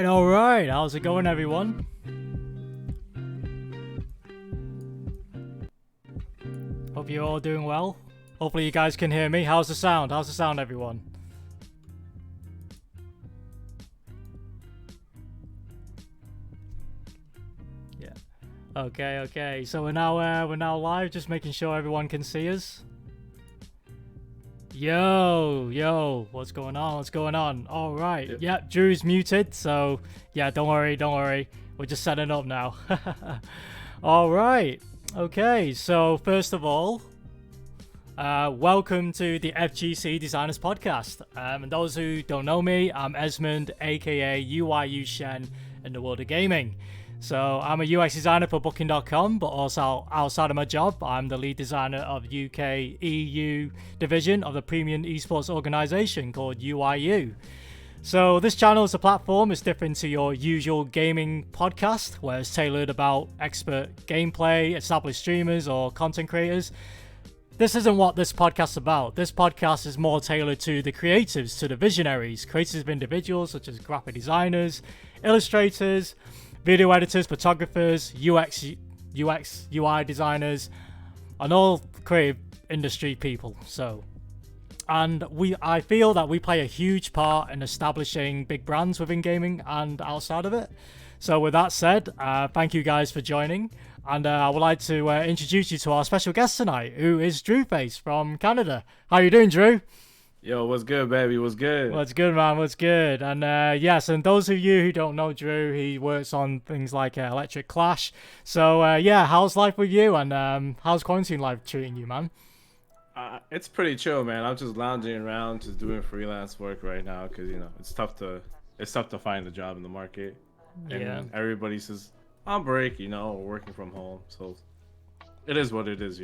All right. How's it going, everyone? Hope you're all doing well. Hopefully you guys can hear me. How's the sound? How's the sound, everyone? Yeah. Okay. So we're now live, just making sure everyone can see us. Yo, what's going on? All right. Yep, Drew's muted, so yeah, don't worry. We're just setting up now. All right. Okay, so first of all, welcome to the FGC Designers podcast. And those who don't know me, I'm Esmond, aka UYU Shen in the world of gaming. So I'm a UX designer for Booking.com, but also outside of my job, I'm the lead designer of UK EU division of the premium esports organization called UYU. So this channel is a platform. It's different to your usual gaming podcast, where it's tailored about expert gameplay, established streamers or content creators. This isn't what this podcast is about. This podcast is more tailored to the creatives, to the visionaries, creative individuals such as graphic designers, illustrators, video editors, photographers, UX, UI designers, and all creative industry people. I feel that we play a huge part in establishing big brands within gaming and outside of it. So with that said, thank you guys for joining. And I would like to introduce you to our special guest tonight, who is Drewface from Canada. How you doing, Drew? Yo, what's good, baby? What's good? What's good, man? What's good? And yes, and those of you who don't know Drew, he works on things like Electric Clash. So yeah, how's life with you? And how's quarantine life treating you, man? It's pretty chill, man. I'm just lounging around, just doing freelance work right now, because it's tough to find a job in the market. And Yeah. everybody says on break, working from home. So it is what it is,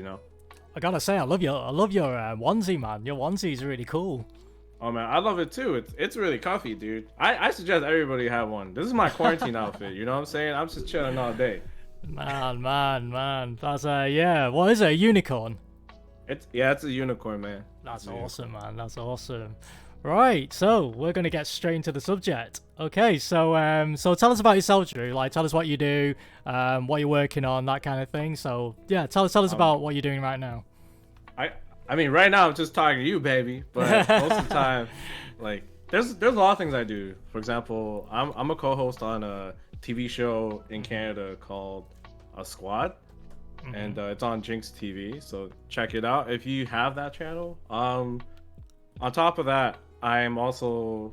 I gotta say, I love your onesie, man. Your onesie is really cool. Oh man, I love it too. It's really comfy, dude. I suggest everybody have one. This is my quarantine outfit. You know what I'm saying? I'm just chilling all day. Man. That's yeah. What is it? A unicorn? It's a unicorn, man. That's awesome, man. That's awesome. Right, so we're gonna get straight into the subject. Okay, so tell us about yourself, Drew. Like, tell us what you do, what you're working on, that kind of thing. So yeah, tell us about what you're doing right now. I mean, right now I'm just talking to you, baby. But most of the time, like, there's a lot of things I do. For example, I'm a co-host on a TV show in Canada called Squad, and it's on Jinx TV. So check it out if you have that channel. On top of that, I am also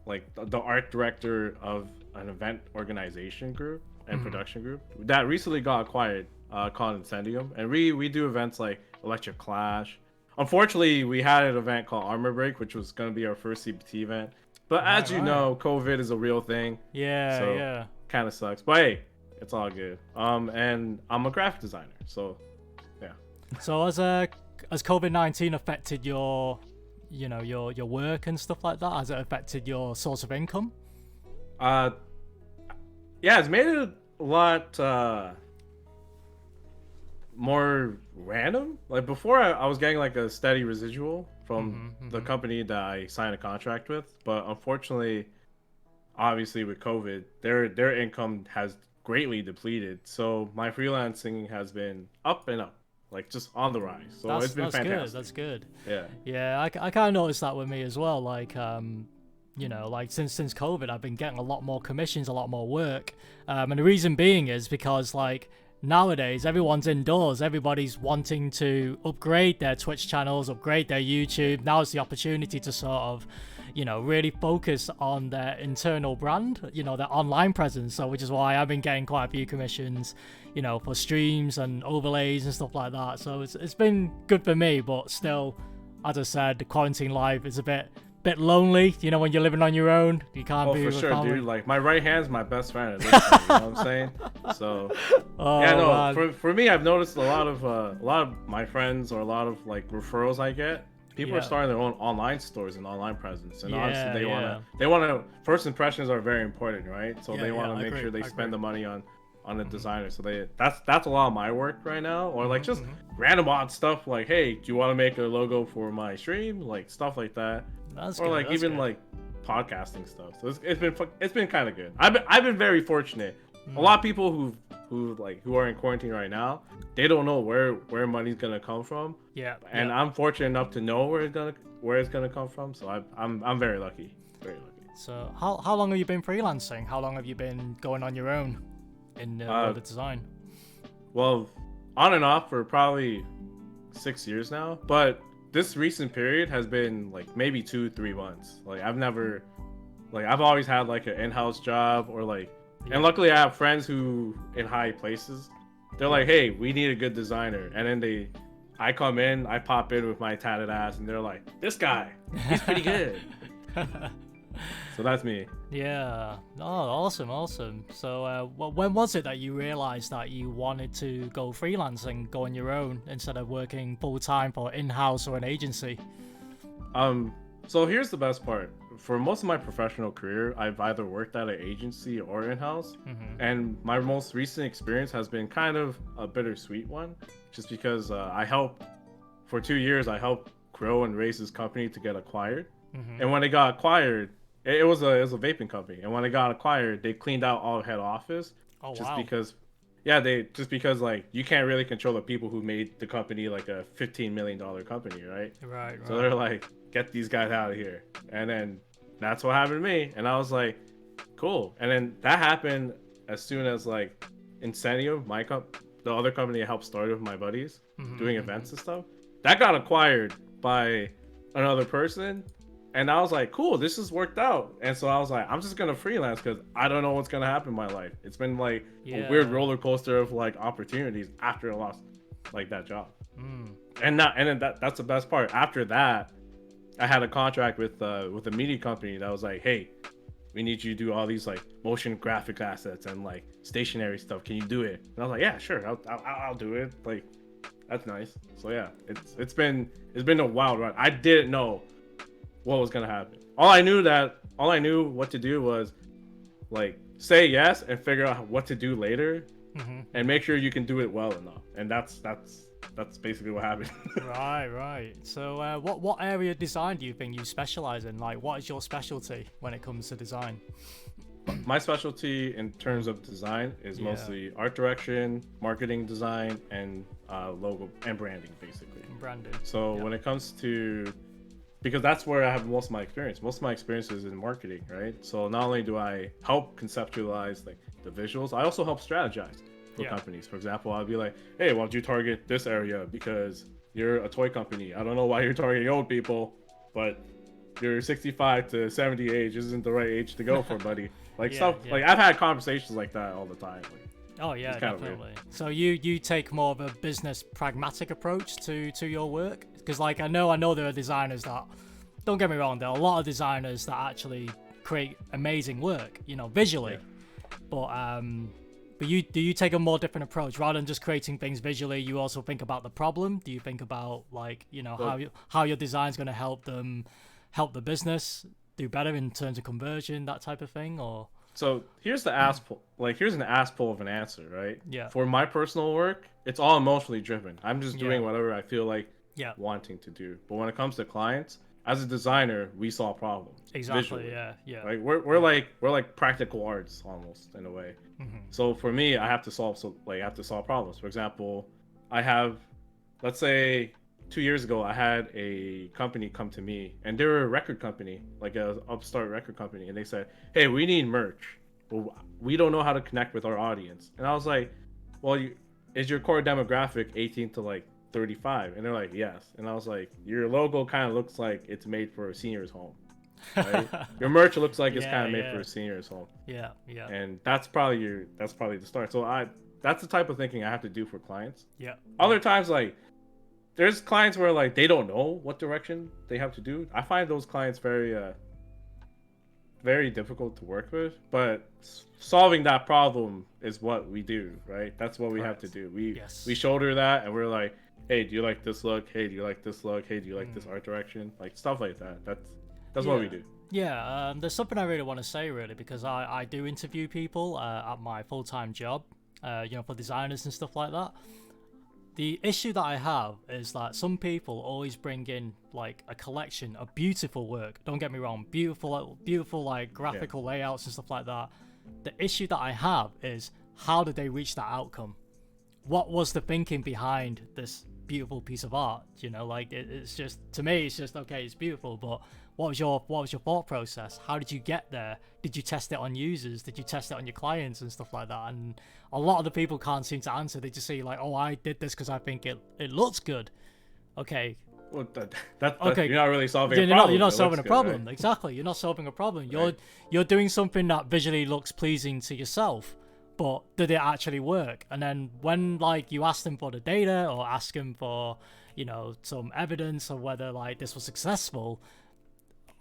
like the art director of an event organization group and production group that recently got acquired, called Incendium, and we do events like Electric Clash. Unfortunately, we had an event called Armor Break, which was going to be our first CBT event, but as you know, COVID is a real thing. Yeah. Kind of sucks, but hey, it's all good. And I'm a graphic designer, so yeah. So has COVID-19 affected your work and stuff like that? Has it affected your source of income? Yeah, it's made it a lot more random. Like before, I was getting like a steady residual from the company that I signed a contract with, but unfortunately, obviously with COVID, their income has greatly depleted. So my freelancing has been up and up, like just on the rise. So it's been fantastic. That's good. Yeah. I kind of noticed that with me as well. Like like since COVID, I've been getting a lot more commissions, a lot more work. And the reason being is because like nowadays everyone's indoors, everybody's wanting to upgrade their Twitch channels, upgrade their YouTube. Now is the opportunity to sort of really focus on their internal brand, their online presence. So which is why I've been getting quite a few commissions, for streams and overlays and stuff like that. So it's been good for me, but still, as I said, the quarantine life is a bit lonely, when you're living on your own. You can't be with family. Dude. Like my right hand's my best friend at this point, you know what I'm saying? So for me, I've noticed a lot of my friends, or a lot of like referrals I get People are starting their own online stores and online presence, and honestly, Yeah. they want to. First impressions are very important, right? So Yeah, they want yeah, to I make agree, sure they I spend agree. the money on the designer. So that's a lot of my work right now, or like just random odd stuff like, hey, do you want to make a logo for my stream, like stuff like that, That's or good. like That's even good. like podcasting stuff. So it's been kind of good. I've been very fortunate. A lot of people who are in quarantine right now, they don't know where money's gonna come from. Yeah. And yeah. I'm fortunate enough to know where it's gonna come from. So I'm very lucky, very lucky. So how long have you been freelancing? How long have you been going on your own in the world of design? Well, on and off for probably 6 years now, but this recent period has been like maybe 2-3 months. Like I've always had like an in-house job or like, and luckily I have friends who in high places. They're like, hey, we need a good designer, and then I come in, I pop in with my tatted ass, and they're like, this guy, he's pretty good. So that's me. Yeah. Oh, awesome. So, when was it that you realized that you wanted to go freelance and go on your own instead of working full time for in-house or an agency? So here's the best part. For most of my professional career, I've either worked at an agency or in-house, and my most recent experience has been kind of a bittersweet one, just because for 2 years, I helped grow and raise this company to get acquired, and when it got acquired, it was a vaping company, and when it got acquired, they cleaned out all head office, Oh, just wow. because like you can't really control the people who made the company like a $15 million company, right? Right. So they're like, get these guys out of here. And then that's what happened to me. And I was like, cool. And then that happened as soon as like Incendio, the other company I helped start with my buddies, doing events and stuff, that got acquired by another person. And I was like, cool, this has worked out. And so I was like, I'm just going to freelance because I don't know what's going to happen in my life. It's been like a weird roller coaster of like opportunities after I lost like that job. And then that's the best part. After that, I had a contract with a media company that was like, hey, we need you to do all these like motion graphic assets and like stationary stuff. Can you do it? And I was like, yeah, sure, I'll do it. Like, that's nice. So yeah, it's been a wild ride. I didn't know what was gonna happen. All I knew what to do was like say yes and figure out what to do later, and make sure you can do it well enough. And that's basically what happened. Right. So, what area of design do you think you specialize in? Like, what is your specialty when it comes to design? My specialty in terms of design is mostly art direction, marketing design, and logo and branding, basically. Branding. So when it comes to, because that's where I have most of my experience. Most of my experience is in marketing, right? So not only do I help conceptualize like the visuals, I also help strategize for companies. For example, I'll be like, hey, why don't you target this area because you're a toy company. I don't know why you're targeting old people, but your 65 to 70 age isn't the right age to go for, buddy. Like like I've had conversations like that all the time. Like, oh yeah, definitely. So you take more of a business pragmatic approach to your work, because like I know there are designers that, don't get me wrong, there are a lot of designers that actually create amazing work, visually, but do you take a more different approach rather than just creating things visually? You also think about the problem. Do you think about like how your design's going to help the business do better in terms of conversion, that type of thing? Or so here's an ass pull of an answer, right? Yeah. For my personal work, it's all emotionally driven. I'm just doing whatever I feel like wanting to do. But when it comes to clients, as a designer, we solve problems. Exactly. Visually. Yeah. Like we're like practical arts almost in a way. So for me, I have to solve problems. For example, let's say 2 years ago, I had a company come to me, and they were a record company, like a upstart record company, and they said, "Hey, we need merch. Well, we don't know how to connect with our audience." And I was like, "Well, is your core demographic 18 to like 35?" And they're like, "Yes." And I was like, "Your logo kind of looks like it's made for a senior's home, right? Your merch looks like it's kind of made for a senior's home." Yeah. And that's probably the start. So that's the type of thinking I have to do for clients. Yeah. Other times, like, there's clients where like they don't know what direction they have to do. I find those clients very very difficult to work with, but solving that problem is what we do, right? That's what we have to do. We shoulder that, and we're like, hey, do you like this look? Hey, do you like this look? Hey, do you like this art direction? Like stuff like that. That's what we do. Yeah, there's something I really want to say, really, because I do interview people at my full-time job, for designers and stuff like that. The issue that I have is that some people always bring in like a collection of beautiful work. Don't get me wrong, beautiful like graphical layouts and stuff like that. The issue that I have is, how did they reach that outcome? What was the thinking behind this beautiful piece of art? It's just, to me, it's just, okay, it's beautiful, but what was your thought process? How did you get there? Did you test it on users? Did you test it on your clients and stuff like that? And a lot of the people can't seem to answer. They just say like, oh, I did this because I think it looks good. Okay. Well, that's okay. You're not really solving a problem. You're not solving a problem. Good, right? Exactly. You're not solving a problem. You're doing something that visually looks pleasing to yourself, but did it actually work? And then when like you ask them for the data or ask them for, some evidence of whether like this was successful,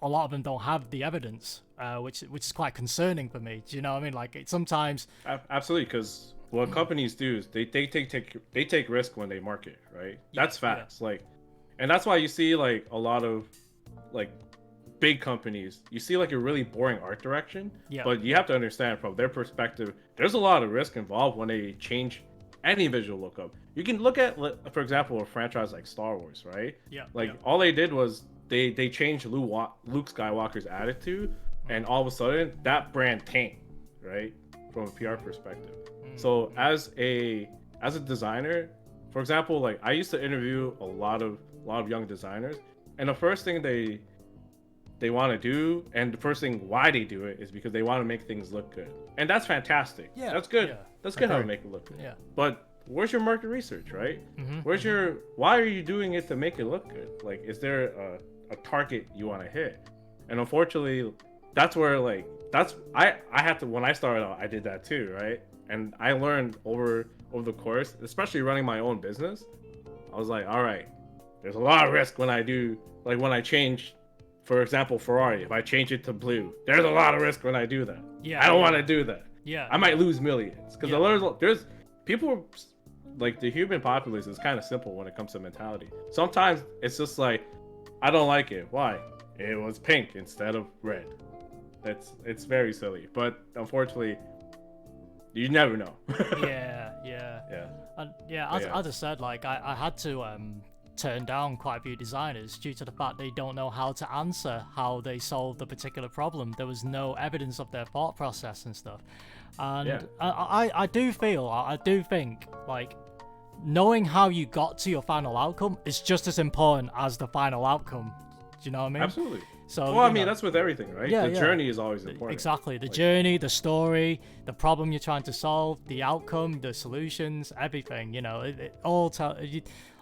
a lot of them don't have the evidence, which is quite concerning for me. Do you know what I mean? Like, sometimes. Absolutely, because what companies do is they take risk when they market, right? That's facts. Yeah. Like, and that's why you see like a lot of like big companies. You see like a really boring art direction, but you have to understand from their perspective, there's a lot of risk involved when they change any visual lookup. You can look at, for example, a franchise like Star Wars, right? Yeah. Like all they did was they changed Luke Skywalker's attitude, and all of a sudden that brand tanked, right? From a PR perspective. So as a designer, for example, like I used to interview a lot of young designers, and the first thing they want to do, and the first thing why they do it, is because they want to make things look good, and that's fantastic. Yeah, that's good. Yeah. That's good how to make it look good. Yeah. But where's your market research, right? Where's your? Why are you doing it to make it look good? Like, is there a target you want to hit? And unfortunately, that's where like I had to, when I started out, I did that too, right? And I learned over the course, especially running my own business, I was like, all right, there's a lot of risk when I do, like when I change, for example, Ferrari, if I change it to blue, there's a lot of risk when I do that. I don't want to do that. I might lose millions, because there's people, like the human populace is kind of simple when it comes to mentality. Sometimes it's just like, I don't like it. Why? It was pink instead of red. It's very silly, but unfortunately, you never know. As I said, like I had to turn down quite a few designers due to the fact they don't know how to answer how they solved a particular problem. There was no evidence of their thought process and stuff. And I do think like knowing how you got to your final outcome is just as important as the final outcome. Do you know what I mean? Absolutely. So, well, I mean, that's with everything, right? The journey is always important. Exactly. The journey, the story, the problem you're trying to solve, the outcome, the solutions, everything, it all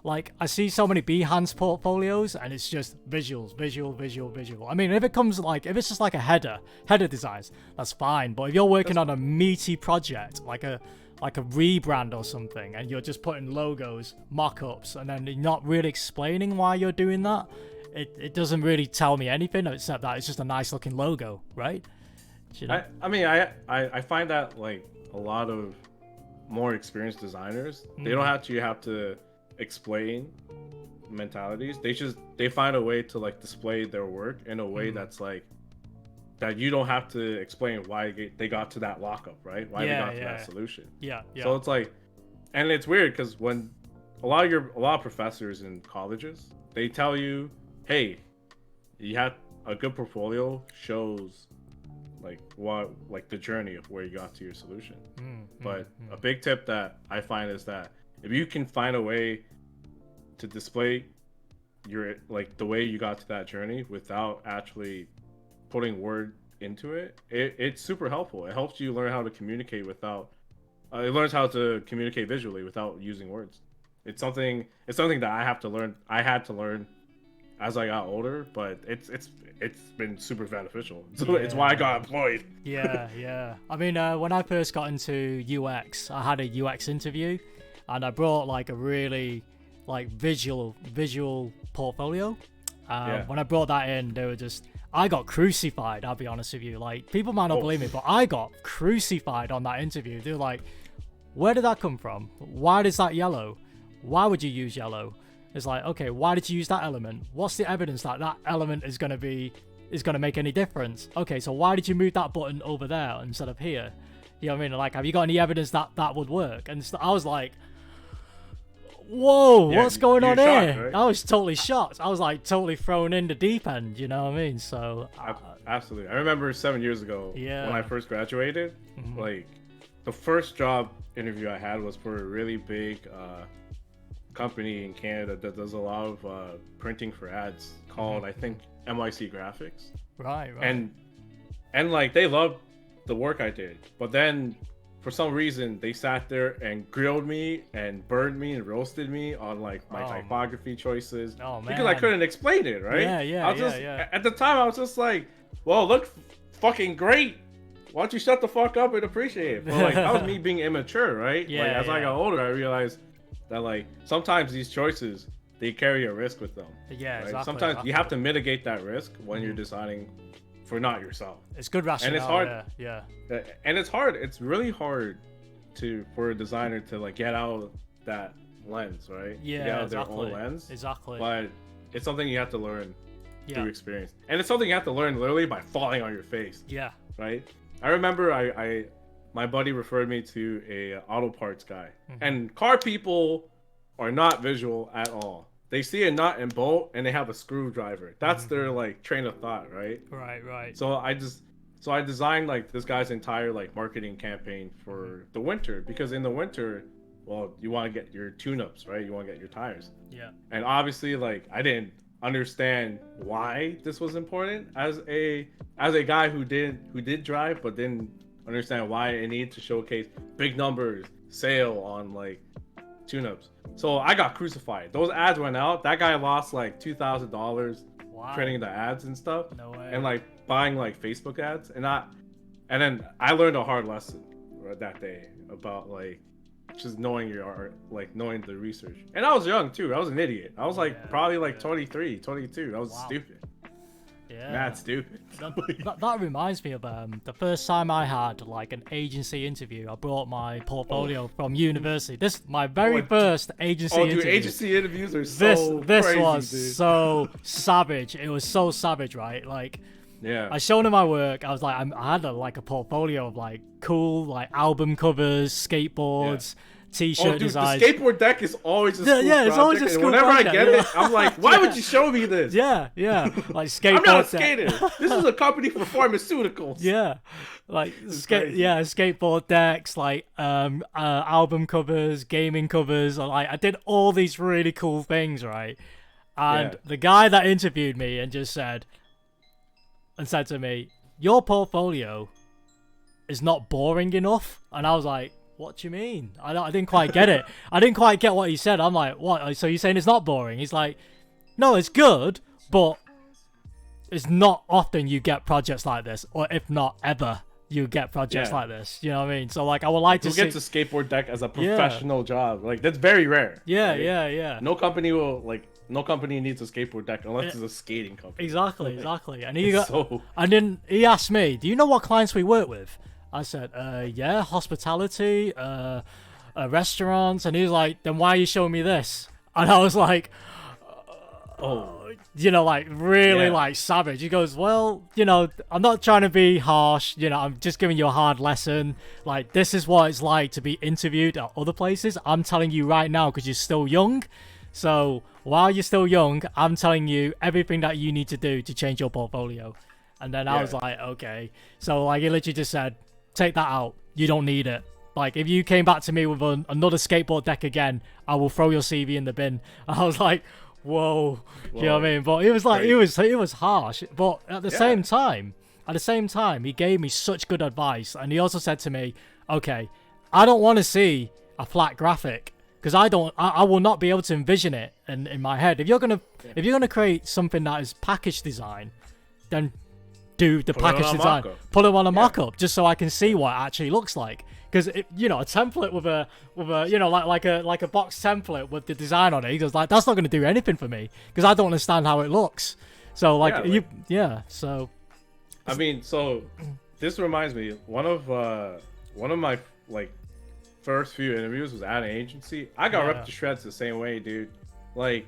like, I see so many Behance portfolios, and it's just visual. I mean, if it's just like a header designs, that's fine. But if you're working on a meaty project, like a rebrand or something, and you're just putting logos, mock-ups, and then you're not really explaining why you're doing that, it doesn't really tell me anything except that it's just a nice looking logo, right? I mean, I find that like a lot of more experienced designers, they don't have to explain mentalities. They find a way to like display their work in a way that's like that you don't have to explain why they got to that lockup, right? Why they got to that solution. So it's like, and it's weird because when a lot of professors in colleges, they tell you, hey, you have a good portfolio shows like the journey of where you got to your solution. But a big tip that I find is that if you can find a way to display your like the way you got to that journey without actually putting word into it, it's super helpful. It helps you learn how to communicate without it learns how to communicate visually without using words. It's something that I had to learn as I got older, but it's been super beneficial. So it's why I got employed. I mean, when I first got into UX, I had a UX interview, and I brought like a really like visual portfolio. When I brought that in, I got crucified. I'll be honest with you. Like, people might not believe me, but I got crucified on that interview. They're like, "Where did that come from? Why is that yellow? why would you use yellow? It's like, okay, why did you use that element? What's the evidence that that element is going to make any difference? Okay, so why did you move that button over there instead of here? You know what I mean? Like, have you got any evidence that that would work? And I was like, whoa, what's going on shocked, here? right? I was totally shocked. I was like totally thrown in the deep end, you know what I mean? So absolutely. I remember 7 years ago when I first graduated, like the first job interview I had was for a really big company in Canada that does a lot of printing for ads called, I think, NYC Graphics. Right. And like they loved the work I did, but then for some reason they sat there and grilled me and burned me and roasted me on like my typography choices because I couldn't explain it, right? At the time I was just like, well, look fucking great, why don't you shut the fuck up and appreciate it? But like that was me being immature, right? As I got older I realized that like sometimes these choices, they carry a risk with them. Yeah, right? Sometimes you have to mitigate that risk when you're deciding for not yourself. It's good rationale. And it's hard. Yeah. And it's hard. It's really hard for a designer to like get out of that lens, right? Yeah, get out of their own lens. Exactly. But it's something you have to learn through experience. And it's something you have to learn literally by falling on your face. Yeah. Right? I remember my buddy referred me to a auto parts guy. And car people are not visual at all. They see a nut and bolt and they have a screwdriver. That's their like train of thought, right? Right. So I designed like this guy's entire like marketing campaign for the winter, because in the winter, well, you want to get your tune-ups, right? You want to get your tires. Yeah. And obviously like I didn't understand why this was important as a guy who did drive but didn't understand why it needed to showcase big numbers, sale on like tune-ups. So I got crucified. Those ads went out. That guy lost like $2,000 printing the ads and stuff. No way. And like buying like Facebook ads. And then I learned a hard lesson that day about like just knowing your art, like knowing the research. And I was young too. I was an idiot. I was like probably like 23, 22. I was stupid. Yeah. Mad stupid. That reminds me of the first time I had like an agency interview. I brought my portfolio from university. This my very first agency interview. Dude, agency interviews are so this crazy, was dude. so savage. It was so savage, right? Like, I showed him my work. I was like, I had a portfolio of like cool like album covers, skateboards. T-shirt designs. The skateboard deck is always a school it's always a project, school and whenever project, I get it, I'm like, why would you show me this? Like skateboard. I'm not a skater. This is a company for pharmaceuticals. Like skateboard decks, like album covers, gaming covers. Like I did all these really cool things, right? And the guy that interviewed me and said to me, "Your portfolio is not boring enough," and I was like, what do you mean? I didn't quite get it. I didn't quite get what he said. I'm like, what? So you're saying it's not boring? He's like, no, it's good, but it's not often you get projects like this, or if not ever, you get projects like this. You know what I mean? So like, I would like to see. Who gets a skateboard deck as a professional job? Like that's very rare. Yeah. No company needs a skateboard deck unless it's a skating company. Exactly. And and then he asked me, do you know what clients we work with? I said, hospitality, restaurants. And he was like, then why are you showing me this? And I was like, like really like savage. He goes, well, I'm not trying to be harsh. I'm just giving you a hard lesson. Like, this is what it's like to be interviewed at other places. I'm telling you right now because you're still young. So while you're still young, I'm telling you everything that you need to do to change your portfolio. And then I was like, okay. So like, he literally just said, take that out. You don't need it. Like, if you came back to me with another skateboard deck again, I will throw your CV in the bin. I was like, whoa. You know what I mean? But it was like, it was harsh. But at the same time, he gave me such good advice. And he also said to me, okay, I don't want to see a flat graphic because I will not be able to envision it in my head. If you're gonna create something that is package design, then do the package design, put it on a mock-up just so I can see what it actually looks like. Because a template with a like a box template with the design on it, he goes like, that's not going to do anything for me because I don't understand how it looks. So so I mean, so this reminds me, one of my like first few interviews was at an agency, I got ripped to shreds the same way, dude. Like,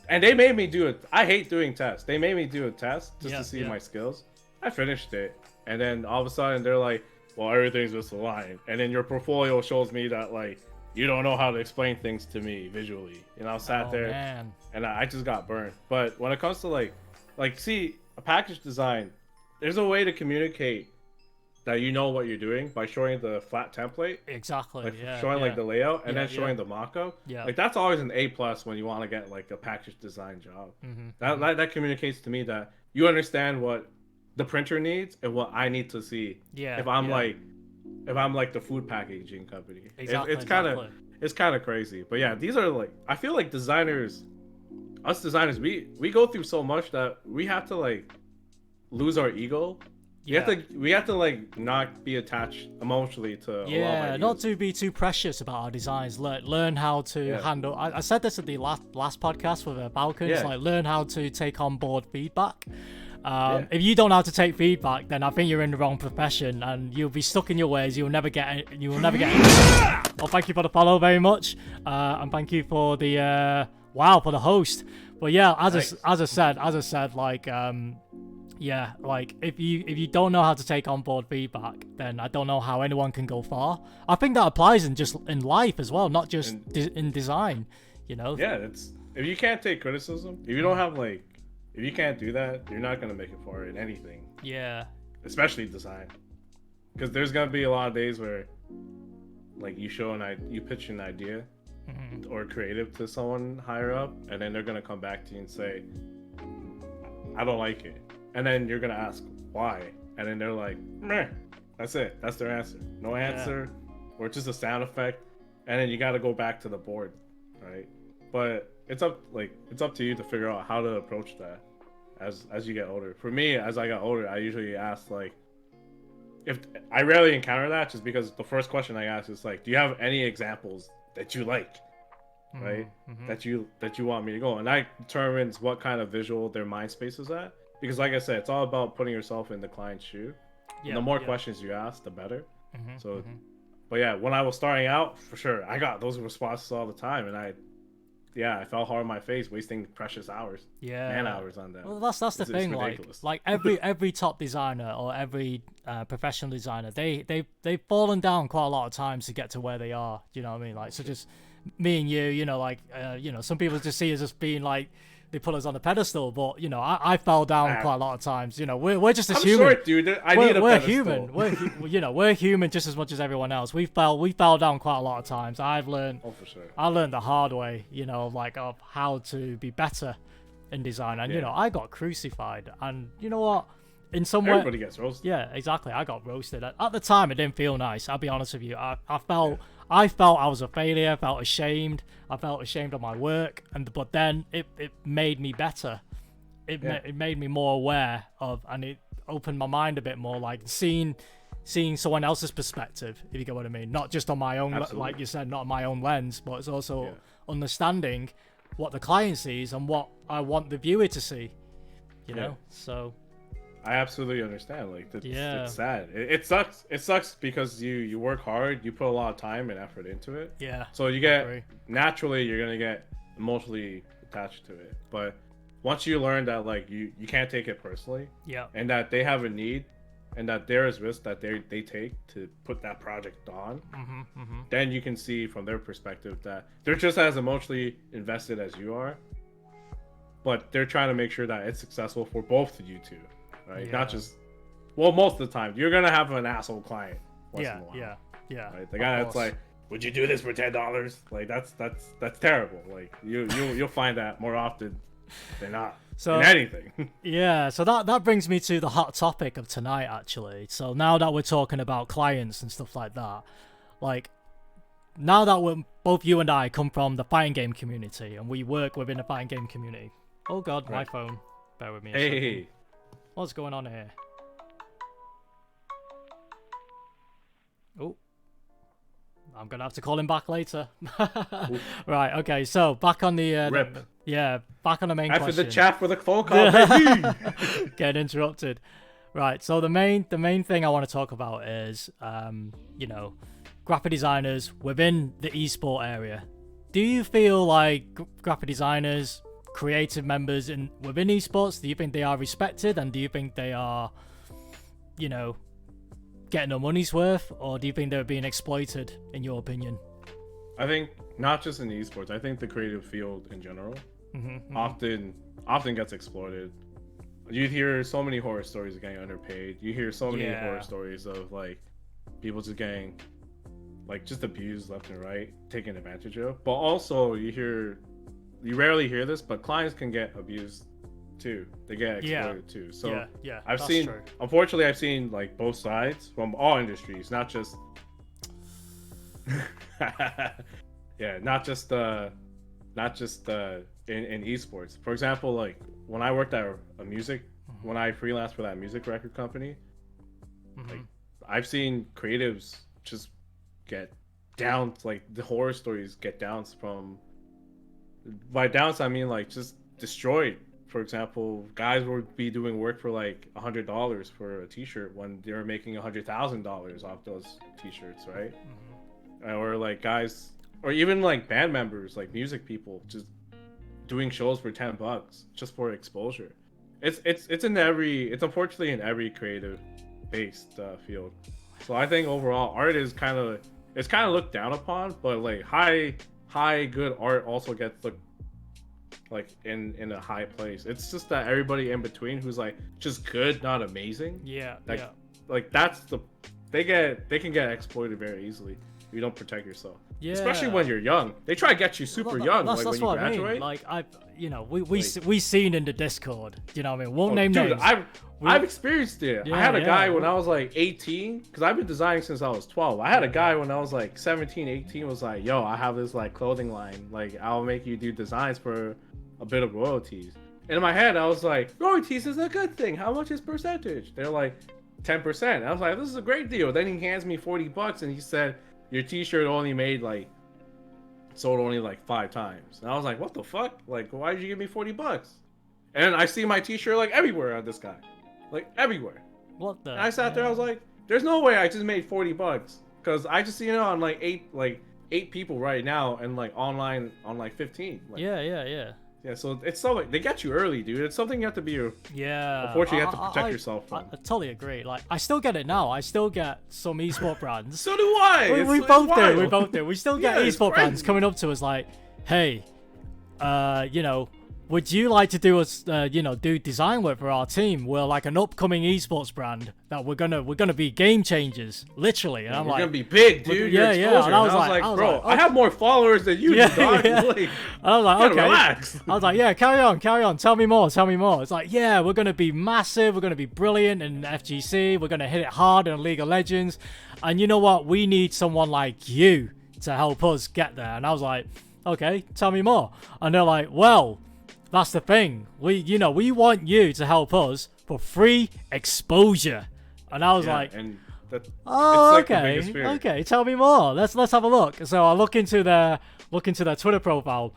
and they made me do it. I hate doing tests. They made me do a test just to see my skills. I finished it, and then all of a sudden they're like, "Well, everything's misaligned," and then your portfolio shows me that like you don't know how to explain things to me visually. And I sat there, man. and I just got burned. But when it comes to like see a package design, there's a way to communicate that you know what you're doing by showing the flat template. Exactly. Like showing like the layout and then showing the mock-up. Yeah. Like that's always an A+ when you want to get like a package design job. That communicates to me that you understand what the printer needs and what I need to see. Yeah. If I'm like the food packaging company. Exactly. It's kind of crazy. But yeah, these are like, I feel like designers, we go through so much that we have to like lose our ego. We have to like not be attached emotionally to a lot of ideas. Not to be too precious about our designs. Learn how to handle. I said this at the last podcast with Balkans. Like, learn how to take on board feedback. If you don't know how to take feedback, then I think you're in the wrong profession, and you'll be stuck in your ways. You will never get. Well, thank you for the follow very much, and thank you for the for the host. But yeah, as I said, like like if you don't know how to take on board feedback, then I don't know how anyone can go far. I think that applies in life as well, not just in design. You know. Yeah, it's if you can't take criticism, if you don't have like. If you can't do that, you're not gonna make it far in anything. Yeah. Especially design, because there's gonna be a lot of days where, like, you pitch an idea or creative to someone higher up, and then they're gonna come back to you and say, "I don't like it," and then you're gonna ask why, and then they're like, "Meh." That's it. That's their answer. No answer, or just a sound effect, and then you got to go back to the board, right? But it's up to you to figure out how to approach that as you get older. For me, as I got older, I usually ask like, if I rarely encounter that, just because the first question I ask is like, do you have any examples that you like, right? That you want me to go, and that determines what kind of visual their mind space is at. Because like I said, it's all about putting yourself in the client's shoe. The more questions you ask, the better. But yeah, when I was starting out, for sure, I got those responses all the time, and I fell hard on my face, wasting precious hours, man hours on that. Well, that's the thing. Like every top designer or every professional designer, they've fallen down quite a lot of times to get to where they are. You know what I mean? Like, so just me and you, you know, like some people just see us as being like they put us on a pedestal, but you know, I fell down quite a lot of times. You know, we're just as human. Short, dude. We're human. We're human just as much as everyone else. We fell down quite a lot of times. I've learned. Oh, for sure. I learned the hard way. You know, like of how to be better in design, and you know, I got crucified. And you know what? In some way, everybody gets roasted. Yeah, exactly. I got roasted. At the time, it didn't feel nice. I'll be honest with you. I felt I was a failure. I felt ashamed. I felt ashamed of my work. But then it made me better. It made me more aware of, and it opened my mind a bit more, like seeing someone else's perspective, if you get what I mean. Not just on my own, like you said, not on my own lens, but it's also understanding what the client sees and what I want the viewer to see. You know, so. I absolutely understand. Like, it's sad. It sucks. It sucks because you work hard, you put a lot of time and effort into it. Yeah. So you get naturally you're gonna get emotionally attached to it. But once you learn that like you can't take it personally. Yeah. And that they have a need, and that there is risk that they take to put that project on. Then you can see from their perspective that they're just as emotionally invested as you are. But they're trying to make sure that it's successful for both of you two. Right, not just most of the time you're gonna have an asshole client once in a while. Right, the guy that's like, would you do this for $10? Like that's terrible. Like you'll find that more often than not in anything. So that brings me to the hot topic of tonight, actually. So now that we're talking about clients and stuff like that, like now that both you and I come from the fighting game community and we work within the fighting game community. Oh god, my phone, bear with me a second. What's going on here? Oh, I'm gonna have to call him back later. Right, okay. So back on the back on the main question. After the chat for the phone call, baby. Getting interrupted. Right. So the main thing I want to talk about is, you know, graphic designers within the esport area. Do you feel like graphic designers, creative members within esports, do you think they are respected, and do you think they are, you know, getting their money's worth, or do you think they're being exploited, in your opinion? I think not just in esports. I think the creative field in general often gets exploited. You hear so many horror stories of getting underpaid. You hear so many horror stories of like people just getting like just abused left and right, taken advantage of. But also you rarely hear this, but clients can get abused too. They get exploited too. So unfortunately I've seen like both sides from all industries, not just not just in esports. For example, like when I worked at when I freelanced for that music record company, like I've seen creatives just get down, like the horror stories get downs from. By downs I mean like just destroyed. For example, guys would be doing work for like $100 for a t-shirt when they were making $100,000 off those t-shirts, right? Or like guys, or even like band members, like music people, just doing shows for $10 just for exposure. It's unfortunately in every creative based field. So I think overall art is kind of looked down upon, but like high good art also gets looked like in a high place. It's just that everybody in between who's like just good, not amazing. Like that's they can get exploited very easily if you don't protect yourself. Yeah. Especially when you're young. They try to get you super young, like when you graduate. I mean. Like we seen in the Discord. You know what I mean? Won't name names. I've experienced it. I had a guy when I was like 18, because I've been designing since I was 12. I had a guy when I was like 17, 18, was like, yo, I have this like clothing line. Like I'll make you do designs for a bit of royalties. And in my head, I was like, royalties is a good thing. How much is percentage? They're like 10%. I was like, this is a great deal. Then he hands me $40 and he said, your t-shirt sold only like 5 times. And I was like, what the fuck? Like, why did you give me $40? And I see my t-shirt like everywhere on this guy. Like everywhere. What the? And I sat there, I was like, there's no way I just made $40. Because I just seen it on like eight people right now, and like online on like 15. Like, yeah, so it's something they get you early, dude. It's something you have to be. Unfortunately, you have to protect yourself from. I totally agree. Like, I still get it now. I still get some esport brands. So do I. We both do. We still get esport brands coming up to us like, hey, would you like to do do design work for our team? We're like an upcoming esports brand that we're gonna be game changers, literally. And I'm like, we're gonna be big, dude. Yeah. And I was like, bro, I have more followers than you do, dog. Like, I was like, okay. Relax. I was like, yeah, carry on. Tell me more. It's like, yeah, we're gonna be massive. We're gonna be brilliant in FGC. We're gonna hit it hard in League of Legends. And you know what? We need someone like you to help us get there. And I was like, okay, tell me more. And they're like, well, that's the thing. We want you to help us for free exposure. And I was like, okay, tell me more. Let's have a look. So I look into their Twitter profile.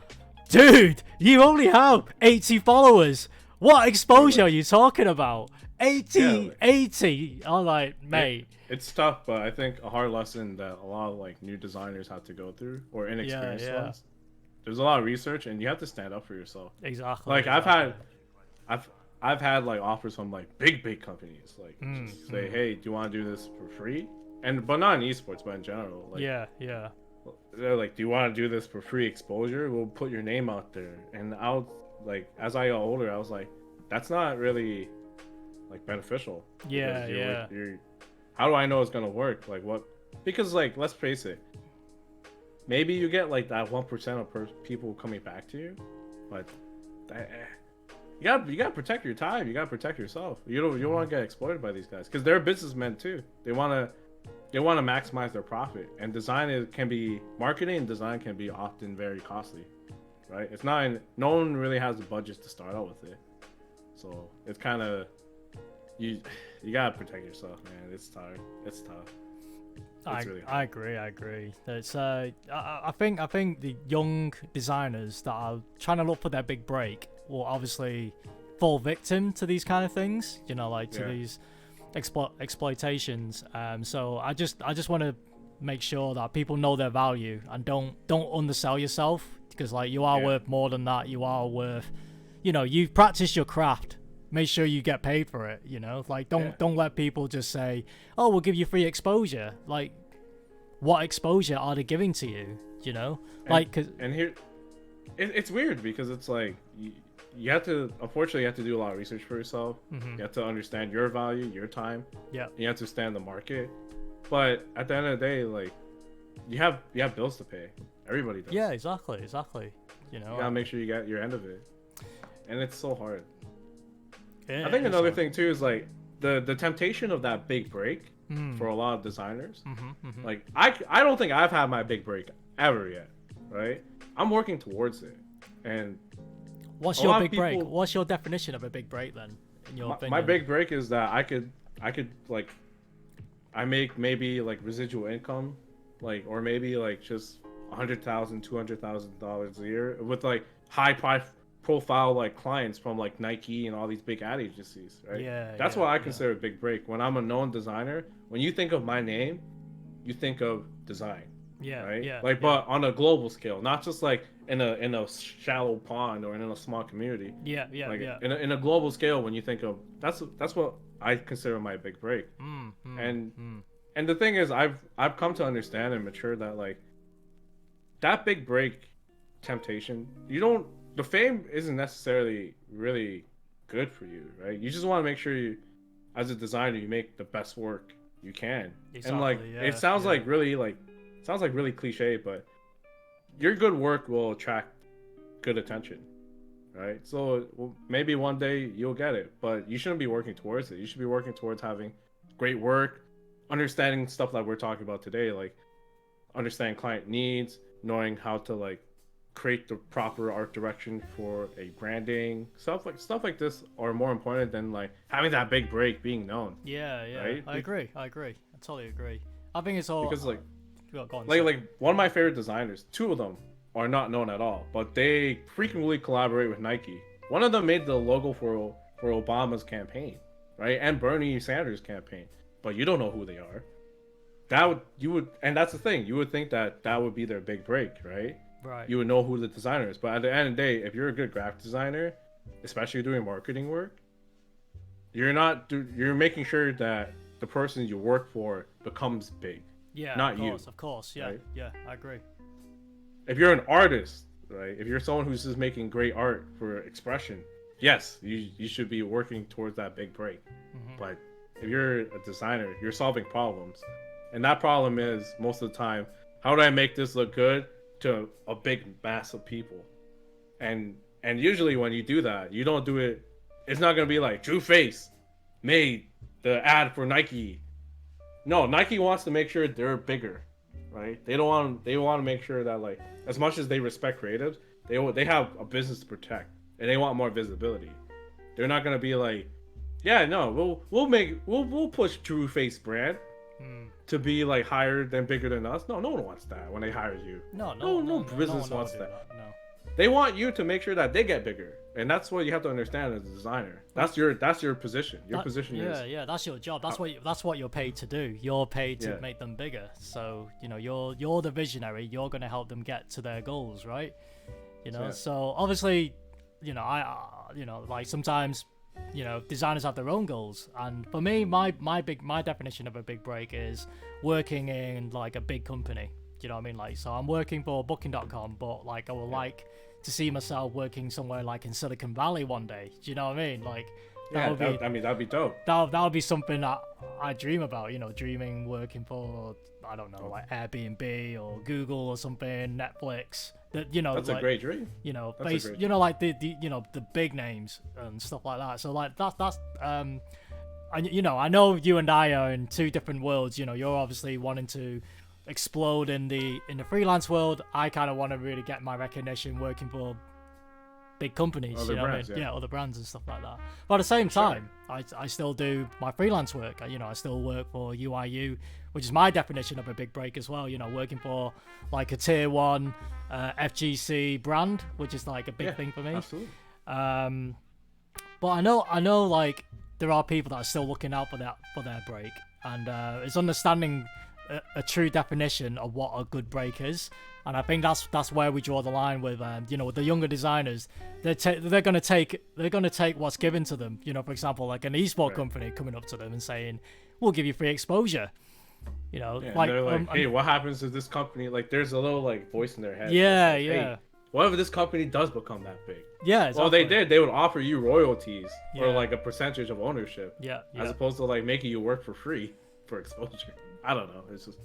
Dude, you only have 80 followers. What exposure are you talking about? 80. I was like, mate. It's tough, but I think a hard lesson that a lot of like new designers have to go through, or inexperienced ones. There's a lot of research, and you have to stand up for yourself. Exactly. Like I've had like offers from like big companies, like just say, hey, do you want to do this for free? But not in esports, but in general. Like, yeah. They're like, do you want to do this for free exposure? We'll put your name out there. And as I got older, I was like, that's not really like beneficial. Yeah. How do I know it's gonna work? Like what? Because like, let's face it. Maybe you get like that 1% of people coming back to you, but you gotta protect your time. You gotta protect yourself. You don't want to get exploited by these guys because they're businessmen too. They want to maximize their profit. And marketing and design can be often very costly, right? It's not. No one really has the budget to start out with it, so it's kind of you gotta protect yourself, man. It's tough. I agree. It's I think the young designers that are trying to look for their big break will obviously fall victim to these kind of things, to these exploitations. So I just want to make sure that people know their value and don't undersell yourself, because like you are worth more than that. You are worth, you've practiced your craft. Make sure you get paid for it. Like don't let people just say, oh, we'll give you free exposure. Like, what exposure are they giving to you? And here, it's weird because it's like you have to, unfortunately, you have to do a lot of research for yourself. You have to understand your value, your time. Yeah. You have to understand the market. But at the end of the day, like, you have bills to pay. Everybody does. Yeah, exactly. You gotta make sure you get your end of it, and it's so hard. Yeah, I think another thing too is like the temptation of that big break for a lot of designers. Like I don't think I've had my big break ever yet, right? I'm working towards it. And what's your big break? What's your definition of a big break then, in your opinion? My big break is that I could like, I make maybe like residual income, like, or maybe like just $100,000, $200,000 a year with like high profile like clients from like Nike and all these big ad agencies, right? That's what I consider a big break. When I'm a known designer, when you think of my name, you think of design. Right? But on a global scale, not just like in a shallow pond or in a small community. In a global scale, when you think of, that's what I consider my big break. And the thing is, I've come to understand and mature that like that big break temptation, the fame isn't necessarily really good for you, right? You just want to make sure you, as a designer, you make the best work you can. And like it sounds like really cliche, but your good work will attract good attention, right? So maybe one day you'll get it, but you shouldn't be working towards it. You should be working towards having great work, understanding stuff that we're talking about today, like understanding client needs, knowing how to like create the proper art direction for a branding, stuff like this are more important than like having that big break, being known. Right? I agree. I totally agree. I think it's all because like go on, like one of my favorite designers, two of them are not known at all, but they frequently collaborate with Nike. One of them made the logo for Obama's campaign, right, and Bernie Sanders' campaign, but you don't know who they are. And that's the thing, you would think that would be their big break, right? You would know who the designer is, but at the end of the day, if you're a good graphic designer, especially doing marketing work, you're making sure that the person you work for becomes big. Not you. Of course. Right? I agree. If you're an artist, right? If you're someone who's just making great art for expression, yes, you should be working towards that big break. But if you're a designer, you're solving problems, and that problem is most of the time, how do I make this look good to a big mass of people? And usually when you do that, you don't do it. It's not gonna be like Drewface made the ad for Nike. No, Nike wants to make sure they're bigger, right? They want to make sure that like, as much as they respect creatives, they have a business to protect, and they want more visibility. They're not gonna be like, we'll push Drewface brand to be like higher than bigger than us. No one wants that when they hire you. No business wants that. No. They want you to make sure that they get bigger, and that's what you have to understand as a designer. That's your position. Your position is that's your job. That's what you're paid to do. You're paid to make them bigger. So you're the visionary. You're gonna help them get to their goals, right? So obviously, like sometimes, designers have their own goals, and for me, my definition of a big break is working in like a big company. You know what I mean? Like, so I'm working for Booking.com, but like I would like to see myself working somewhere like in Silicon Valley one day. Do you know what I mean? Like, that'd be dope. That would be something that I dream about. Dreaming working for, I don't know, like Airbnb or Google or something, Netflix. That's like, a great dream. Like the big names and stuff like that. So like that's I know you and I are in two different worlds. You're obviously wanting to explode in the freelance world. I kind of want to really get my recognition working for big companies, other brands, other brands and stuff like that. But at the same time, I still do my freelance work. I still work for UIU, which is my definition of a big break as well. Working for like a tier 1 FGC brand, which is like a big thing for me. Absolutely. But I know like there are people that are still looking out for their break, and it's understanding a true definition of what a good break is. And I think that's where we draw the line with with the younger designers. They're gonna take what's given to them. For example, like an esport company coming up to them and saying, "We'll give you free exposure." Like they're like, "Hey, what happens to this company?" Like there's a little like voice in their head. Yeah, like, hey, what if this company does become that big? Yeah, exactly. Well, they did. They would offer you royalties or like a percentage of ownership. Yeah. As opposed to like making you work for free for exposure. I don't know. It's just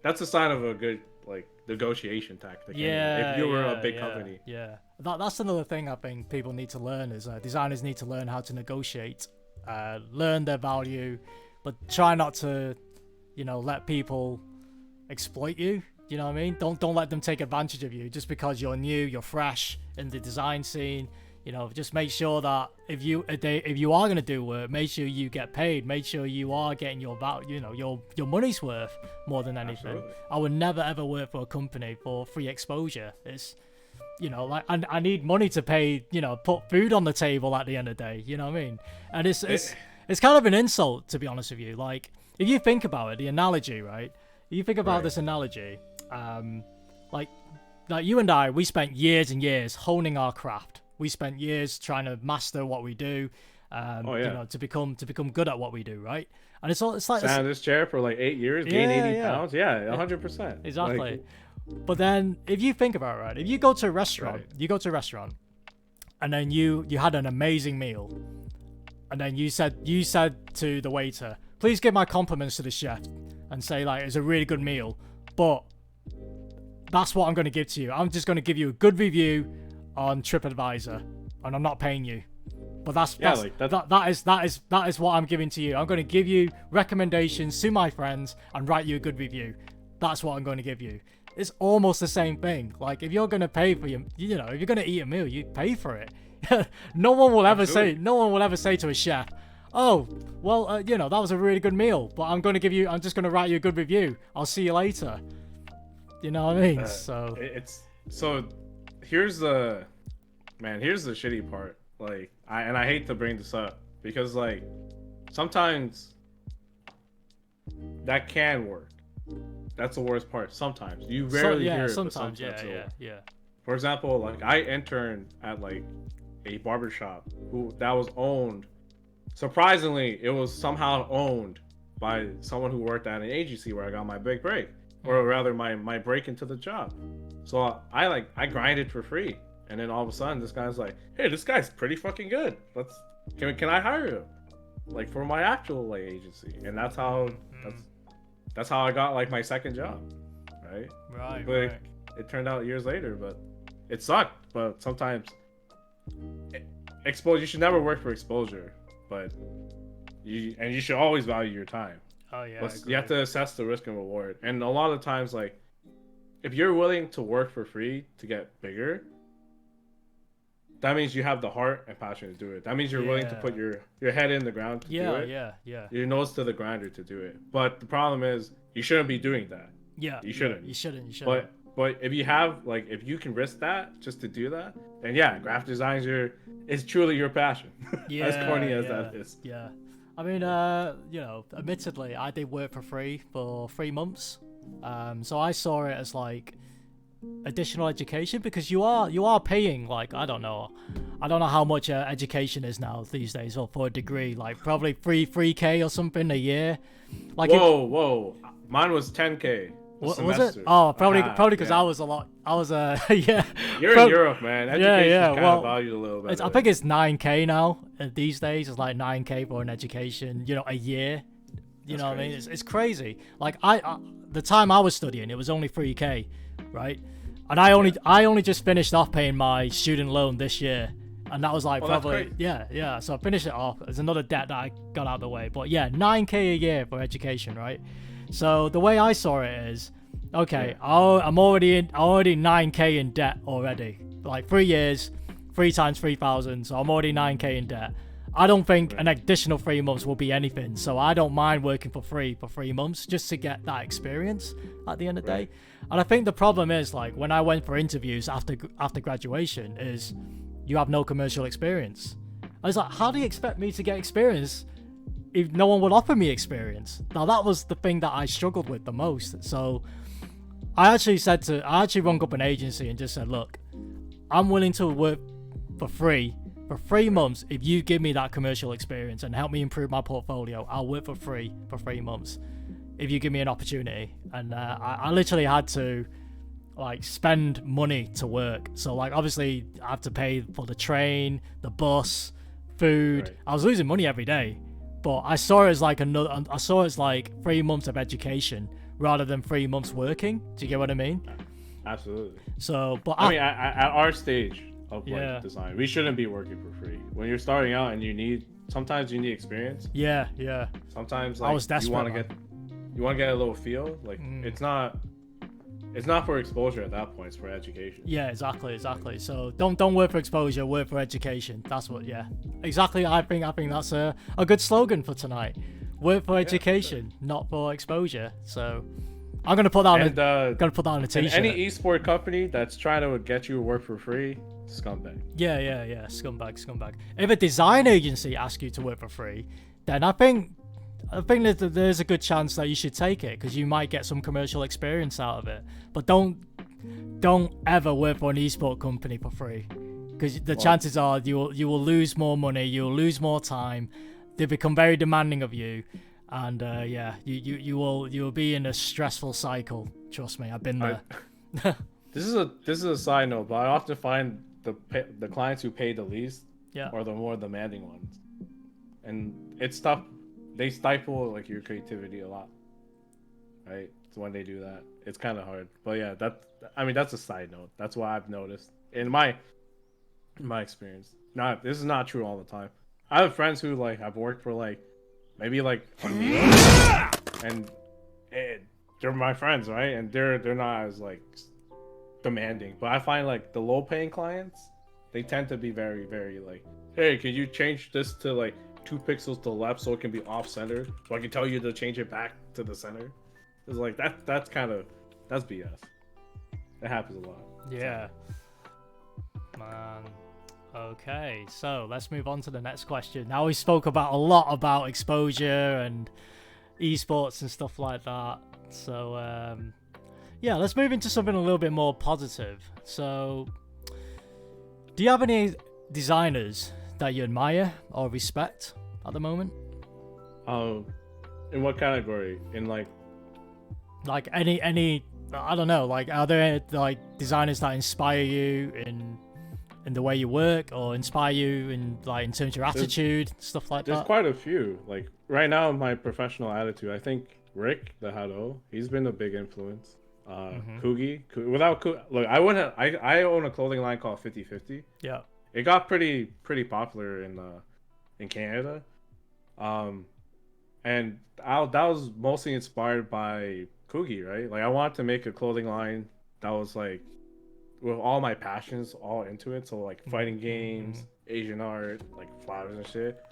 that's a sign of a good like negotiation tactic. Yeah. If you were a big company. Yeah. That's another thing I think people need to learn is designers need to learn how to negotiate, learn their value, but try not to, let people exploit you. You know what I mean? Don't let them take advantage of you just because you're new, you're fresh in the design scene. Just make sure that if you are gonna do work, make sure you get paid. Make sure you are getting your value, your money's worth more than anything. Absolutely. I would never ever work for a company for free exposure. It's, like I need money to pay, put food on the table at the end of the day. You know what I mean? And it's kind of an insult, to be honest with you. Like if you think about it, the analogy, right? You think about this analogy, like you and I, we spent years and years honing our craft. We spent years trying to master what we do, to become good at what we do, right? And it's like sat in this chair for like 8 years, gain 80 pounds, 100%. Exactly. Like, but then if you think about it, right, if you go to a restaurant, and then you had an amazing meal, and then you said to the waiter, "Please give my compliments to the chef," and say like it's a really good meal, but that's what I'm going to give to you. I'm just going to give you a good review on TripAdvisor, and I'm not paying you. But that is what I'm giving to you. I'm going to give you recommendations to my friends and write you a good review. That's what I'm going to give you. It's almost the same thing. Like if you're going to pay for if you're going to eat a meal, you pay for it. No one will ever say to a chef, "Oh, well, that was a really good meal, but I'm just going to write you a good review. I'll see you later." You know what I mean? Here's the shitty part. Like, I hate to bring this up because like sometimes that can work. That's the worst part. Sometimes you rarely hear it. Sometimes, yeah. For example, like I interned at like a barbershop that was owned. Surprisingly, it was somehow owned by someone who worked at an agency where I got my big break, or rather my break into the job. So I grinded for free, and then all of a sudden this guy's like, "Hey, this guy's pretty fucking good. Can I hire him, like for my actual like agency?" And that's how I got like my second job, right? Right. But it turned out years later, but it sucked. But sometimes you should never work for exposure, but you should always value your time. Oh yeah. But you have to assess the risk and reward, and a lot of times like, if you're willing to work for free to get bigger, that means you have the heart and passion to do it. That means you're willing to put your head in the ground to do it. Yeah. Your nose to the grinder to do it. But the problem is, you shouldn't be doing that. Yeah. You shouldn't. You shouldn't. But if you can risk that just to do that, then graphic design is truly your passion. Yeah. As corny as that is. Yeah. I mean, admittedly, I did work for free for 3 months. So I saw it as like additional education, because you are paying like I don't know how much education is now these days, or for a degree, like probably 3K or something a year. Like whoa, mine was 10K. Was it? Oh, probably because I was yeah. You're in Europe, man. Education's kind of valued a little bit. I think it's 9K now these days. It's like 9K for an education, a year. You know what I mean? It's crazy. Like the time I was studying, it was only 3K, right? And I only just finished off paying my student loan this year, and that was like probably yeah. So I finished it off. There's another debt that I got out of the way, but 9K a year for education, right? So the way I saw it is, okay, I'm already 9K in debt already. Like 3 years, 3 times 3,000, so I'm already 9K in debt. I don't think an additional 3 months will be anything, so I don't mind working for free for 3 months just to get that experience at the end of the day. And I think the problem is, like, when I went for interviews after graduation, is you have no commercial experience. I was like, how do you expect me to get experience if no one would offer me experience. Now that was the thing that I struggled with the most. So I actually rung up an agency and just said, look, I'm willing to work for free for 3 months if you give me that commercial experience and help me improve my portfolio. I'll work for free for 3 months if you give me an opportunity. And I literally had to like spend money to work. So like obviously I have to pay for the train, the bus, food. Right. I was losing money every day, but I saw it as like 3 months of education rather than 3 months working. Do you get what I mean? Absolutely. So, but I mean, at our stage of like design, we shouldn't be working for free. When you're starting out and sometimes you need experience. Yeah. Sometimes like, I was desperate. You want to get a little feel. Like it's not for exposure at that point. It's for education. Yeah, exactly. So don't work for exposure, work for education. That's what. Yeah, exactly. I think that's a good slogan for tonight. Work for education, not for exposure. So I'm gonna put that on a t-shirt. And any esport company that's trying to get you to work for free, scumbag. Yeah. Scumbag. If a design agency asks you to work for free, then I think that there's a good chance that you should take it because you might get some commercial experience out of it. But don't ever work for an esport company for free because the chances are you will lose more money, you'll lose more time. They become very demanding of you, and you will be in a stressful cycle. Trust me, I've been there. This is a side note, but I often find the clients who pay the least are the more demanding ones, and it's tough. They stifle like your creativity a lot, right? So when they do that, it's kind of hard. But yeah, that's a side note. That's what I've noticed in my experience. This is not true all the time. I have friends who like have worked for like maybe like and they're my friends, right? And they're not as like demanding. But I find like the low paying clients, they tend to be very, very like, hey, can you change this to like 2 pixels to the left so it can be off center? So I can tell you to change it back to the center. It's like that's BS. It happens a lot. Yeah. Man. Okay, so let's move on to the next question. Now we spoke about a lot about exposure and esports and stuff like that. So let's move into something a little bit more positive. So do you have any designers that you admire or respect at the moment? In what category? In like any I don't know, like are there like designers that inspire you in the way you work or inspire you in like in terms of your attitude, stuff like that? There's quite a few. Like right now, my professional attitude, I think Rick the Hado, he's been a big influence. Kugi, look, I own a clothing line called 50/50. Yeah, it got pretty popular in Canada, and that was mostly inspired by Kugi, right? Like I wanted to make a clothing line that was like with all my passions all into it, so like fighting games, Asian art, like flowers and shit,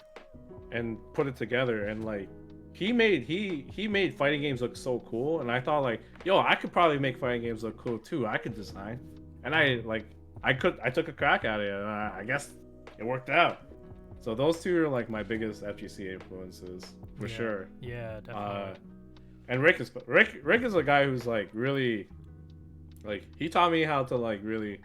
and put it together. And like he made fighting games look so cool, and I thought like, yo, I could probably make fighting games look cool too. I could design, and I took a crack at it, and I guess it worked out. So those two are like my biggest FGC influences for sure. Yeah, definitely. And Rick is a guy who's like really, like he taught me how to like really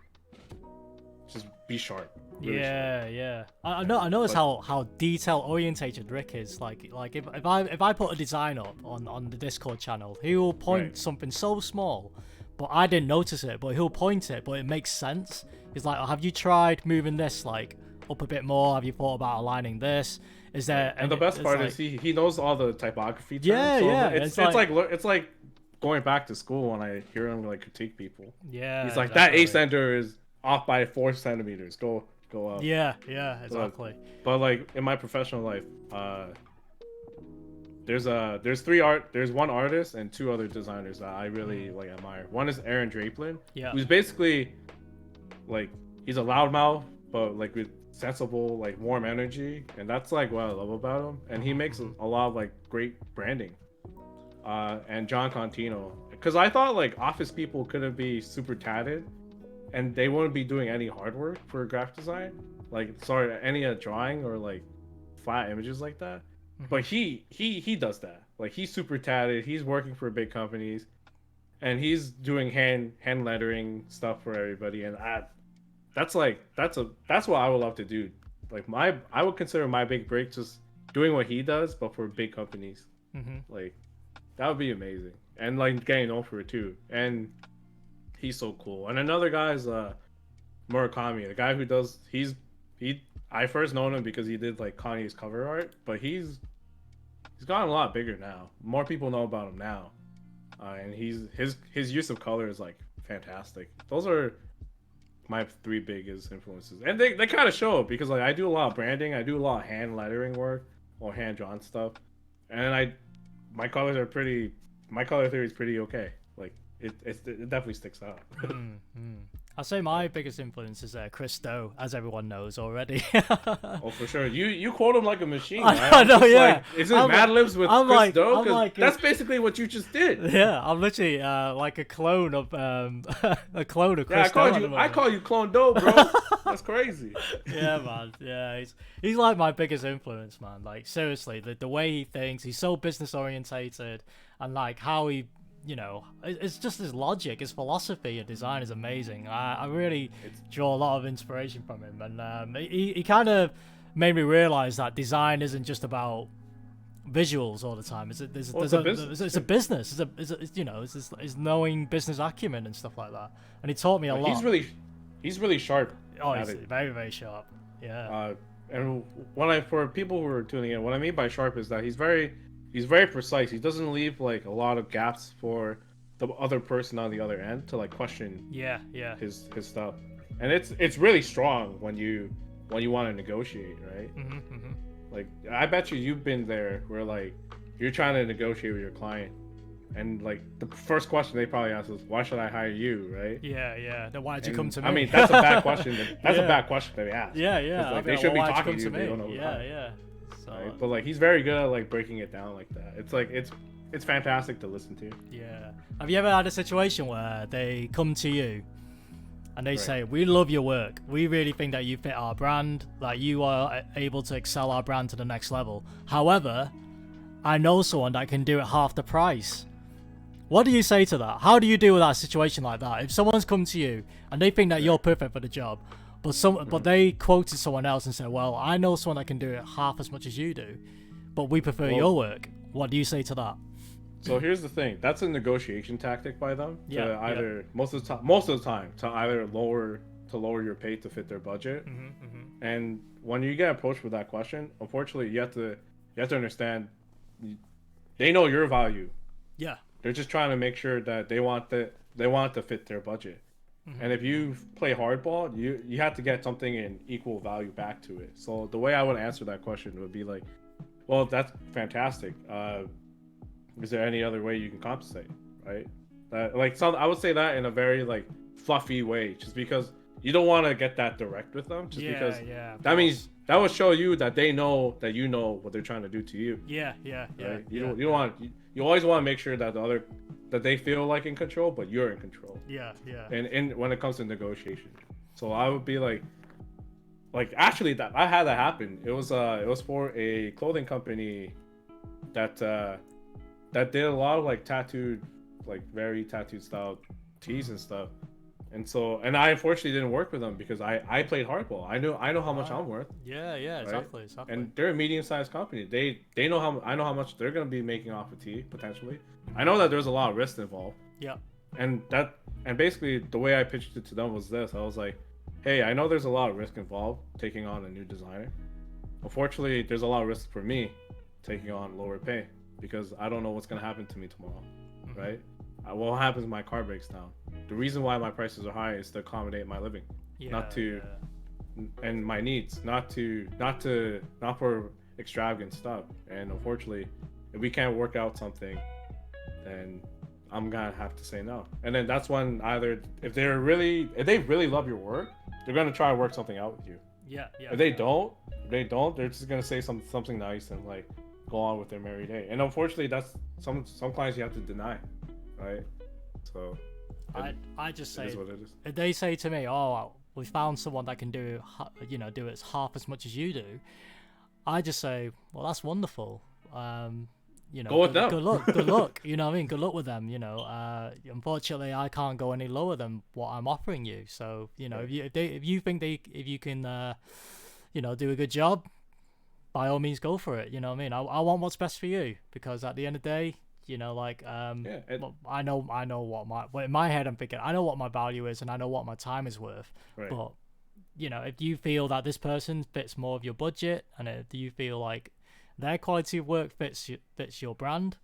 just be sharp. Really sharp. I notice how detail orientated Rick is. Like if I put a design up on the Discord channel, he will point something so small, but I didn't notice it. But he'll point it, but it makes sense. He's like, oh, have you tried moving this like up a bit more? Have you thought about aligning this? Is there? And the best part is he knows all the typography terms. It's like going back to school when I hear him like critique people. Yeah, he's like, that A center is off by 4 centimeters. Go up. Yeah, exactly. But like in my professional life, there's one artist and 2 other designers that I really like admire. One is Aaron Draplin, who's basically like he's a loudmouth, but like with sensible, like warm energy, and that's like what I love about him. And he makes a lot of like great branding. And John Contino, because I thought like office people couldn't be super tatted, and they wouldn't be doing any hard work for graphic design, like any drawing or like flat images like that. But he does that. Like he's super tatted. He's working for big companies, and he's doing hand lettering stuff for everybody. And that's what I would love to do. Like I would consider my big break just doing what he does, but for big companies. Like that would be amazing, and like getting known for it too. And he's so cool. And another guy is Murakami, the guy who does I first known him because he did like Kanye's cover art, but he's gotten a lot bigger now. More people know about him now, and his use of color is like fantastic. Those are my three biggest influences, and they kind of show because like I do a lot of branding, I do a lot of hand lettering work or hand drawn stuff, and my color theory is pretty okay. Like it definitely sticks out. I'll say my biggest influence is Chris Do, as everyone knows already. Oh, for sure. You quote him like a machine. I know, yeah. Like, is it Mad Libs with Chris Do? Because that's basically what you just did. Yeah, I'm literally like a clone of Chris Do. I call you Clone Do, bro. That's crazy. Yeah, man. Yeah, he's like my biggest influence, man. Like seriously, the way he thinks, he's so business orientated, and like how he. It's just his logic, his philosophy of design is amazing. I really draw a lot of inspiration from him, and he kind of made me realize that design isn't just about visuals all the time. It's a business. It's knowing business acumen and stuff like that. And he taught me a lot. He's really sharp. Oh, he's very, very sharp. Yeah. And for people who are tuning in, what I mean by sharp is that he's very precise. He doesn't leave like a lot of gaps for the other person on the other end to like question his stuff. And it's really strong when you want to negotiate, right? Like I bet you've been there where like you're trying to negotiate with your client, and like the first question they probably ask is, why should I hire you, right? Yeah. Then why'd you come to me? I mean, that's a bad question. That's a bad question they ask. Yeah. Like, they should be talking to you. They don't know. Yeah. Right? But like he's very good at like breaking it down like that. It's like it's fantastic to listen to. Yeah. Have you ever had a situation where they come to you and they say, we love your work, we really think that you fit our brand, that you are able to excel our brand to the next level, however I know someone that can do it half the price? What do you say to that? How do you deal with that situation like that? If someone's come to you and they think that you're perfect for the job, but they quoted someone else and said, well, I know someone that can do it half as much as you do, but we prefer your work. What do you say to that? So here's the thing. That's a negotiation tactic by them. Most of the time to either lower your pay to fit their budget. And when you get approached with that question, unfortunately, you have to understand they know your value. Yeah. They're just trying to make sure that they want to fit their budget. And if you play hardball, you have to get something in equal value back to it. So the way I would answer that question would be like, well, that's fantastic. Is there any other way you can compensate, right? I would say that in a very like fluffy way, just because you don't want to get that direct with them, because that means that would show you that they know that you know what they're trying to do to you. Right? You always want to make sure that that they feel like in control, but you're in control. And when it comes to negotiation, so I would be like actually that I had that happen. It was for a clothing company that did a lot of like tattooed, like very tattooed style tees and stuff. And I unfortunately didn't work with them because I played hardball. I know how much I'm worth. Yeah, right? exactly. And they're a medium-sized company. They know I know how much they're gonna be making off of tea potentially. I know that there's a lot of risk involved. Yeah. And basically the way I pitched it to them was this. I was like, hey, I know there's a lot of risk involved taking on a new designer. Unfortunately, there's a lot of risk for me taking on lower pay because I don't know what's gonna happen to me tomorrow, right? What happens if my car breaks down? The reason why my prices are high is to accommodate my living, and my needs, not for extravagant stuff. And unfortunately, if we can't work out something, then I'm gonna have to say no. And then that's when either if they really love your work, they're gonna try to work something out with you. If they don't, they're just gonna say something nice and like go on with their merry day. And unfortunately, that's some clients you have to deny. Right, so I just say, what it is. If they say to me, "Oh, we found someone that can do it half as much as you do," I just say, "Well, that's wonderful. you know, Go with them. good luck, good luck. You know what I mean? Good luck with them. You know, unfortunately, I can't go any lower than what I'm offering you. So, you know, if you think if you can, you know, do a good job, by all means, go for it. You know what I mean? I want what's best for you, because at the end of the day, you know, like, I know what in my head I'm thinking, I know what my value is and I know what my time is worth. Right. But, you know, if you feel that this person fits more of your budget, and if you feel like their quality of work fits your brand,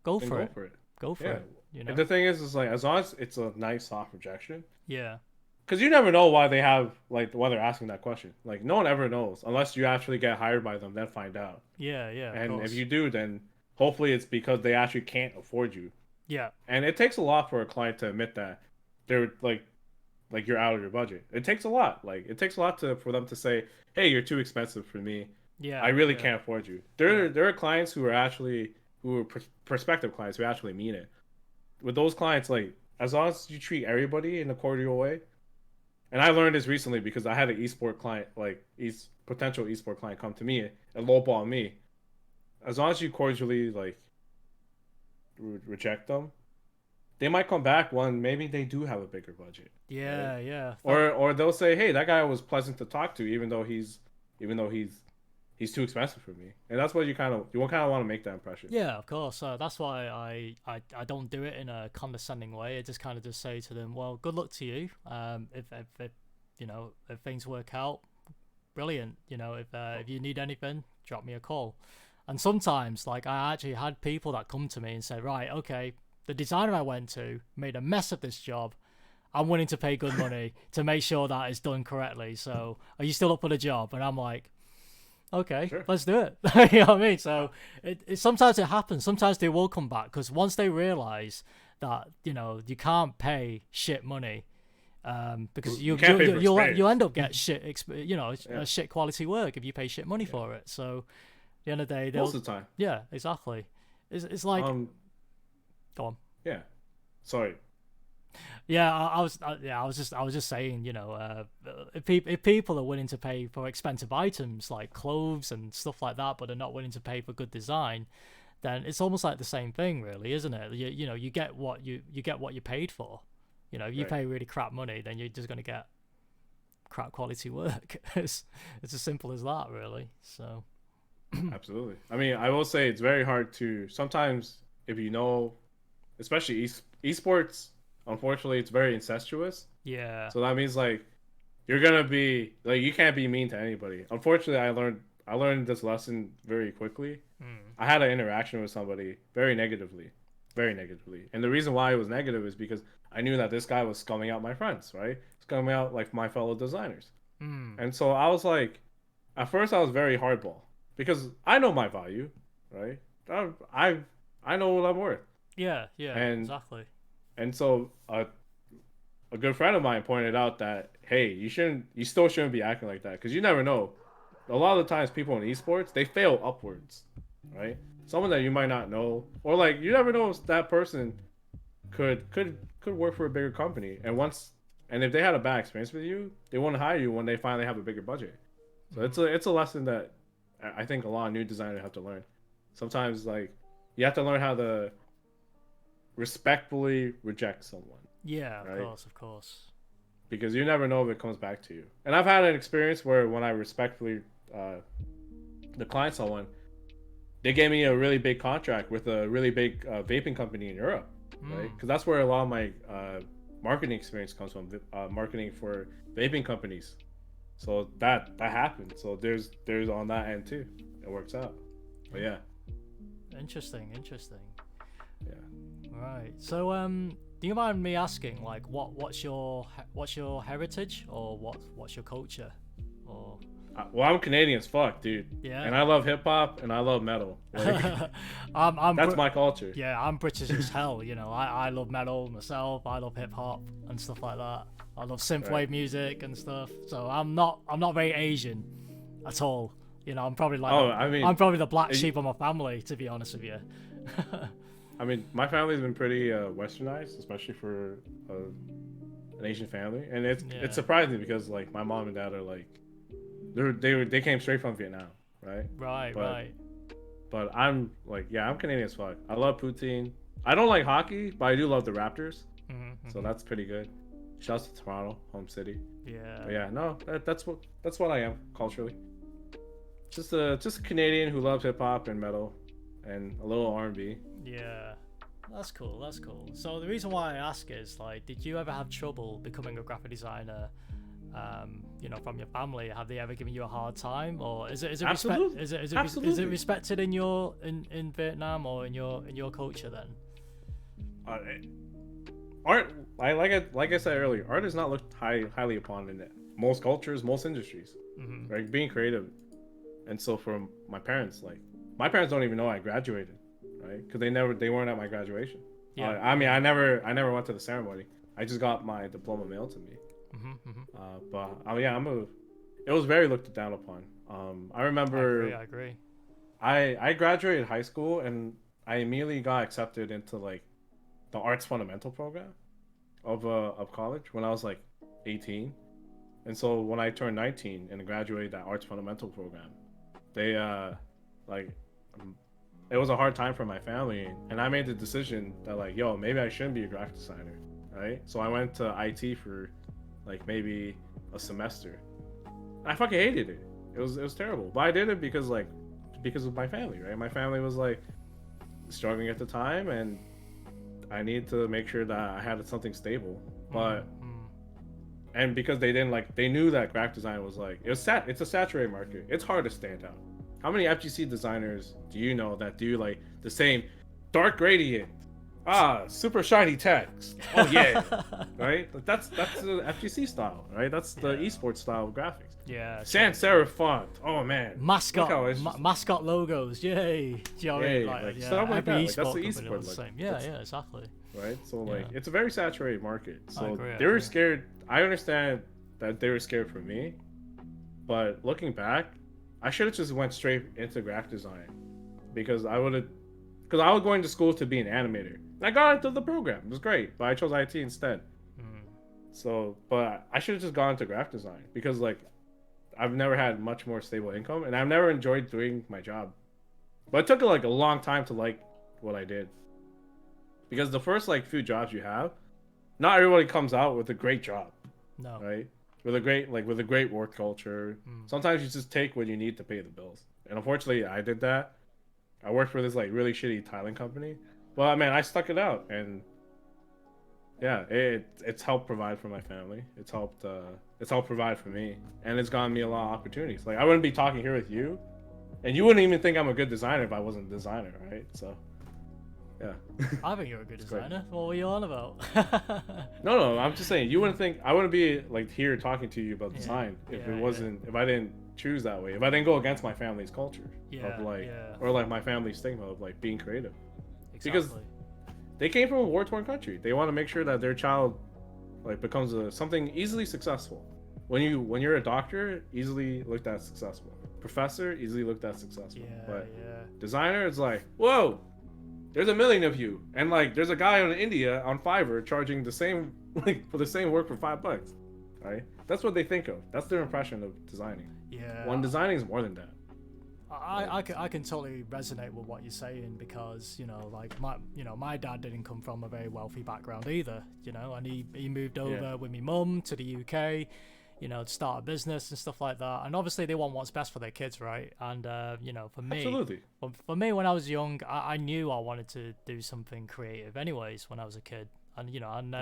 go for it. Go for it. You know? And the thing is like, as long as it's a nice soft rejection. Yeah. Because you never know why why they're asking that question. Like, no one ever knows unless you actually get hired by them, then find out. Yeah. And if you do, then hopefully it's because they actually can't afford you. Yeah. And it takes a lot for a client to admit that they're like you're out of your budget. It takes a lot. Like, it takes a lot for them to say, "Hey, you're too expensive for me. Yeah. I really can't afford you." There are clients who are prospective clients who actually mean it. With those clients, like, as long as you treat everybody in a cordial way. And I learned this recently because I had an esport client, like potential esport client, come to me and lowball me. As long as you cordially like reject them, they might come back when maybe they do have a bigger budget. Yeah, right? yeah. Or they'll say, "Hey, that guy was pleasant to talk to, even though he's too expensive for me." And that's what you kind of want to make that impression. Yeah, of course. That's why I don't do it in a condescending way. I just kind of just say to them, "Well, good luck to you. If you know, if things work out, brilliant. You know, if you need anything, drop me a call." And sometimes, like, I actually had people that come to me and say, "Right, okay, the designer I went to made a mess of this job. I'm willing to pay good money to make sure that it's done correctly. So, are you still up for the job?" And I'm like, "Okay, sure. Let's do it." You know what I mean? So it sometimes it happens. Sometimes they will come back, because once they realize that, you know, you can't pay shit money, because you end up get shit, you know, shit quality work if you pay shit money for it. So at the end of the day, most of the time. Yeah, exactly. It's like, go on. Yeah, sorry. Yeah, I was just saying, you know, if people are willing to pay for expensive items like clothes and stuff like that, but are not willing to pay for good design, then it's almost like the same thing, really, isn't it? You know, you get what you paid for. You know, if you pay really crap money, then you're just gonna get crap quality work. It's as simple as that, really. So. Absolutely. I mean, I will say it's very hard to sometimes, if you know, especially esports. Unfortunately, it's very incestuous. Yeah. So that means like you're gonna be like, you can't be mean to anybody. Unfortunately, I learned this lesson very quickly. I had an interaction with somebody very negatively, and the reason why it was negative is because I knew that this guy was scumming out my friends, right? Scumming out like my fellow designers. And so I was like, at first I was very hardball because I know my value, right? I know what I'm worth. Yeah, exactly. And so a good friend of mine pointed out that, hey, you still shouldn't be acting like that, because you never know. A lot of the times people in esports, they fail upwards, right? Someone that you might not know, or like, you never know if that person could work for a bigger company, and if they had a bad experience with you, they won't hire you when they finally have a bigger budget. So it's a lesson that I think a lot of new designers have to learn. Sometimes, like, you have to learn how to respectfully reject someone. Yeah, right? Of course. Because you never know if it comes back to you. And I've had an experience where when I respectfully declined someone, they gave me a really big contract with a really big vaping company in Europe, right? Because that's where a lot of my marketing experience comes from, marketing for vaping companies. So that happened. So there's on that end too. It works out. But yeah. Interesting. Yeah. Right. So, do you mind me asking, like, what's your heritage, or what's your culture, or? Well, I'm Canadian as fuck, dude. Yeah. And I love hip hop and I love metal. Like, that's my culture. Yeah, I'm British as hell. You know, I love metal myself. I love hip hop and stuff like that. I love synthwave music and stuff. So I'm not very Asian at all. You know, I'm probably like, I'm probably the black sheep of my family, to be honest with you. I mean, my family's been pretty westernized, especially for an Asian family, and it's surprising because like my mom and dad are like, they came straight from Vietnam, right? Right. But I'm like, yeah, I'm Canadian as fuck. I love poutine. I don't like hockey, but I do love the Raptors. So that's pretty good. Shouts to Toronto, home city. Yeah. But yeah, no, that's what I am culturally. Just a Canadian who loves hip hop and metal, and a little R&B. Yeah. That's cool. That's cool. So the reason why I ask is like, did you ever have trouble becoming a graphic designer? From your family, have they ever given you a hard time, or is it Absolutely. Is it respected in in Vietnam or in your culture then? Art, like I said earlier, art is not looked highly upon in most cultures, most industries. Right, being creative, and so for my parents don't even know I graduated, right? Because they weren't at my graduation. Yeah. I mean, I never went to the ceremony. I just got my diploma mailed to me. It was very looked down upon. I remember. I agree. I graduated high school and I immediately got accepted into like the arts fundamental program of college when I was like 18. And so when I turned 19 and graduated that arts fundamental program, they it was a hard time for my family, and I made the decision that like, yo, maybe I shouldn't be a graphic designer, right? So I went to IT for like maybe a semester. I fucking hated it. It was terrible. But I did it because of my family, right? My family was like struggling at the time, and I needed to make sure that I had something stable. But and because they knew that graphic design was like, it's a saturated market. It's hard to stand out. How many FGC designers do you know that do like the same dark gradient, super shiny text? Oh yeah, right? That's the FGC style, right? That's the esports style of graphics. Yeah. Sans serif font. Oh man. Mascot logos. Yay. Yay. Stuff like that. Like, that's the esports. Yeah, exactly. Right. So it's a very saturated market. So they were scared. I understand that they were scared for me, but looking back, I should have just went straight into graphic design because I was going to school to be an animator. And I got into the program. It was great, but I chose IT instead. So, but I should have just gone into graphic design because like I've never had much more stable income, and I've never enjoyed doing my job. But it took like a long time to like what I did, because the first like few jobs you have, not everybody comes out with a great job. No. Right? With a great work culture. Sometimes you just take what you need to pay the bills. And unfortunately, I did that. I worked for this like really shitty Thailand company. But man, I stuck it out, and yeah, it's helped provide for my family. It's helped provide for me, and it's gotten me a lot of opportunities. Like I wouldn't be talking here with you, and you wouldn't even think I'm a good designer if I wasn't a designer, right? So yeah. I think you're a good designer. What were you on about? No, I'm just saying, you wouldn't think I wouldn't be like here talking to you about design if if I didn't choose that way, if I didn't go against my family's culture or like my family's stigma of like being creative. Exactly. Because they came from a war-torn country. They want to make sure that their child like becomes something easily successful. When you're a doctor, easily looked at successful. Professor, easily looked at successful. Designer, it's like, whoa, there's a million of you, and like there's a guy in India on Fiverr charging the same for the same work for $5, right? That's what they think of. That's their impression of designing. Yeah. When designing is more than that. I can totally resonate with what you're saying, because my dad didn't come from a very wealthy background either, and he moved over with my mum to the UK, to start a business and stuff like that. And obviously they want what's best for their kids, right? And for me, absolutely. For me, when I was young, I knew I wanted to do something creative anyways when I was a kid. And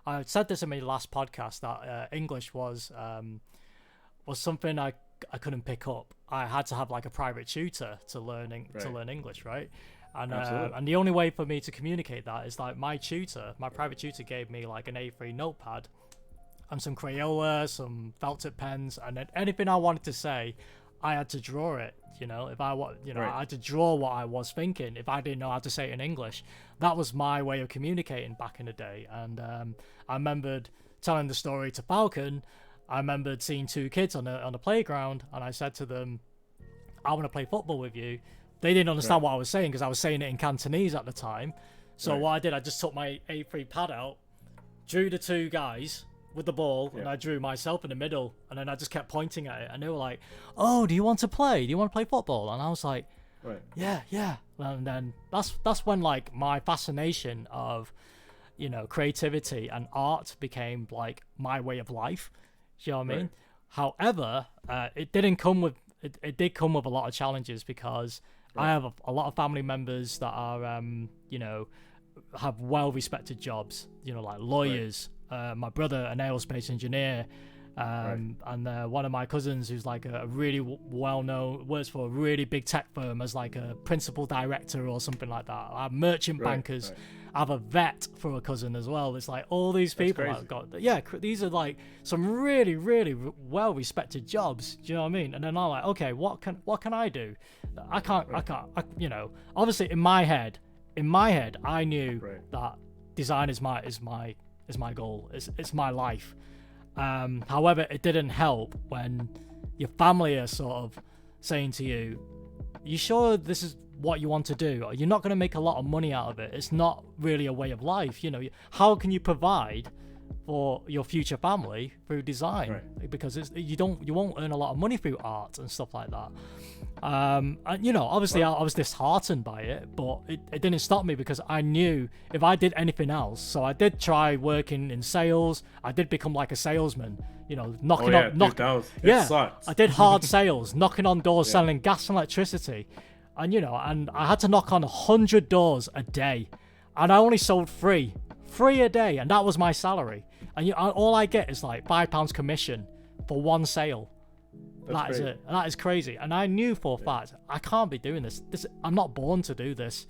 I said this in my last podcast that English was something I couldn't pick up. I had to have like a private tutor to learn English, right? And the only way for me to communicate that is like my private tutor gave me like an A3 notepad and some Crayola, some felt tip pens, and then anything I wanted to say, I had to draw it. If I I had to draw what I was thinking. If I didn't know how to say it in English, that was my way of communicating back in the day. And I remembered telling the story to Falcon. I remembered seeing two kids on the playground, and I said to them, I want to play football with you. They didn't understand what I was saying because I was saying it in Cantonese at the time. So what I did, I just took my A3 pad out, drew the two guys with the ball, and I drew myself in the middle, and then I just kept pointing at it, and they were like, oh, do you want to play football? And I was like, Right. Yeah. And then that's when like my fascination of, creativity and art became like my way of life. Do you know what I mean? Right. However, it didn't come with it did come with a lot of challenges because I have a lot of family members that are have well-respected jobs, like lawyers. My brother, an aerospace engineer, and one of my cousins who's like a really well-known, works for a really big tech firm as like a principal director or something like that. I have merchant bankers. I have a vet for a cousin as well. It's like all these people I've got. Yeah, these are like some really, really well-respected jobs. Do you know what I mean? And then I'm like, okay, what can I do? I can't. Obviously in my head, I knew that design is my goal. It's my life. However, it didn't help when your family are sort of saying to you, "You sure this is what you want to do? You're not going to make a lot of money out of it. It's not really a way of life. How can you provide for your future family through design? Because you won't earn a lot of money through art and stuff like that." And obviously I was disheartened by it, but it didn't stop me because I knew if I did anything else. So I did try working in sales. I did become like a salesman, knocking on. I did hard sales, knocking on doors, selling gas and electricity, and I had to knock on 100 doors a day, and I only sold three a day, and that was my salary. And all I get is like £5 commission for one sale. That is it. That is crazy. And I knew for a fact I can't be doing this. I'm not born to do this.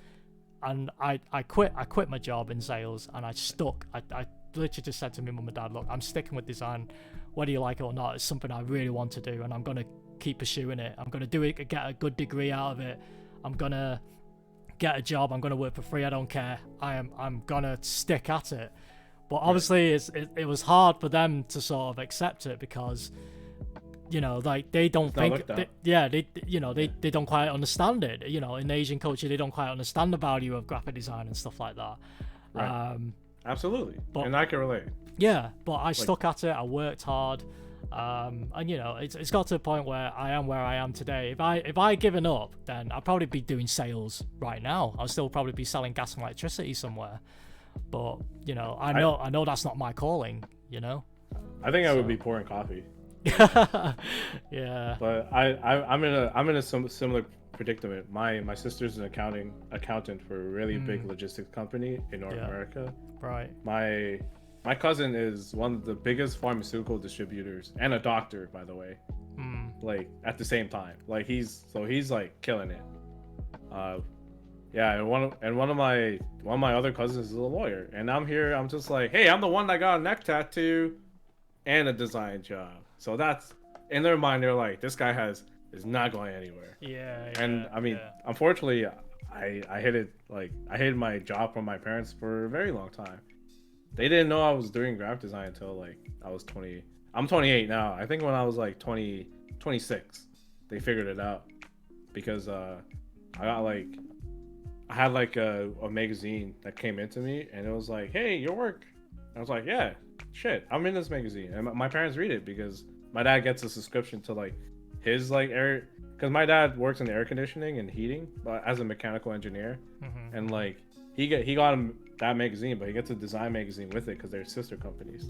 And I quit my job in sales, and I stuck. I literally just said to my mum and dad, look, I'm sticking with design, whether you like it or not. It's something I really want to do, and I'm gonna keep pursuing it. I'm gonna do it, get a good degree out of it. I'm gonna get a job. I'm gonna work for free. I don't care. I'm gonna stick at it. But obviously it was hard for them to sort of accept it because like they don't think they don't quite understand it. In Asian culture they don't quite understand the value of graphic design and stuff like that. Absolutely. And I can relate. Yeah, but I stuck at it. I worked hard. And it's got to a point where I am today. If I given up, then I'd probably be doing sales right now. I'll still probably be selling gas and electricity somewhere. But I know that's not my calling. I think I would be pouring coffee. Yeah. But I'm in a similar predicament. My sister's an accountant for a really big logistics company in North America. Right. My cousin is one of the biggest pharmaceutical distributors and a doctor, by the way. Like at the same time. Like he's like killing it. And one of my other cousins is a lawyer, and I'm just like, hey, I'm the one that got a neck tattoo and a design job. So that's in their mind, they're like, this guy is not going anywhere. And I mean, unfortunately, I hid my job from my parents for a very long time. They didn't know I was doing graphic design until like I was 20. I'm 28 now. I think when I was like 26, they figured it out because I had like a magazine that came into me, and it was like, hey, your work. And I was like, yeah, shit, I'm in this magazine. And my parents read it because my dad gets a subscription to like his like air, because my dad works in air conditioning and heating, but as a mechanical engineer. And like he got him that magazine, but he gets a design magazine with it because they're sister companies.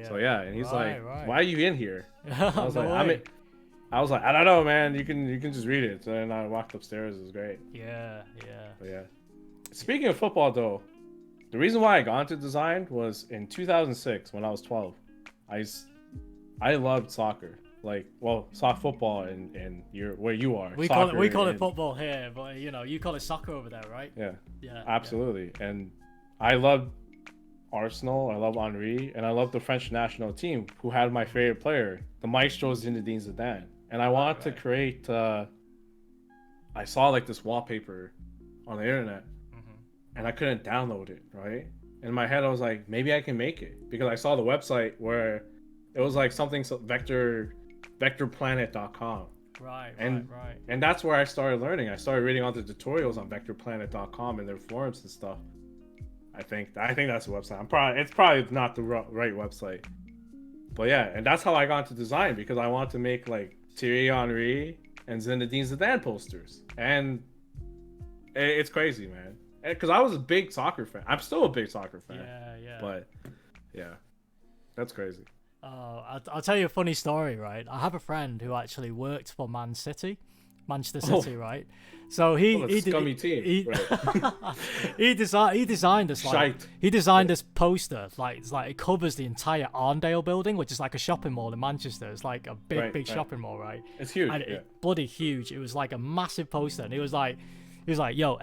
So and he's like, why are you in here? I was like, I was like, I don't know, man. You can just read it. So then I walked upstairs. It was great. But yeah. Speaking of football, though, the reason why I got into design was in 2006 when I was 12. I loved soccer. Like, well, soccer football in where you are. We call it football here, but you call it soccer over there, right? Yeah. Absolutely. Yeah. And I loved Arsenal. I love Henry, and I love the French national team, who had my favorite player, the maestro Zinedine Zidane. And I wanted to create. I saw like this wallpaper on the internet, and I couldn't download it. Right. In my head, I was like, maybe I can make it, because I saw the website where it was like something vectorplanet.com. Right. And that's where I started learning. I started reading all the tutorials on vectorplanet.com and their forums and stuff. I think that's the website. It's probably not the right website. But yeah, and that's how I got into design, because I wanted to make like Thierry Henry and Zinedine Zidane posters. And It's crazy, man. Because I was a big soccer fan. I'm still a big soccer fan. Yeah. But yeah, that's crazy. I'll tell you a funny story, right? I have a friend who actually worked for Manchester City, right? So he scummy team. Right. he designed this this poster it's like it covers the entire Arndale building, which is like a shopping mall in Manchester. It's like a big shopping mall, right? It's huge. And bloody huge. It was like a massive poster, and he was like, yo,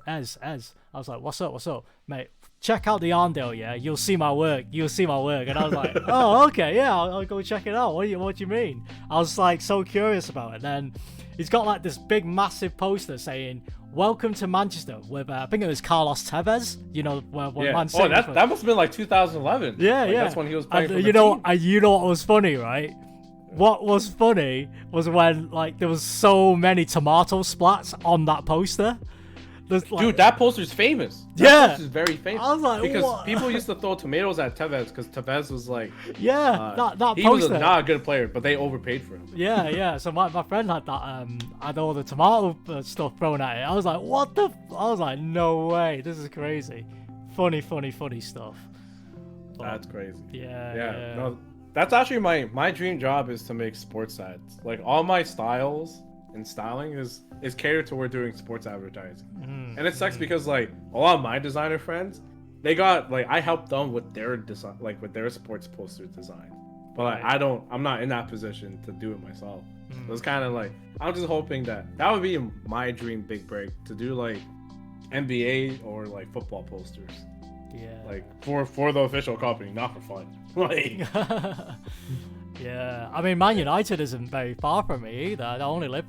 Ez. I was like, what's up, mate? Check out the Arndale, yeah. You'll see my work. And I was like, oh, okay, yeah, I'll go check it out. What do you mean? I was like so curious about it. And then he's got like this big, massive poster saying, "Welcome to Manchester," with I think it was Carlos Tevez. You know, when Man City. Oh, that must have been like 2011. Yeah. That's when he was playing. And, you know what was funny, right? What was funny was when like there was so many tomato splats on that poster. Dude, that poster's famous. That poster's very famous. I was like, because what? people used to throw tomatoes at Tevez because Tevez was like, that he poster. was not a good player, but they overpaid for him. Yeah. So my friend had that had all the tomato stuff thrown at it. I was like, what the? I was like, no way, this is crazy. Funny stuff. But, that's crazy. Yeah. No, that's actually my dream job is to make sports ads. Like all my styles and styling is catered toward doing sports advertising. And it sucks because like a lot of my designer friends, they got like I helped them with their design, like with their sports poster design. But like, I'm not in that position to do it myself. So it's kind of like I'm just hoping that would be my dream big break, to do like NBA or like football posters. Yeah. Like for the official company, not for fun. Like yeah, I mean, Man United isn't very far from me either. I only live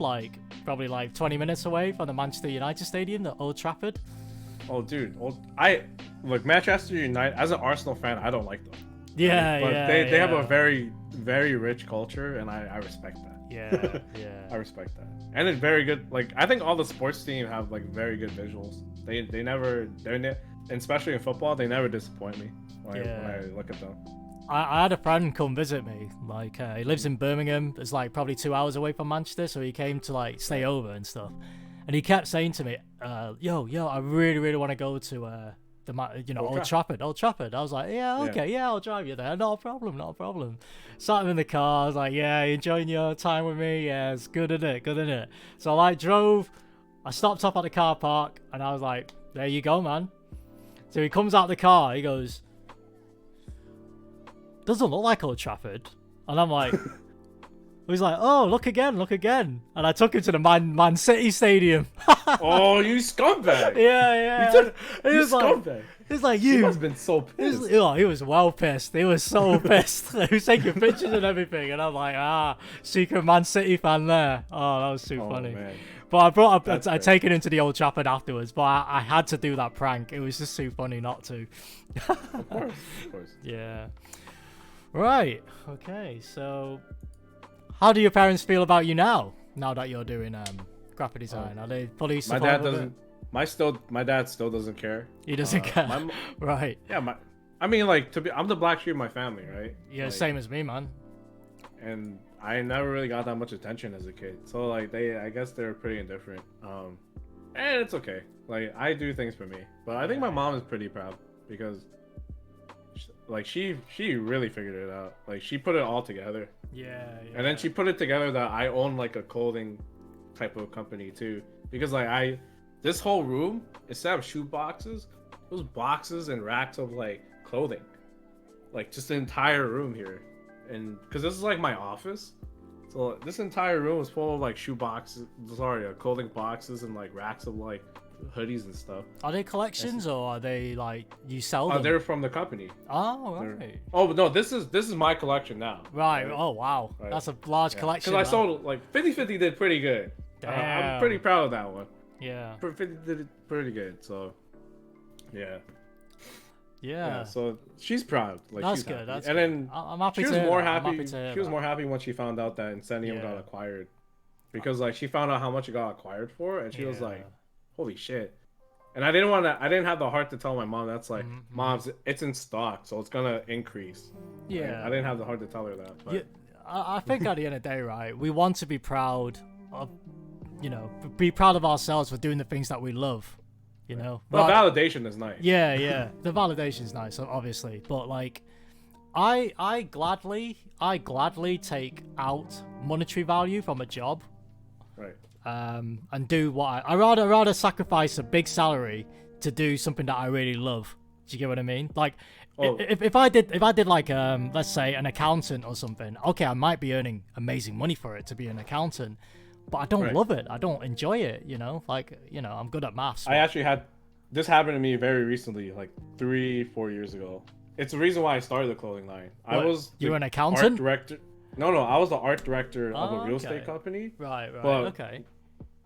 probably 20 minutes away from the Manchester United Stadium, the Old Trafford. Oh, dude, look, Manchester United. As an Arsenal fan, I don't like them. Yeah, but they have a very, very rich culture, and I respect that. Yeah. I respect that, and it's very good. Like I think all the sports teams have like very good visuals. And especially in football, they never disappoint me when I look at them. I had a friend come visit me. Like he lives in Birmingham. It's like probably 2 hours away from Manchester, so he came to like stay over and stuff. And he kept saying to me, "Yo, I really want to go to Old Trafford. I was like, yeah, okay, yeah, I'll drive you there. Not a problem. Sat him in the car. I was like, yeah, you enjoying your time with me? Yeah, it's good, isn't it? So I drove. I stopped up at the car park, and I was like, there you go, man. So he comes out the car. He goes, doesn't look like Old Trafford. And I'm like, he's like, oh, look again. And I took him to the Man City Stadium. Oh, you scumbag. Yeah. You scumbag. He's like, you must have been so pissed. He was well pissed. He was so pissed. He was taking pictures and everything. And I'm like, secret Man City fan there. Oh, that was too funny. Man. But I'd taken him to the Old Trafford afterwards, but I had to do that prank. It was just too funny not to. Of course. Yeah. Right. Okay. So, how do your parents feel about you now that you're doing graphic design? Are they fully supportive? My dad still doesn't care. He doesn't care. Right. Yeah. I'm the black sheep of my family, right? Yeah, same as me, man. And I never really got that much attention as a kid, so like I guess they're pretty indifferent. And it's okay. Like I do things for me, but I think my mom is pretty proud because, like, she really figured it out. Like she put it all together. Yeah. And then she put it together that I own like a clothing type of company too, because like this whole room, instead of shoe boxes, those boxes and racks of like clothing, like just the entire room here. And because this is like my office, so this entire room is full of like clothing boxes and like racks of like hoodies and stuff. Are they collections or are they like you sell them? They're from the company. Oh, right. Oh no, this is my collection now. Right. Oh wow, right. That's a large collection. Because I sold like 50/50 did pretty good. I'm pretty proud of that one. Yeah. 50 did pretty good. So yeah. Yeah. So she's proud. Like that's she's good. Happy. That's and then I'm happy. She was more happy. She was more happy when she found out that Incendium got acquired, because like she found out how much it got acquired for, and she was like, "Holy shit!" And I didn't have the heart to tell my mom. That's like, Mom's, it's in stock, so it's gonna increase. Yeah. Right? I didn't have the heart to tell her that. But... I think at the end of the day, right, we want to be proud of be proud of ourselves for doing the things that we love, you know. But validation is nice. Yeah, the validation is nice, obviously, but like, I gladly take out monetary value from a job, right? And do what I rather sacrifice a big salary to do something that I really love. Do you get what I mean? Like, if I did like let's say an accountant or something, okay, I might be earning amazing money for it to be an accountant, but I don't love it. I don't enjoy it. You know, like, I'm good at maths. I actually had this happen to me very recently, like 3-4 years ago. It's the reason why I started the clothing line. You were an accountant? Art director. No, I was the art director of a real estate company. Right. But Okay.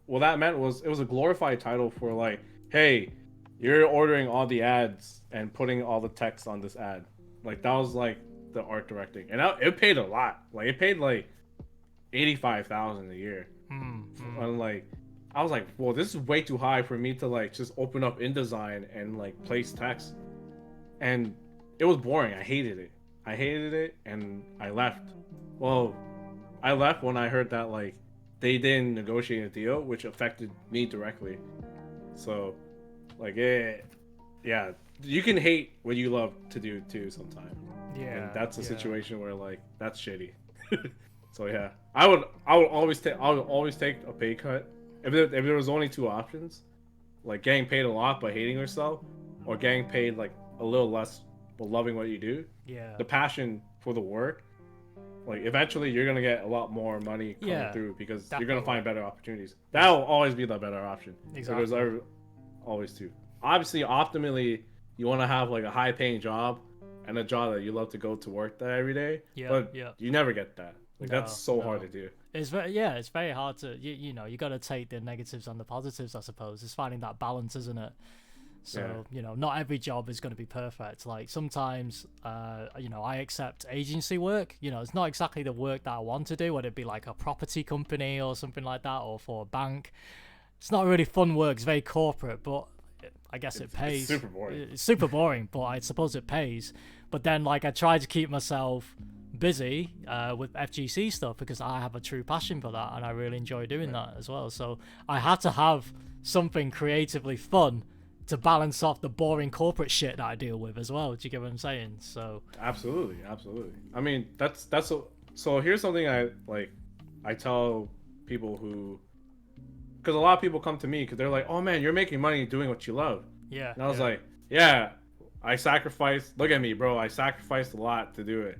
What that meant was it was a glorified title for like, hey, you're ordering all the ads and putting all the text on this ad. Like, that was like the art directing, and it paid a lot. Like, it paid like $85,000 a year. And like, I was like, well, this is way too high for me to like just open up InDesign and like place text. And it was boring. I hated it, and I left. Well, I left when I heard that like they didn't negotiate a deal, which affected me directly. So, like, yeah, you can hate what you love to do too sometimes. Yeah, and that's a situation where like that's shitty. So yeah, I would always take a pay cut if there was only two options, like getting paid a lot but hating yourself, or getting paid like a little less but loving what you do. Yeah, the passion for the work, like eventually you're gonna get a lot more money coming through because you're gonna find better opportunities. That'll always be the better option. Exactly. Because always do. Obviously, optimally, you want to have like a high paying job and a job that you love to go to work there every day. But you never get that. Like, that's so hard to do. It's very hard to you got to take the negatives and the positives, I suppose. It's finding that balance, isn't it? So not every job is going to be perfect. Like, sometimes I accept agency work. It's not exactly the work that I want to do, whether it be like a property company or something like that, or for a bank. It's not really fun work. It's very corporate, but I guess it pays. It's super boring. It's super boring, but I suppose it pays. But then, like, I try to keep myself busy with FGC stuff because I have a true passion for that, and I really enjoy doing that as well. So I had to have something creatively fun to balance off the boring corporate shit that I deal with as well. Do you get what I'm saying? So absolutely. I mean, so here's something I tell people who, because a lot of people come to me because they're like, oh man, you're making money doing what you love. Yeah. And I was like, yeah, I sacrificed. Look at me, bro. I sacrificed a lot to do it.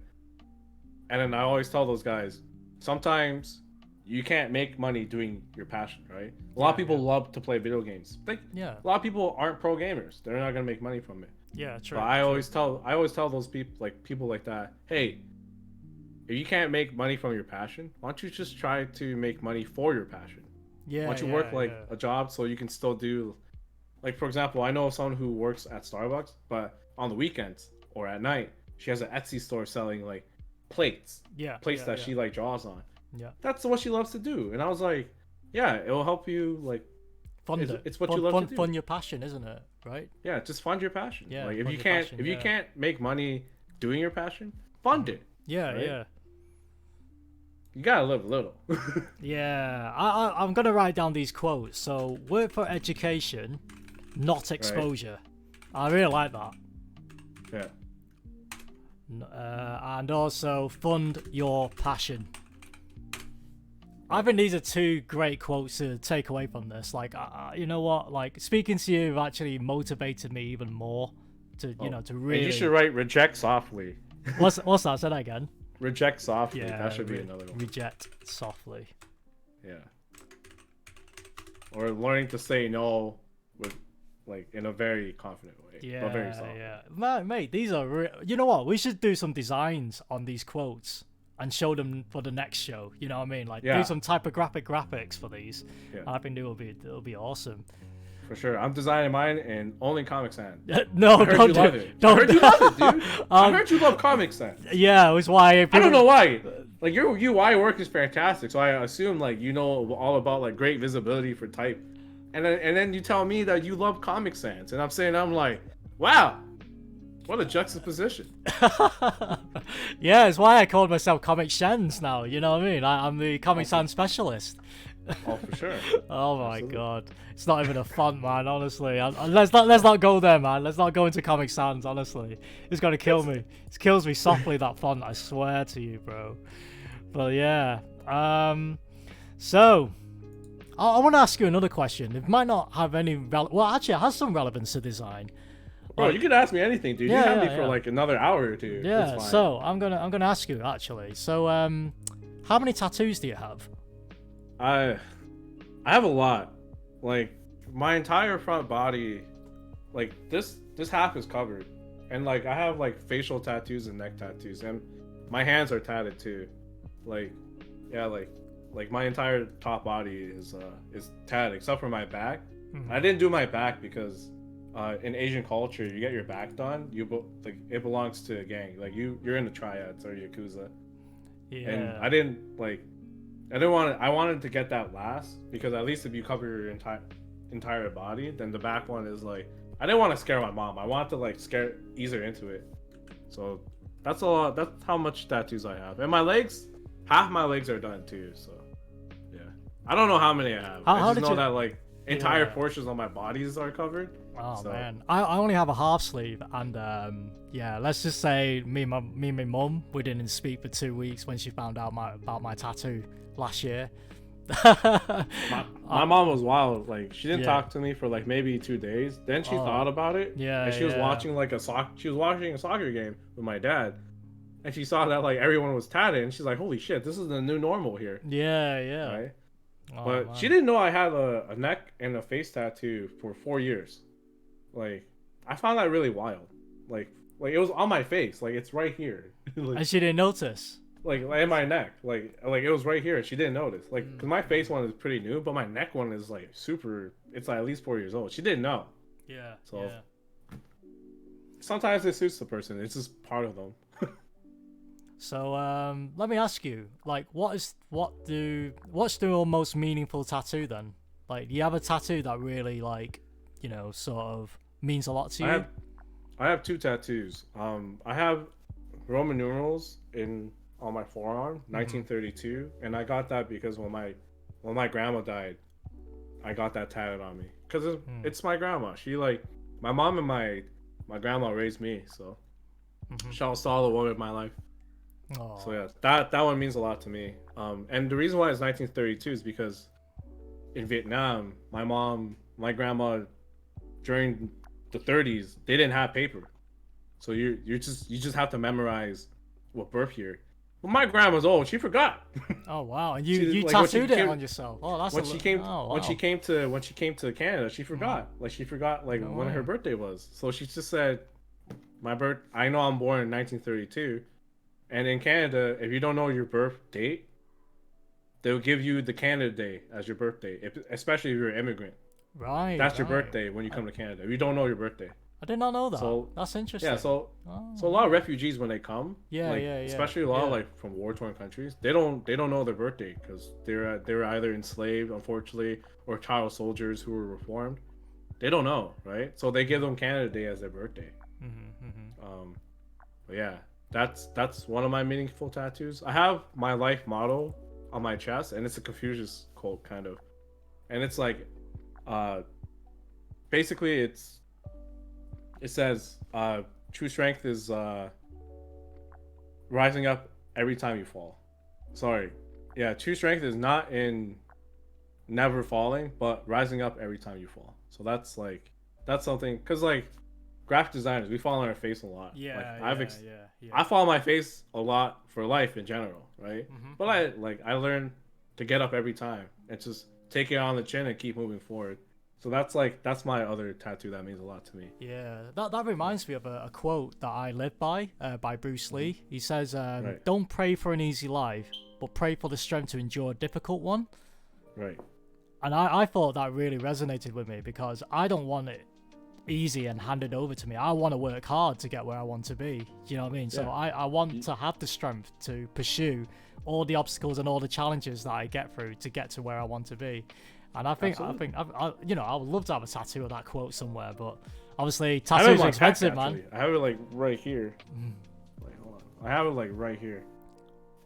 And then I always tell those guys, sometimes you can't make money doing your passion, right? A lot of people love to play video games. A lot of people aren't pro gamers. They're not gonna make money from it. Yeah, true. But I always tell those people like that, hey, if you can't make money from your passion, why don't you just try to make money for your passion? Yeah. Why don't you work a job so you can still do, like, for example, I know someone who works at Starbucks, but on the weekends or at night, she has an Etsy store selling like plates that she like draws on. That's what she loves to do. And I was like, yeah, it will help you like fund it. It's what you love to do. Fund your passion, isn't it? Right? Yeah, just fund your passion. Yeah, like, if you can't make money doing your passion, fund it. Yeah, right? yeah. You gotta live a little. Yeah, I'm gonna write down these quotes. So, work for education, not exposure. Right. I really like that. Yeah. And also fund your passion. I think these are two great quotes to take away from this. Like, you know what? Like, speaking to you actually motivated me even more to, to really. And you should write "reject softly." What's that? Say that again. Reject softly. Yeah, that should be another one. Reject softly. Yeah. Or learning to say no with, like, in a very confident way. Yeah, but very soft. Yeah. Mate, these are you know what? We should do some designs on these quotes and show them for the next show. You know what I mean? Like, do some typographic graphics for these. Yeah. I think it'll be awesome. For sure. I'm designing mine in only Comic Sans. No, I heard you love it. I heard you love it, dude. I heard you love Comic Sans. Yeah, it was why. I don't know why. Like, your UI work is fantastic, so I assume like you know all about like great visibility for type, and then you tell me that you love Comic Sans, and I'm like, wow, what a juxtaposition. Yeah, it's why I called myself Comic Sans now. You know what I mean? I'm the Comic Sans specialist. Oh, for sure. Oh my Absolutely. god, it's not even a font, man. Honestly, let's not go there, man. Let's not go into Comic Sans. Honestly, it's gonna kill me. It kills me softly, that font. I swear to you, bro. But yeah, so I want to ask you another question. It might not have any well, actually, it has some relevance to design. Bro, you can ask me anything, dude. Yeah, you have yeah, me for yeah. like another hour or two. Yeah. It's fine. So I'm gonna ask you actually. So how many tattoos do you have? I have a lot. Like my entire front body, like this half is covered, and like I have like facial tattoos and neck tattoos, and my hands are tatted too. Like, yeah, like my entire top body is tatted except for my back. I didn't do my back because in Asian culture, you get your back done, like it belongs to a gang. Like you're in the triads or yakuza. Yeah. And I didn't want it. I wanted to get that last because at least if you cover your entire body, then the back one is like I didn't want to scare my mom. I wanted to like ease her into it. So that's a lot. That's how much tattoos I have. And my legs, half my legs are done too. So yeah, I don't know how many I have. I just know that like entire portions of my bodies are covered. Oh so. Man, I only have a half sleeve, and yeah, let's just say me and my mum, we didn't speak for 2 weeks when she found out about my tattoo last year. my mom was wild. Like she didn't talk to me for like maybe 2 days. Then she thought about it. Yeah, and she was watching like she was watching a soccer game with my dad, and she saw that like everyone was tatted, and she's like, "Holy shit, this is the new normal here." Yeah. Right. Oh, but man. she didn't know I had a neck and a face tattoo for 4 years. Like I found that really wild. Like it was on my face. Like it's right here. Like, and she didn't notice. Like in my neck, like it was right here. She didn't notice. Like, cause my face one is pretty new, but my neck one is like super. It's like at least 4 years old. She didn't know. Yeah. So sometimes it suits the person. It's just part of them. So let me ask you, like, what's your most meaningful tattoo then? Like, do you have a tattoo that really like, sort of means a lot to you? I have 2 tattoos. I have Roman numerals on my forearm, 1932, and I got that because when my grandma died, I got that tatted on me because it's my grandma. She like my mom and my grandma raised me, so she saw the woman in my life. Aww. So yeah, that one means a lot to me. And the reason why it's 1932 is because in Vietnam, my grandma, during the 30s, they didn't have paper, so you just have to memorize what birth year. Well, my grandma's old. She forgot. Oh wow! And you like, tattooed it on yourself. Oh, that's when she came to Canada. She forgot. Like she forgot when her birthday was. So she just said, I know I'm born in 1932, and in Canada, if you don't know your birth date, they'll give you the Canada Day as your birthday, especially if you're an immigrant. Right. That's your birthday when you come to Canada. If you don't know your birthday. I did not know that. So, that's interesting. Yeah, so a lot of refugees when they come, especially a lot like from war-torn countries, they don't know their birthday because they were either enslaved, unfortunately, or child soldiers who were reformed. They don't know, right? So they give them Canada Day as their birthday. But yeah, that's one of my meaningful tattoos. I have my life motto on my chest, and it's a Confucius quote kind of, and it's like, basically it says, true strength is rising up every time you fall. Sorry. Yeah, true strength is not in never falling, but rising up every time you fall. So that's something, because like graphic designers, we fall on our face a lot. Yeah, like, I fall on my face a lot for life in general, right? But I learn to get up every time and just take it on the chin and keep moving forward. So that's my other tattoo that means a lot to me. Yeah, that reminds me of a quote that I live by Bruce Lee. He says, "Don't pray for an easy life, but pray for the strength to endure a difficult one." Right. And I thought that really resonated with me because I don't want it easy and handed over to me. I want to work hard to get where I want to be. You know what I mean? Yeah. So I want to have the strength to pursue all the obstacles and all the challenges that I get through to get to where I want to be. And I think I would love to have a tattoo of that quote somewhere, but obviously tattoos are expensive, man. I have it like right here. Like, hold on. I have it like right here.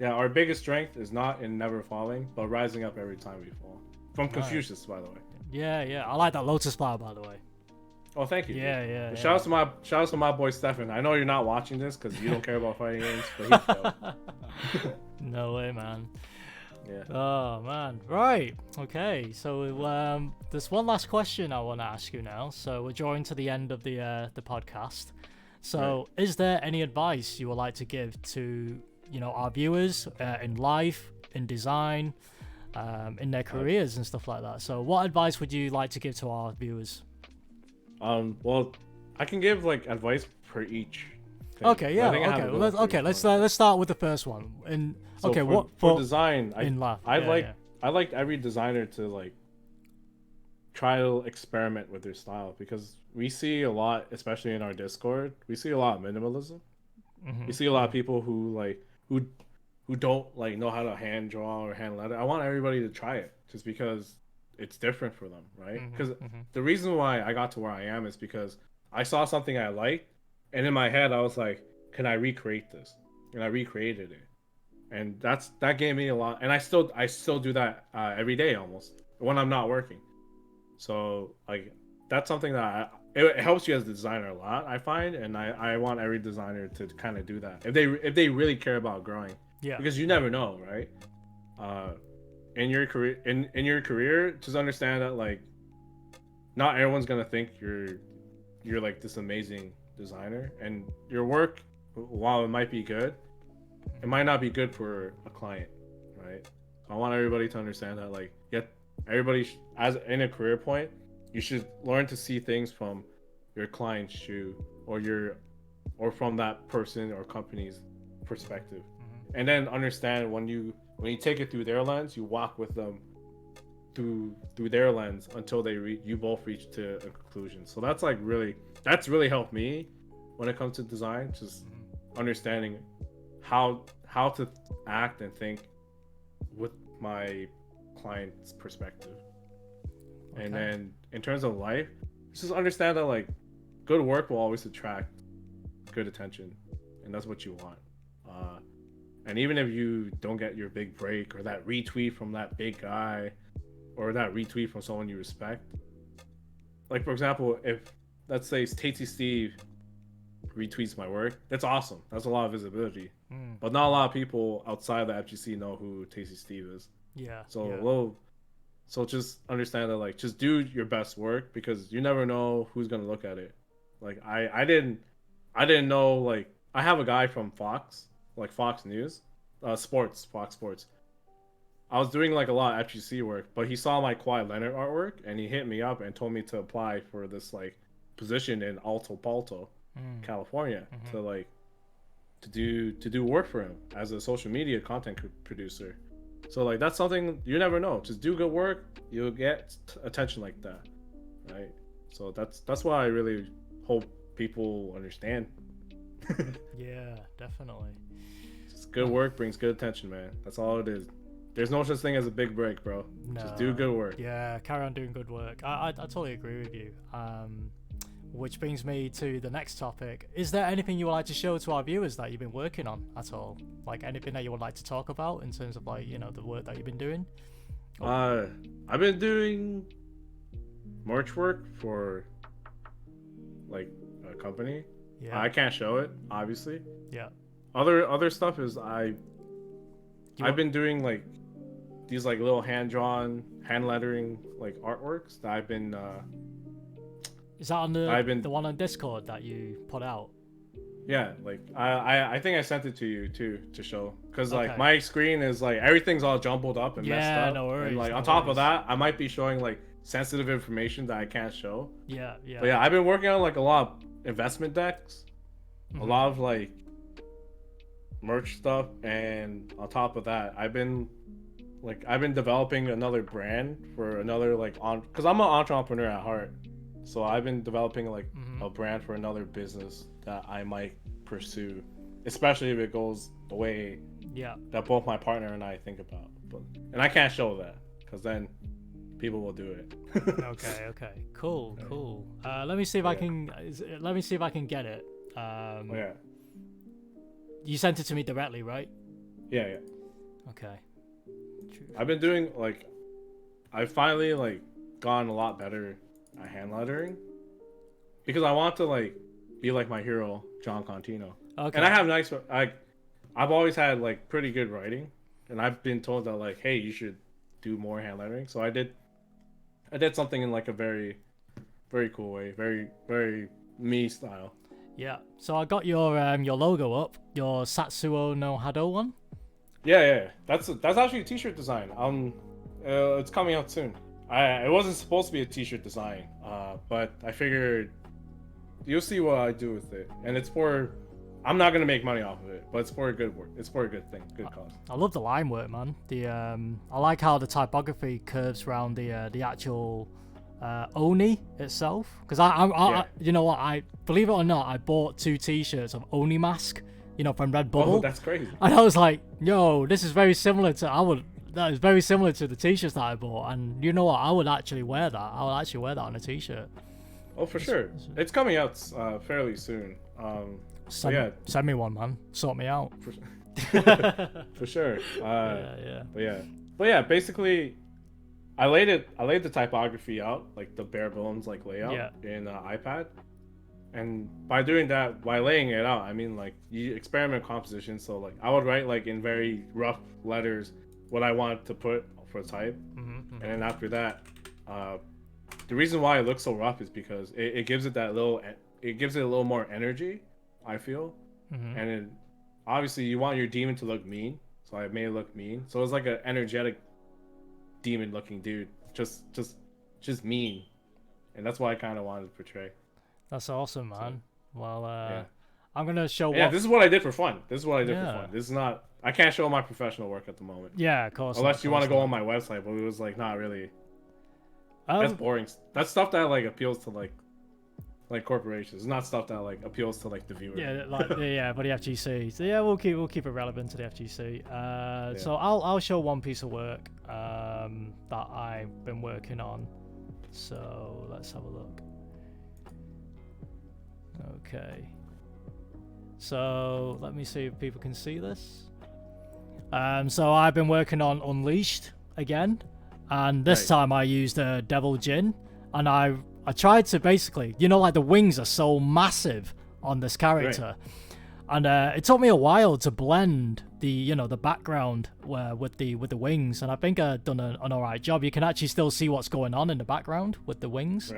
Yeah, our biggest strength is not in never falling, but rising up every time we fall. From Confucius, by the way. Yeah. I like that lotus flower, by the way. Oh, thank you. Yeah. Shout out to my boy Stefan. I know you're not watching this because you don't care about fighting games, but he's dope. No way, man. Yeah. Oh man. Right. Okay. So there's one last question I want to ask you now. So we're drawing to the end of the podcast. So is there any advice you would like to give to our viewers in life, in design, in their careers and stuff like that? So what advice would you like to give to our viewers? Well, I can give like advice per each thing. Okay, yeah. Okay, let's start with the first one. And so okay, for design, I like every designer to like try to experiment with their style, because we see a lot, especially in our Discord, we see a lot of minimalism. We see a lot of people who don't like know how to hand draw or hand letter. I want everybody to try it just because it's different for them, right? Because the reason why I got to where I am is because I saw something I liked, and in my head I was like, can I recreate this? And I recreated it, and that gave me a lot. And I still do that every day almost when I'm not working. So like that's something that it helps you as a designer a lot, I find, and I want every designer to kind of do that if they really care about growing. Yeah, because you never know, right? In your career, just understand that like not everyone's gonna think you're like this amazing designer, and your work, while it might be good, it might not be good for a client, right? So I want everybody to understand that like everybody as in a career point, you should learn to see things from your client's shoe or from that person or company's perspective, and then understand when you take it through their lens, you walk with them through their lens until you both reach to a conclusion. So that's really helped me when it comes to design, just understanding how to act and think with my client's perspective. Okay. And then in terms of life, just understand that like good work will always attract good attention, and that's what you want. And even if you don't get your big break or that retweet from that big guy or that retweet from someone you respect, like for example, if let's say Tasty Steve retweets my work, that's awesome. That's a lot of visibility. But not a lot of people outside the FGC know who Tasty Steve is. Yeah. So just understand that like just do your best work, because you never know who's gonna look at it. Like I didn't know, like I have a guy from Fox News, Fox Sports. I was doing like a lot of FGC work, but he saw my Kawhi Leonard artwork and he hit me up and told me to apply for this like position in Alto Palto, California, to do work for him as a social media content producer. So like that's something you never know. Just do good work, you'll get attention like that, right? So that's why I really hope people understand. Yeah, definitely. Just good work brings good attention, man. That's all it is. There's no such thing as a big break, bro. No. Just do good work. Yeah, carry on doing good work. I totally agree with you. Which brings me to the next topic. Is there anything you would like to show to our viewers that you've been working on at all? Like anything that you would like to talk about in terms of like, the work that you've been doing? I've been doing merch work for like a company. Yeah. I can't show it, obviously. Yeah. Other stuff is I've been doing like these like little hand lettering like artworks that I've been is that on the one on Discord that you put out? Yeah, like I think I sent it to you too to show, because like my screen is like everything's all jumbled up and messed up. No worries. And like on top of that, I might be showing like sensitive information that I can't show. Yeah. But yeah, I've been working on like a lot of investment decks, a lot of like merch stuff, and on top of that, I've been developing another brand for another because I'm an entrepreneur at heart. So I've been developing like a brand for another business that I might pursue, especially if it goes the way that both my partner and I think about. And I can't show that because then people will do it. Okay. Cool. Let me see if I can. Let me see if I can get it. Yeah. You sent it to me directly, right? Yeah. Okay. I've been doing like I finally like gotten a lot better at hand lettering because I want to like be like my hero, John Contino. Okay. And I have I've always had like pretty good writing, and I've been told that like, hey, you should do more hand lettering. So I did something in like a very, very cool way, very, very me style. Yeah. So I got your logo up, your Satsuo no Hado one. Yeah. That's actually a t-shirt design. It's coming out soon. It wasn't supposed to be a t-shirt design, but I figured you'll see what I do with it, and it's for. I'm not gonna make money off of it, but it's for a good work. It's for a good thing, good cause. I love the line work, man. I like how the typography curves around the actual Oni itself. Because I you know what, I believe it or not, I bought 2 T-shirts of Oni mask, from Redbubble. Oh, that's crazy. And I was like, yo, this is very similar to that is very similar to the T-shirts that I bought. And you know what, I would actually wear that. I would actually wear that on a T-shirt. Oh, for sure. It's coming out fairly soon. Send me one, man. Sort me out. For sure. Yeah. But yeah, basically, I laid the typography out, like the bare bones like layout in iPad, and by doing that, by laying it out, I mean like you experiment composition. So like I would write like in very rough letters what I wanted to put for type, and then after that, the reason why it looks so rough is because it gives it a little more energy, I feel, and then obviously you want your demon to look mean, so I made it look mean. So it's like an energetic demon looking dude, just mean, and that's what I kind of wanted to portray. That's awesome, man. So, well, I'm gonna show. Yeah, this is what I did for fun. This is not. I can't show my professional work at the moment. Yeah, of course. Unless you want to go on my website, but it was like not really. That's boring. That's stuff that like appeals to like corporations. It's not stuff that like appeals to like the viewer. Yeah, but the FGC. So yeah, we'll keep it relevant to the FGC. So I'll show one piece of work that I've been working on. So let's have a look. Okay. So let me see if people can see this. So I've been working on Unleashed again, and this time I used a Devil Jin, and I tried to basically, like the wings are so massive on this character, and it took me a while to blend the background with the wings, and I think I've done an alright job. You can actually still see what's going on in the background with the wings,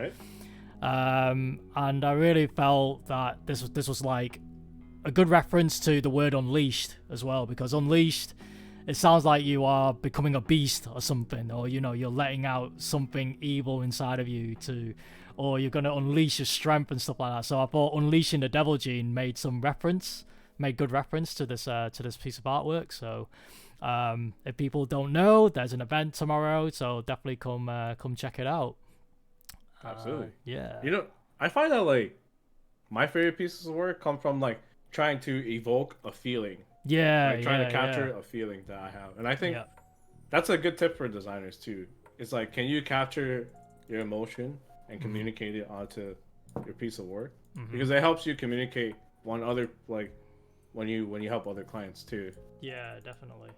and I really felt that this was like a good reference to the word unleashed as well, because unleashed, it sounds like you are becoming a beast or something, or you're letting out something evil inside of you or you're going to unleash your strength and stuff like that. So I thought unleashing the devil gene made good reference to this piece of artwork. So if people don't know, there's an event tomorrow, so definitely come check it out. Absolutely. Yeah. I find that like my favorite pieces of work come from like trying to evoke a feeling. Trying to capture a feeling that I have. And I think that's a good tip for designers too. It's like, can you capture your emotion and communicate it onto your piece of work? Because it helps you communicate when you help other clients too. Yeah, definitely.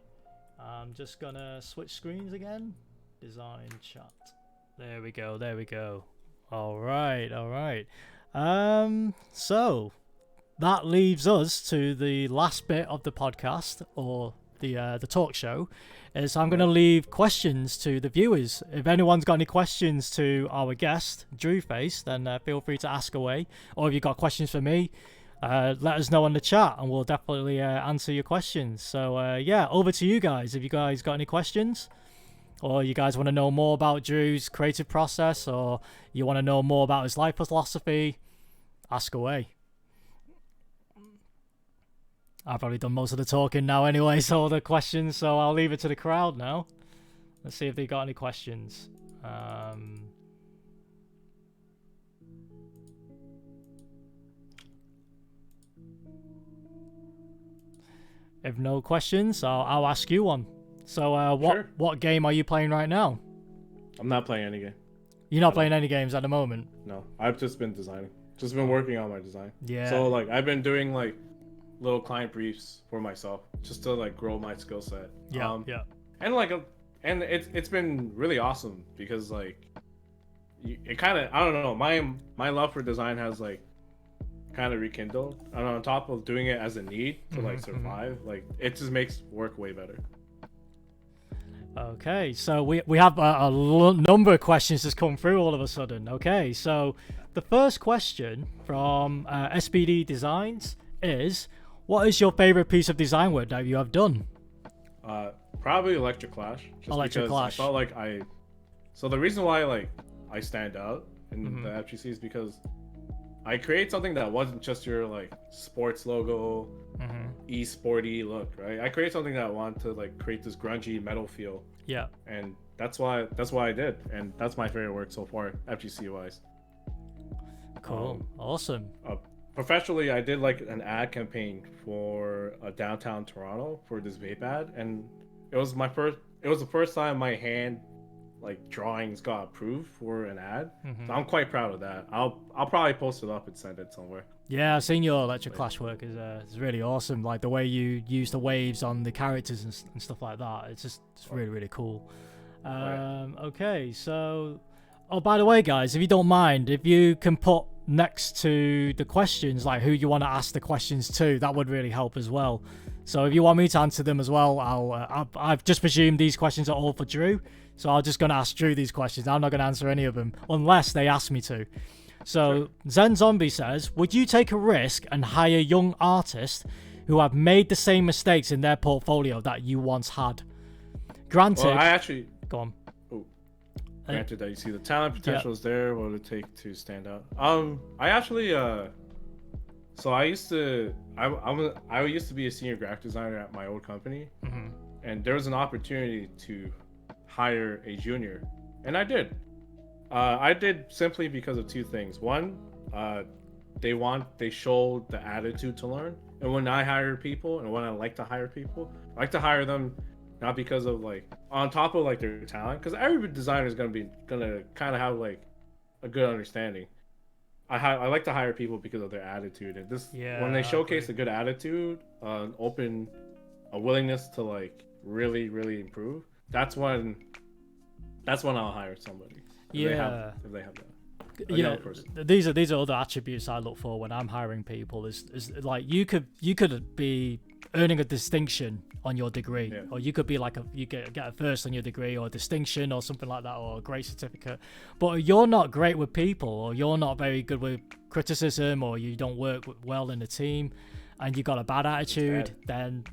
I'm just gonna switch screens again. Design chat. There we go. All right. So that leaves us to the last bit of the podcast, or the talk show, is I'm going to leave questions to the viewers. If anyone's got any questions to our guest, Drewface, then feel free to ask away. Or if you've got questions for me, let us know in the chat, and we'll definitely answer your questions. So over to you guys. If you guys got any questions, or you guys want to know more about Drew's creative process, or you want to know more about his life philosophy, ask away. I've probably done most of the talking now anyway, so the questions, so I'll leave it to the crowd now. Let's see if they got any questions. If no questions, I'll ask you one. So what game are you playing right now? I'm not playing any game. You're not playing any games at the moment? No, I've just been designing. Just been working on my design. Yeah. So like I've been doing like little client briefs for myself just to like grow my skill set. Yeah. And like and it's been really awesome because like it kind of, I don't know, my love for design has like kind of rekindled, and on top of doing it as a need to like survive, like it just makes work way better. Okay, so we have number of questions just come through all of a sudden. Okay, so the first question from SBD Designs is, what is your favorite piece of design work that you have done? Probably Electric Clash. Just Electric because Clash. I felt like so the reason why like I stand out in the FGC is because I create something that wasn't just your like sports logo, e-sporty look, right? I create something that I want to like create this grungy metal feel. Yeah. And that's why I did, and that's my favorite work so far, FGC wise. Cool. Awesome. Professionally, I did like an ad campaign for downtown Toronto for this vape ad, and it was the first time my hand like drawings got approved for an ad. So I'm quite proud of that. I'll probably post it up and send it somewhere. Yeah, I've seen your Electric Clash work is really awesome. Like the way you use the waves on the characters and stuff like that. It's really, really cool. Okay, so by the way, guys, if you don't mind, if you can put next to the questions like who you want to ask the questions to, that would really help as well. So if you want me to answer them as well, I've just presumed these questions are all for Drew, so I'm just going to ask Drew these questions. I'm not going to answer any of them unless they ask me to. So sure. Zen Zombie says, would you take a risk and hire young artists who have made the same mistakes in their portfolio that you once had? Granted, well, I actually go on. Granted that you see the talent potential is there, what would it take to stand out? I actually so I used to be a senior graphic designer at my old company, and there was an opportunity to hire a junior, and I did. I did simply because of two things. One, they showed the attitude to learn, and when I hire people, and when I like to hire people, I like to hire them not because of like on top of like their talent, because every designer is gonna kind of have like a good understanding. I like to hire people because of their attitude, and when they showcase a good attitude, a willingness to like really improve, that's when I'll hire somebody. If they have that. Yeah, these are other attributes I look for when I'm hiring people. Is like you could be earning a distinction on your degree, or you could be like you get a first on your degree, or a distinction, or something like that, or a great certificate. But if you're not great with people, or you're not very good with criticism, or you don't work well in a team, and you got a bad attitude, then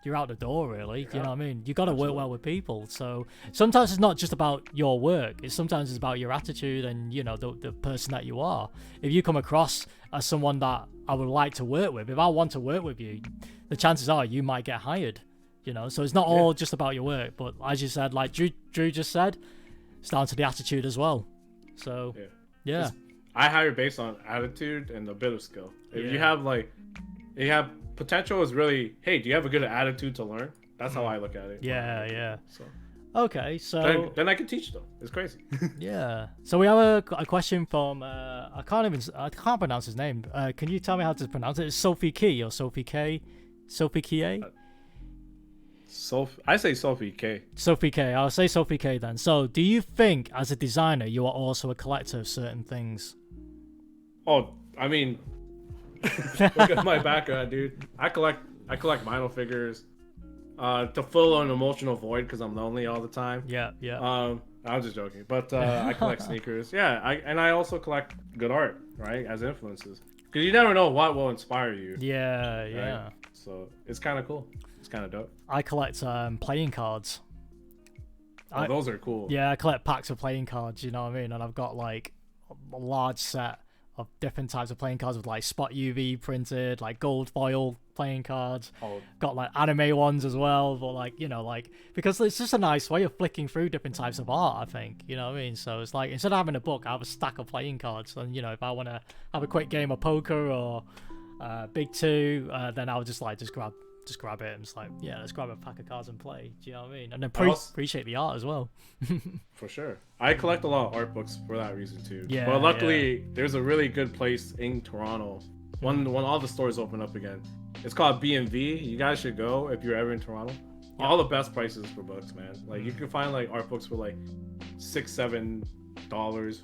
you're out the door, really. You know what I mean? You got to work well with people. So sometimes it's not just about your work. Sometimes it's about your attitude and, you know, the person that you are. If you come across as someone that I would like to work with, if I want to work with you, the chances are you might get hired, you know? So it's not all just about your work. But as you said, like Drew just said, it's down to the attitude as well. So, yeah. I hire based on attitude and a bit of skill. If you have potential is really, hey, do you have a good attitude to learn? That's how I look at it. Yeah. So okay, so then I can teach them. It's crazy. Yeah. So we have a question from I can't pronounce his name. Can you tell me how to pronounce it? It's Sophie Key or Sophie K? Sophie Kie? I say Sophie K. Sophie K. I'll say Sophie K then. So, do you think as a designer you are also a collector of certain things? Oh, I mean, look at my background, dude. I collect vinyl figures to fill an emotional void because I'm lonely all the time. Yeah. I'm just joking, but I collect sneakers. Yeah, I also collect good art, right, as influences, because you never know what will inspire you. Yeah. Right? So it's kind of cool. It's kind of dope. I collect playing cards. Those are cool. Yeah, I collect packs of playing cards. You know what I mean? And I've got like a large set of different types of playing cards with like spot UV printed, like gold foil playing cards. Got like anime ones as well, but like, you know, like, because it's just a nice way of flicking through different types of art, I think, you know what I mean? So it's like, instead of having a book, I have a stack of playing cards, and you know, if I want to have a quick game of poker or Big Two, then I'll just grab it and just like, yeah, let's grab a pack of cards and play. Do you know what I mean? And then appreciate the art as well. For sure. I collect a lot of art books for that reason too. Yeah. But luckily, there's a really good place in Toronto when all the stores open up again. It's called B&V. You guys should go if you're ever in Toronto. all the best prices for books, man. Like you can find like art books for like $6-7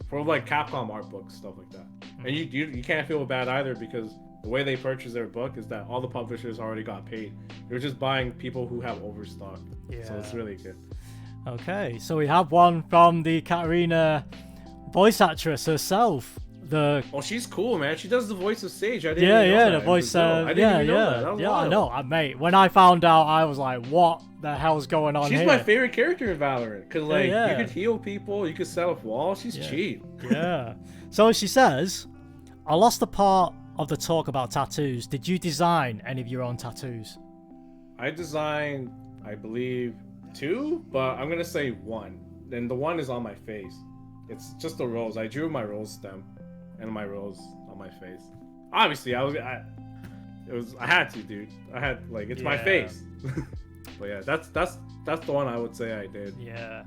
for like Capcom art books, stuff like that. And you can't feel bad either, because the way they purchase their book is that all the publishers already got paid. They're just buying people who have overstock. Yeah. So it's really good. Okay, so we have one from the Katarina voice actress herself. Oh, she's cool, man. She does the voice of Sage. I didn't yeah, even know yeah, that the voice. I didn't even know that. That was wild. I know, mate. When I found out, I was like, "What the hell's going on She's here?" my favorite character in Valorant, because like Yeah. you could heal people, you could set up walls. She's cheap. Yeah. So she says, "I lost the part of the talk about tattoos. Did you design any of your own tattoos?" I designed, I believe, 2, but I'm gonna say 1. And the 1 is on my face. It's just a rose. I drew my rose stem and my rose on my face. Obviously, I had to, dude. I had, like, it's my face. But yeah, that's the one I would say I did. Yeah.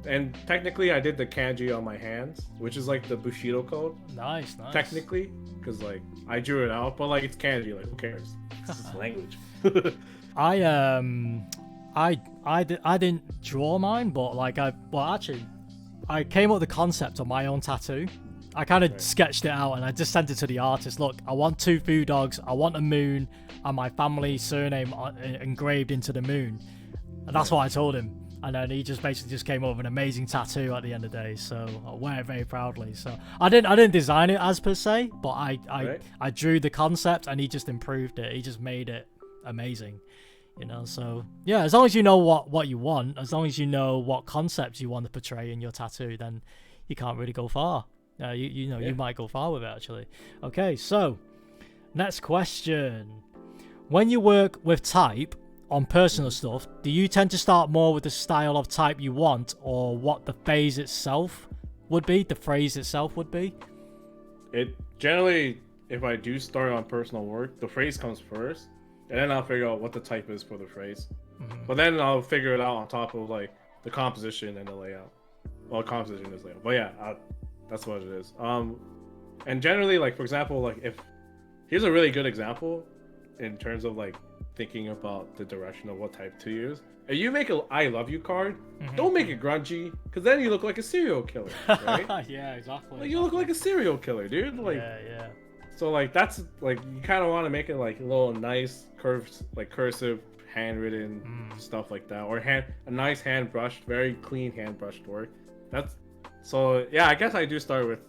And technically, I did the kanji on my hands, which is like the Bushido code. Nice. Technically, because like I drew it out, but like it's kanji. Like who cares? It's just language. I didn't draw mine, but like I came up with the concept of my own tattoo. I kind of sketched it out and I just sent it to the artist. Look, I want 2 food dogs, I want a moon, and my family surname engraved into the moon. And that's what I told him. And then he just basically came up with an amazing tattoo at the end of the day. So I wear it very proudly. So I didn't design it as per se, but I drew the concept and he just improved it. He just made it amazing. You know, so yeah, as long as you know what you want, as long as you know what concepts you want to portray in your tattoo, then you can't really go far. You might go far with it, actually. Okay, so next question. When you work with type on personal stuff, do you tend to start more with the style of type you want, or what the phrase itself would be? It generally, if I do start on personal work, the phrase comes first, and then I'll figure out what the type is for the phrase. But then I'll figure it out on top of like the composition and the layout. Well, composition is layout, but yeah, that's what it is. And generally, like for example, like here's a really good example in terms of like thinking about the direction of what type to use. If you make a I love you card, don't make it grungy, because then you look like a serial killer, right? Yeah, exactly. Like you look like a serial killer, dude. Like yeah. So like that's like you kind of want to make it like a little nice curves, like cursive, handwritten stuff like that, or a nice hand brushed, very clean hand brushed work. So yeah, I guess I do start with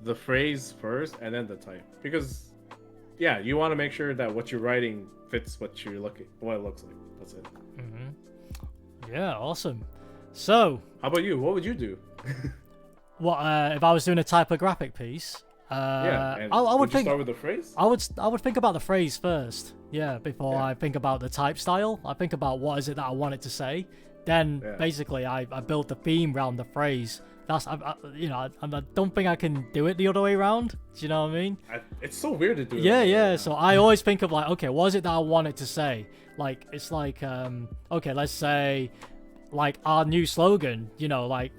the phrase first and then the type, because yeah, you want to make sure that what you're writing fits what it looks like. That's it. Yeah, awesome. So how about you? What would you do? What if I was doing a typographic piece? I would start with the phrase. I would think about the phrase first. Yeah, before I think about the type style. I think about what is it that I want it to say. Then basically I build the theme around the phrase. I don't think I can do it the other way around. Do you know what I mean? It's so weird to do. Yeah. So I always think of like, okay, what is it that I want it to say? Like it's like, okay, let's say, like our new slogan, you know, like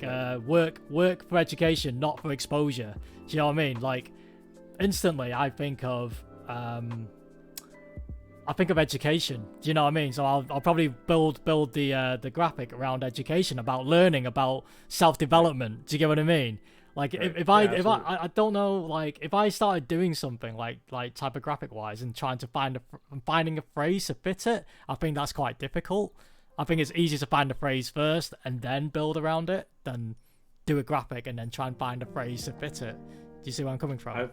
work for education, not for exposure. Do you know what I mean? Like instantly, I think of education. Do you know what I mean? So I'll probably build the graphic around education, about learning, about self-development. Do you get what I mean? Like if I don't know, like if I started doing something like typographic wise and trying to finding a phrase to fit it, I think that's quite difficult. I think it's easier to find a phrase first and then build around it than do a graphic and then try and find a phrase to fit it. Do you see where I'm coming from?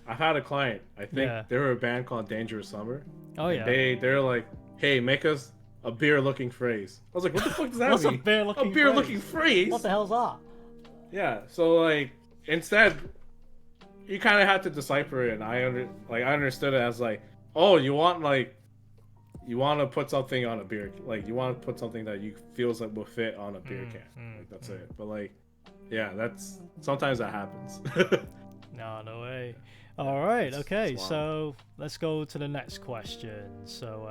I've had a client. I think they were a band called Dangerous Summer. Oh yeah. They're like, hey, make us a beer-looking phrase. I was like, what the fuck does that What's mean? A beer-looking phrase? What the hell's that? Yeah. So like, instead, you kind of had to decipher it, and I understood it as like, oh, you want to put something on a beer, like you want to put something that you feels like will fit on a beer can. Like that's it. But like, yeah, sometimes that happens. No way. All right, okay, so let's go to the next question. So,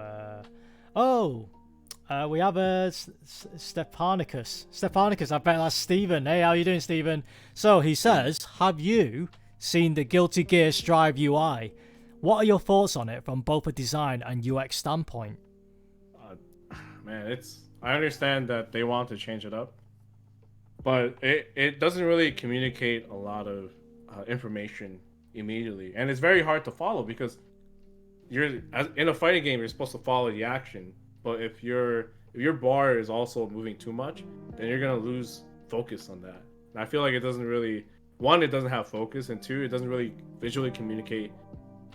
we have a Stepanicus. I bet that's Steven. Hey, how you doing, Steven? So he says, have you seen the Guilty Gear Strive UI? What are your thoughts on it from both a design and UX standpoint? man, I understand that they want to change it up, but it doesn't really communicate a lot of information immediately, and it's very hard to follow because in a fighting game you're supposed to follow the action, but if your bar is also moving too much, then you're gonna lose focus on that. And I feel like it doesn't really, one, it doesn't have focus, and two, it doesn't really visually communicate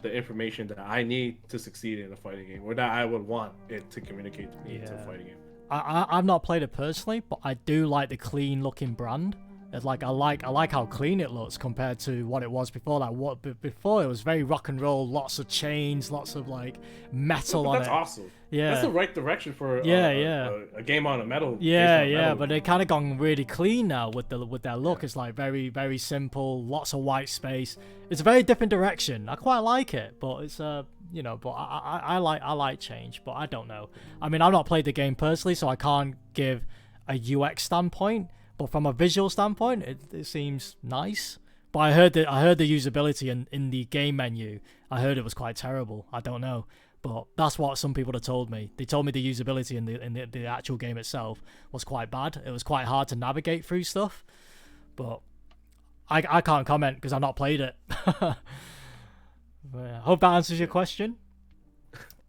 the information that I need to succeed in a fighting game, or that I would want it to communicate to me into a fighting game. I've not played it personally, but I do like the clean looking brand. It's like I like how clean it looks compared to what it was before. Like before it was very rock and roll, lots of chains, lots of like metal on it. That's awesome. Yeah, that's the right direction for a game on a metal. Yeah. But they kind of gone really clean now with their look. Yeah. It's like very very simple, lots of white space. It's a very different direction. I quite like it, but it's but I like change. But I don't know. I mean, I've not played the game personally, so I can't give a UX standpoint. But from a visual standpoint, it seems nice. But I heard the usability in the game menu. I heard it was quite terrible. I don't know, but that's what some people have told me. They told me the usability in the actual game itself was quite bad. It was quite hard to navigate through stuff. But I can't comment because I've not played it. I hope that answers your question.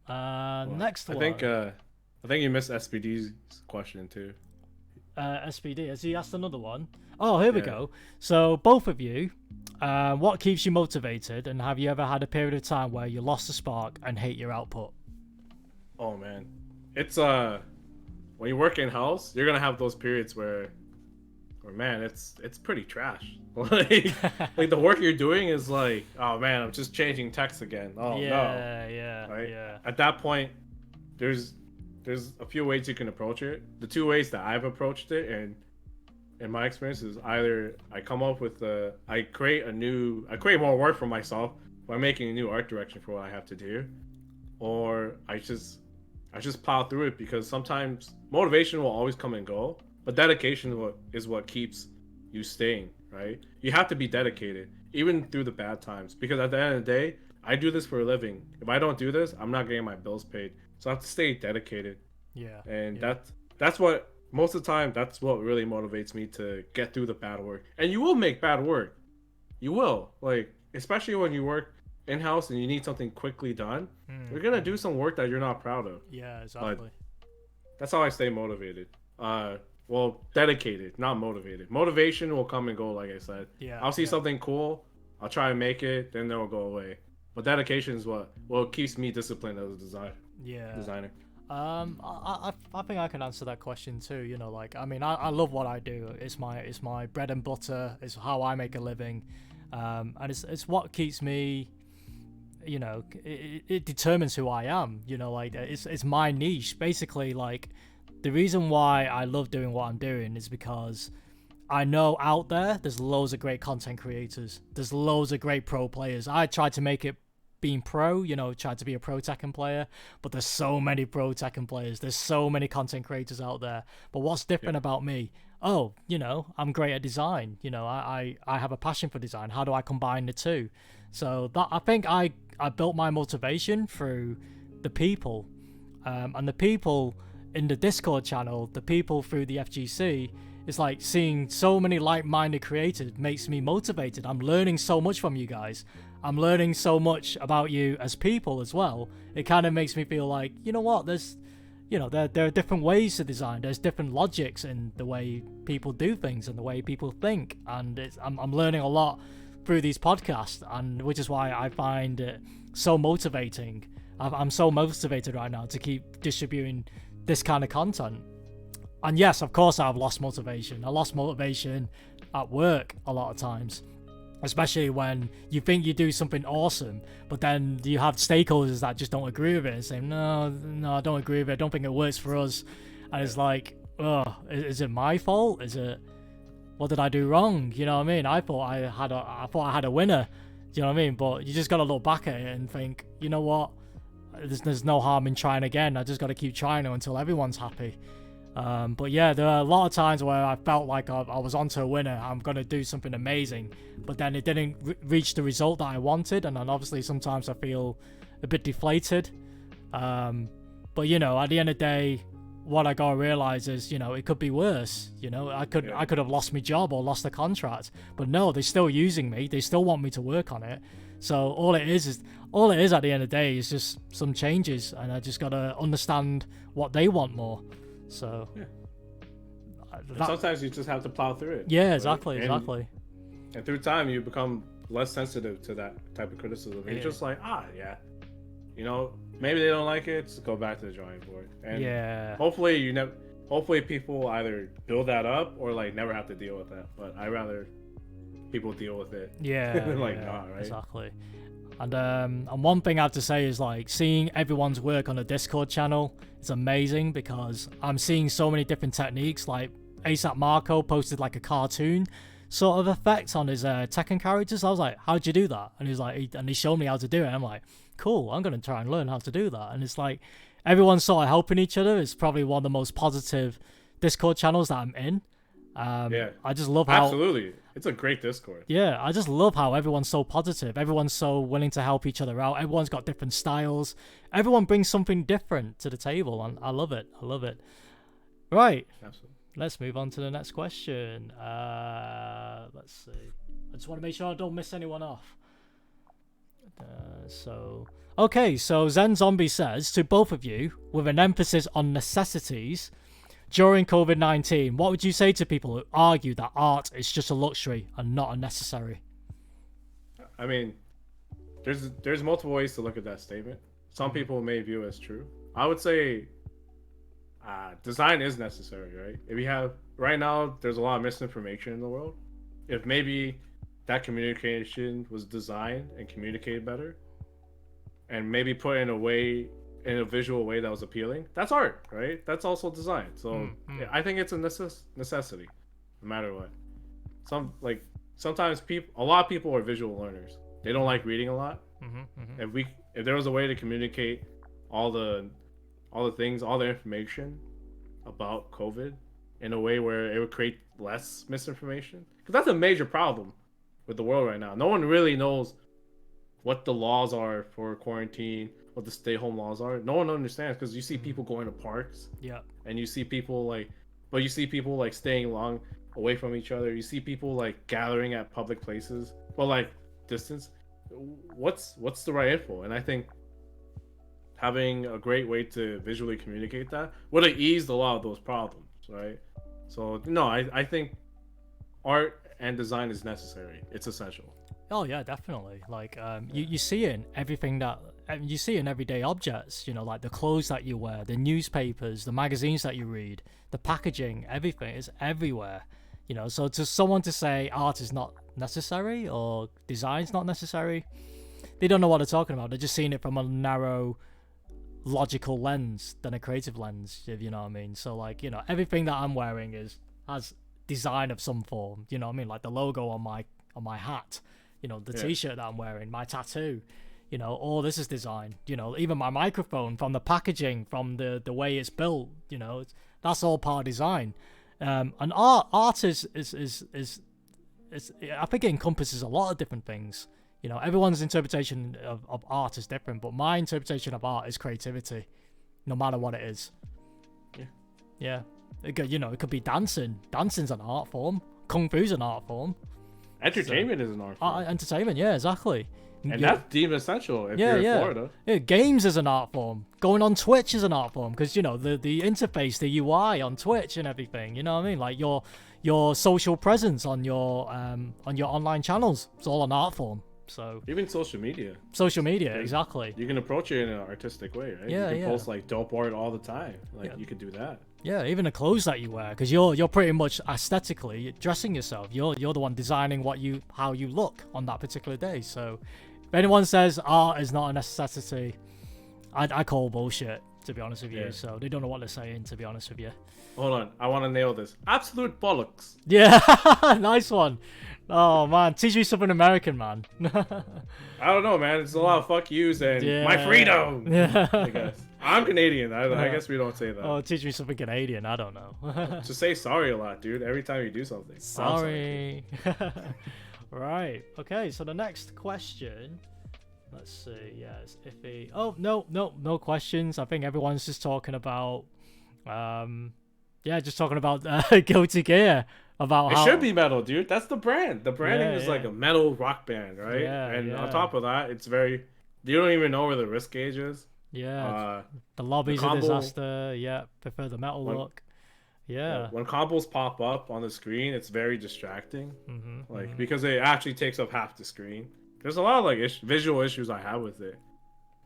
Next one. I think you missed SPD's question too. SPD, has he asked another one? Oh, here we go. So both of you, what keeps you motivated, and have you ever had a period of time where you lost the spark and hate your output? Oh man, it's when you work in house, you're gonna have those periods where man, it's pretty trash. like the work you're doing is like, oh man, I'm just changing text again. Oh no. Right? At that point, there's a few ways you can approach it. The two ways that I've approached it, and in my experience, is either I come up with I create more work for myself by making a new art direction for what I have to do, or I just plow through it, because sometimes motivation will always come and go, but dedication is what keeps you staying, right? You have to be dedicated, even through the bad times, because at the end of the day, I do this for a living. If I don't do this, I'm not getting my bills paid. So I have to stay dedicated. Yeah. And that's what, most of the time, that's what really motivates me to get through the bad work. And you will make bad work. You will. Like, especially when you work in-house and you need something quickly done, you're going to do some work that you're not proud of. Yeah, exactly. But that's how I stay motivated. Well, dedicated, not motivated. Motivation will come and go, like I said. Yeah. I'll see something cool, I'll try and make it, then they'll go away. But dedication is what keeps me disciplined as a designer. I think I can answer that question too. You know, like, I mean, I love what I do. It's my bread and butter. It's how I make a living, and it's what keeps me. You know, it determines who I am. You know, like it's my niche. Basically, like, the reason why I love doing what I'm doing is because I know out there's loads of great content creators. There's loads of great pro players. I tried to make it being pro, you know, tried to be a pro Tekken player, but there's so many pro Tekken players. There's so many content creators out there. But what's different about me? Oh, you know, I'm great at design. You know, I have a passion for design. How do I combine the two? So that, I think I built my motivation through the people, and the people in the Discord channel, the people through the FGC. It's like seeing so many like-minded creators makes me motivated. I'm learning so much from you guys. I'm learning so much about you as people as well. It kind of makes me feel like, you know what, there are different ways to design. There's different logics in the way people do things and the way people think. And I'm learning a lot through these podcasts, and which is why I find it so motivating. I'm so motivated right now to keep distributing this kind of content. And yes, of course, I've lost motivation. I lost motivation at work a lot of times, especially when you think you do something awesome, but then you have stakeholders that just don't agree with it and say, no, I don't agree with it. I don't think it works for us. And it's like, oh, is it my fault? What did I do wrong? You know what I mean? I thought I had a winner. Do you know what I mean? But you just got to look back at it and think, you know what? There's no harm in trying again. I just got to keep trying until everyone's happy. But yeah, there are a lot of times where I felt like I was onto a winner. I'm going to do something amazing, but then it didn't reach the result that I wanted. And then obviously sometimes I feel a bit deflated. But you know, at the end of the day, what I gotta realize is, you know, it could be worse. You know, I could have lost my job or lost the contract, but no, they're still using me. They still want me to work on it. So all it is at the end of the day is just some changes, and I just gotta understand what they want more. So sometimes you just have to plow through it. Yeah, right? exactly. And through time, you become less sensitive to that type of criticism. You're just like, yeah, you know, maybe they don't like it. Just go back to the drawing board. And hopefully people either build that up or like never have to deal with that. But I rather people deal with it. Yeah, like right? Exactly. And one thing I have to say is like seeing everyone's work on the Discord channel is amazing, because I'm seeing so many different techniques. Like ASAP Marco posted like a cartoon sort of effect on his Tekken characters. I was like, how'd you do that? And he's like, and he showed me how to do it. And I'm like, cool, I'm gonna try and learn how to do that. And it's like everyone's sort of helping each other. It's probably one of the most positive Discord channels that I'm in. I just love how absolutely it's a great Discord. Yeah, I just love how everyone's so positive. Everyone's so willing to help each other out. Everyone's got different styles. Everyone brings something different to the table, and I love it. Right. Absolutely. Let's move on to the next question. Let's see. I just want to make sure I don't miss anyone off. So Zen Zombie says, to both of you, with an emphasis on necessities, during COVID-19, what would you say to people who argue that art is just a luxury and not a necessary? I mean, there's multiple ways to look at that statement. Some people may view it as true. I would say design is necessary, right? If you have right now, there's a lot of misinformation in the world. If maybe that communication was designed and communicated better, and maybe put in a visual way that was appealing, that's art, right? That's also design. So I think it's a necessity, no matter what. Sometimes a lot of people are visual learners. They don't like reading a lot. If there was a way to communicate all the things, all the information about COVID in a way where it would create less misinformation, because that's a major problem with the world right now. No one really knows what the laws are for quarantine, what the stay-home laws are. No one understands, because you see people going to parks, and you see people like staying long away from each other. You see people like gathering at public places, but like distance. What's the right info? And I think having a great way to visually communicate that would have eased a lot of those problems, right? So no, I think art and design is necessary. It's essential. Oh yeah, definitely. Like you see it in everything that you see in everyday objects. You know, like the clothes that you wear, the newspapers, the magazines that you read, the packaging, everything is everywhere. You know, so to someone to say art is not necessary or design's not necessary, they don't know what they're talking about. They're just seeing it from a narrow logical lens than a creative lens, if you know what I mean. So like, you know, everything that I'm wearing has design of some form, you know what I mean? Like the logo on my hat, you know, the t-shirt that I'm wearing, my tattoo, you know, all this is design. You know, even my microphone, from the packaging, from the way it's built, you know, that's all part of design. And art is I think it encompasses a lot of different things. You know, everyone's interpretation of art is different, but my interpretation of art is creativity, no matter what it is. Yeah. It could be dancing. Dancing's an art form. Kung Fu's an art form. Entertainment is an art form. Entertainment, yeah, exactly. And that's deemed essential if you're in Florida. Yeah, games is an art form. Going on Twitch is an art form, because, you know, the interface, the UI on Twitch and everything, you know what I mean? Like your social presence on your online channels, it's all an art form. So even social media, exactly. You can approach it in an artistic way, right? You can post like dope art all the time. You could do that. Yeah, even the clothes that you wear, because you're pretty much aesthetically dressing yourself. You're the one designing how you look on that particular day. So if anyone says art is not a necessity, I call bullshit, to be honest with you. So they don't know what they're saying, to be honest with you. Hold on, I want to nail this. Absolute bollocks. Yeah, nice one. Oh man, teach me something American, man. I don't know, man. It's a lot of fuck yous and my freedom. Yeah. I guess I'm Canadian. I guess we don't say that. Oh, teach me something Canadian. I don't know. Just say sorry a lot, dude. Every time you do something. Sorry. Right. Okay. So the next question. Let's see. Yeah, it's iffy. Oh no questions. I think everyone's just talking about Yeah, just talking about Guilty Gear, about It how should be metal, dude. That's the brand. The branding Yeah, is yeah. like a metal rock band, right? Yeah, And on yeah. top of that, it's very. You don't even know where the risk gauge is. Yeah, the The lobby's a combo disaster. Yeah, prefer the metal when look. Yeah. when combos pop up on the screen, it's very distracting. Like Mm-hmm. because it actually takes up half the screen. There's a lot of like visual issues I have with it.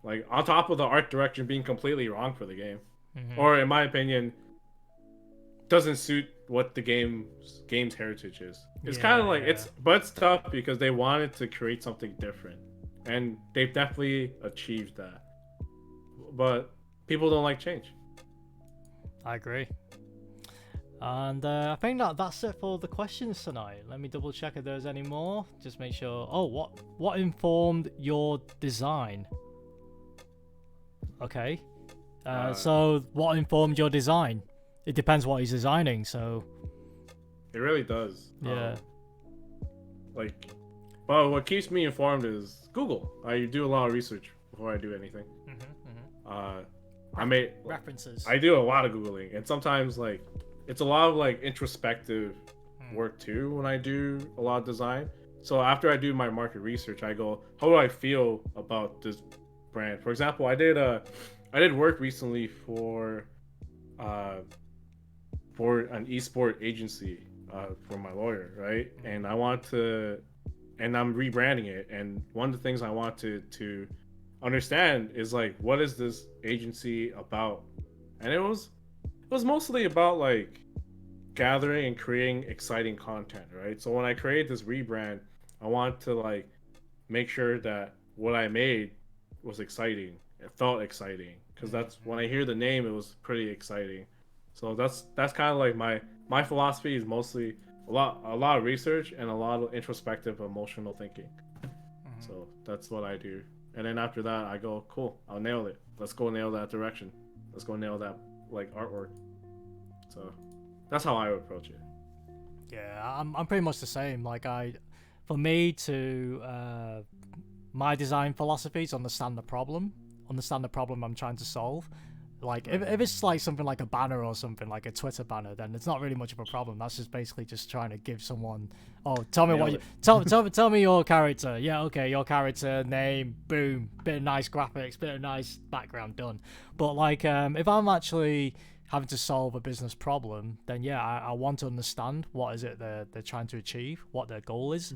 Like on top of the art direction being completely wrong for the game, Mm-hmm. or in my opinion, doesn't suit what the game's heritage is. It's kind of like but it's tough because they wanted to create something different, and they've definitely achieved that. But people don't like change. I agree. And I think that's it for the questions tonight. Let me double check if there's any more. Just make sure. Oh, what informed your design? Okay. So what informed your design? It depends what he's designing. So. It really does. Yeah. But what keeps me informed is Google. I do a lot of research before I do anything. I made references. I do a lot of Googling, and sometimes like it's a lot of like introspective work too when I do a lot of design. So after I do my market research, I go, how do I feel about this brand? For example, I did work recently for an esport agency for my lawyer, right? And I'm rebranding it. And one of the things I want to understand is like, what is this agency about? And it was mostly about like gathering and creating exciting content, right? So when I create this rebrand, I want to like make sure that what I made was exciting. It felt exciting because that's when I hear the name, it was pretty exciting. So that's kind of like my philosophy is mostly a lot of research and a lot of introspective emotional thinking. So that's what I do. And then after that, I go, cool, I'll nail it. Let's go nail that direction. Let's go nail that like artwork. So that's how I would approach it. Yeah, I'm pretty much the same. Like for me to my design philosophy is understand the problem I'm trying to solve. Like if it's like something like a banner or something like a Twitter banner, then it's not really much of a problem. That's just basically just trying to give someone, tell me tell me your character. Yeah, okay, your character name, boom, bit of nice graphics, bit of nice background, done. But like if I'm actually having to solve a business problem, then yeah, I want to understand what is it they're trying to achieve, what their goal is.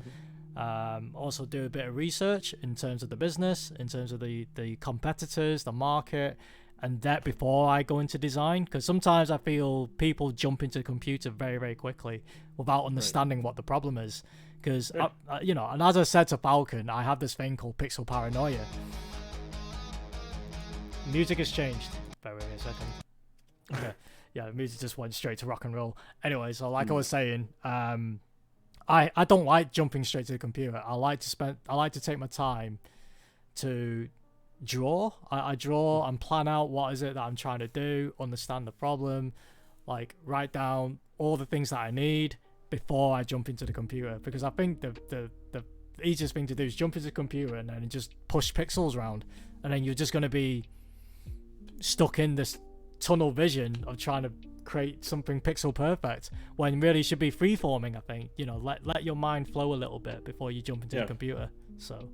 Also do a bit of research in terms of the business, in terms of the competitors, the market, and that before I go into design, because sometimes I feel people jump into the computer very, very quickly without understanding what the problem is. Because, and as I said to Falcon, I have this thing called pixel paranoia. Music has changed. Bear with me a second. Okay. Yeah, the music just went straight to rock and roll. Anyway, so like I was saying, I don't like jumping straight to the computer. I like to take my time to draw. I draw and plan out what is it that I'm trying to do, understand the problem, like write down all the things that I need before I jump into the computer, because I think the easiest thing to do is jump into the computer and then just push pixels around, and then you're just going to be stuck in this tunnel vision of trying to create something pixel perfect, when really it should be freeforming. I think, let your mind flow a little bit before you jump into the computer. So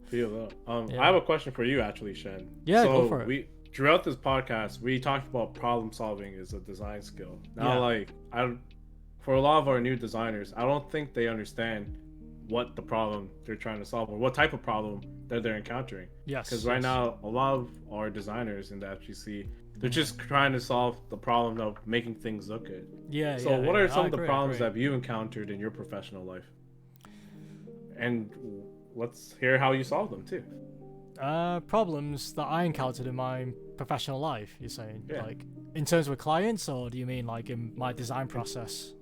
I have a question for you actually, Shen. Yeah, go for it. Throughout this podcast we talked about problem solving as a design skill. Now for a lot of our new designers, I don't think they understand what the problem they're trying to solve or what type of problem that they're encountering. Yes. Because right now a lot of our designers in the FGC, they're just trying to solve the problem of making things look good. Yeah. So what are some of the problems that you encountered in your professional life? And let's hear how you solve them too. Problems that I encountered in my professional life, you're saying? Yeah. Like in terms of clients, or do you mean like in my design process?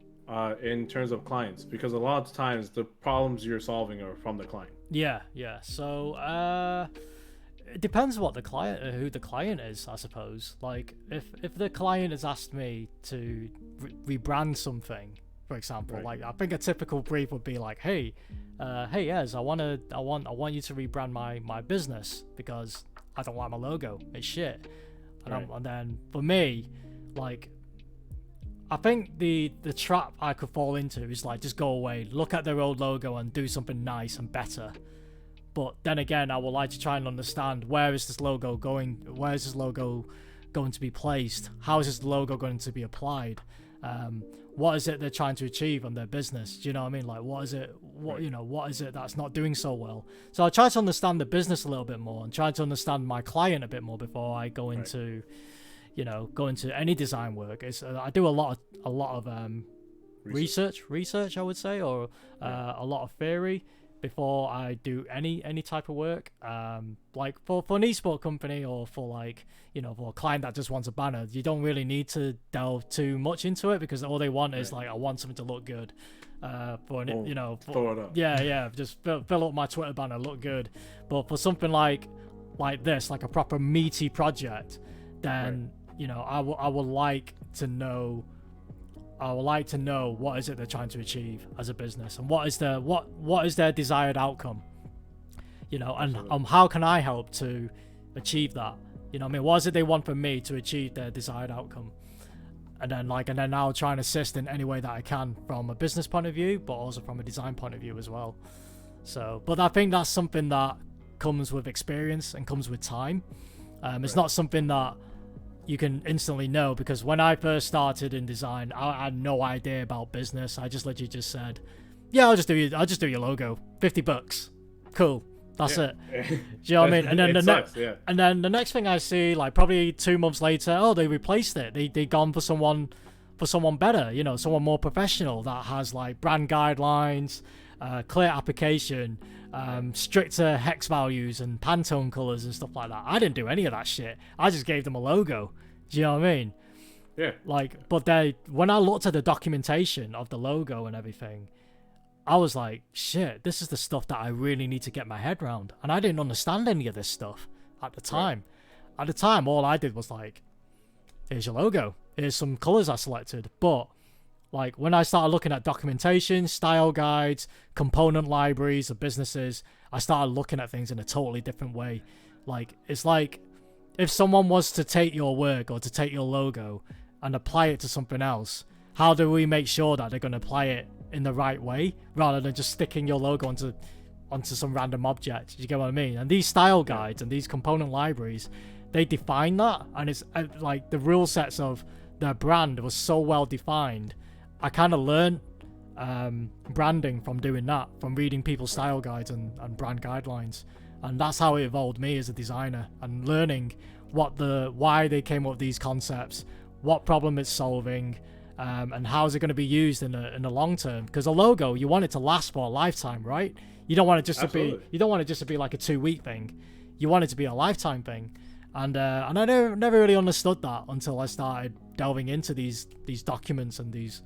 In terms of clients, because a lot of times the problems you're solving are from the client. Yeah. So it depends what who the client is, I suppose. Like if the client has asked me to rebrand something, for example, right. Like I think a typical brief would be like, hey Ez, I want you to rebrand my business because I don't like my logo, it's shit. And, right. And then for me, like I think the trap I could fall into is like just go away, look at their old logo and do something nice and better. But then again, I would like to try and understand, where is this logo going? Where is this logo going to be placed? How is this logo going to be applied? What is it they're trying to achieve on their business? Do you know what I mean? Like, what is it? What is it that's not doing so well? So I try to understand the business a little bit more and try to understand my client a bit more before I go into, go into any design work. I do a lot of research, I would say, or a lot of theory before I do any type of work. Like for an esport company, or for for a client that just wants a banner, you don't really need to delve too much into it, because all they want is like, I want something to look good. Throw it up. Yeah, just fill up my Twitter banner, look good. But for something like this, like a proper meaty project, then I would like to know what is it they're trying to achieve as a business, and what is their desired outcome, and how can I help to achieve that? What is it they want from me to achieve their desired outcome? And then I'll try and assist in any way that I can, from a business point of view, but also from a design point of view as well. So, but I think that's something that comes with experience and comes with time. It's not something that you can instantly know, because when I first started in design, I had no idea about business. I just literally just said, yeah, I'll just do your logo, $50, cool, that's it. Do you know what I mean? And then and then the next thing I see, like probably 2 months later, oh, they replaced it. They gone for someone better, someone more professional, that has like brand guidelines, clear application, stricter hex values and Pantone colors and stuff like that. I didn't do any of that shit. I just gave them a logo. Do you know what I mean? Yeah. But when I looked at the documentation of the logo and everything, I was like, shit, this is the stuff that I really need to get my head around. And I didn't understand any of this stuff at the time. Right. At the time, all I did was like, here's your logo. Here's some colors I selected. But like when I started looking at documentation, style guides, component libraries of businesses, I started looking at things in a totally different way. Like, it's like if someone was to take your work or to take your logo and apply it to something else, how do we make sure that they're going to apply it in the right way, rather than just sticking your logo onto some random object? You get what I mean? And these style guides and these component libraries, they define that, and it's like the rule sets of their brand was so well defined. I kind of learned branding from doing that, from reading people's style guides and brand guidelines, and that's how it evolved me as a designer, and learning why they came up with these concepts, what problem it's solving, and how is it going to be used in the long term? Because a logo, you want it to last for a lifetime, right? You don't want it just to be like a 2-week thing. You want it to be a lifetime thing. And I never really understood that until I started delving into these documents and these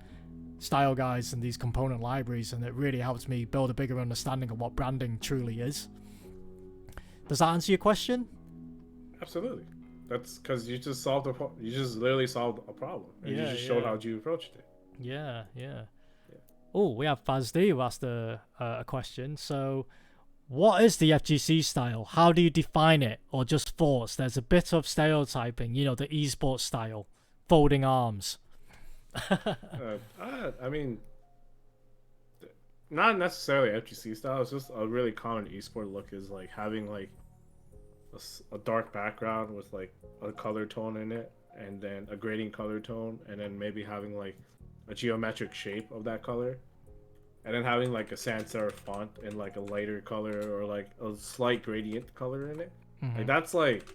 style guides and these component libraries, and it really helps me build a bigger understanding of what branding truly is. Does that answer your question? Absolutely. That's because you just literally solved a problem, and you just showed how you approached it. Yeah. Oh, we have Fazd who asked a question. So, what is the FGC style? How do you define it, or just thoughts? There's a bit of stereotyping, the esports style, folding arms. I mean, not necessarily FGC style. It's just a really common esport look, is like having like a dark background with like a color tone in it, and then a gradient color tone, and then maybe having like a geometric shape of that color, and then having like a sans serif font in like a lighter color, or like a slight gradient color in it. Mm-hmm. Like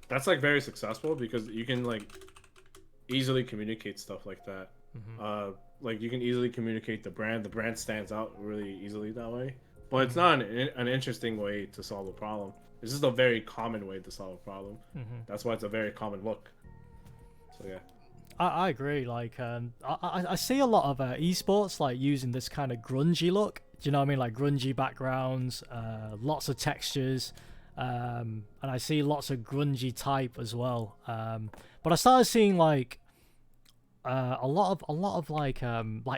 that's very successful, because you can like easily communicate stuff like that. Mm-hmm. Like you can easily communicate the brand stands out really easily that way. But it's not an interesting way to solve a problem. It's just a very common way to solve a problem. Mm-hmm. That's why it's a very common look. So yeah, I agree. Like I see a lot of esports like using this kind of grungy look. Do you know what I mean? Like grungy backgrounds, lots of textures, and I see lots of grungy type as well. But I started seeing like a lot of like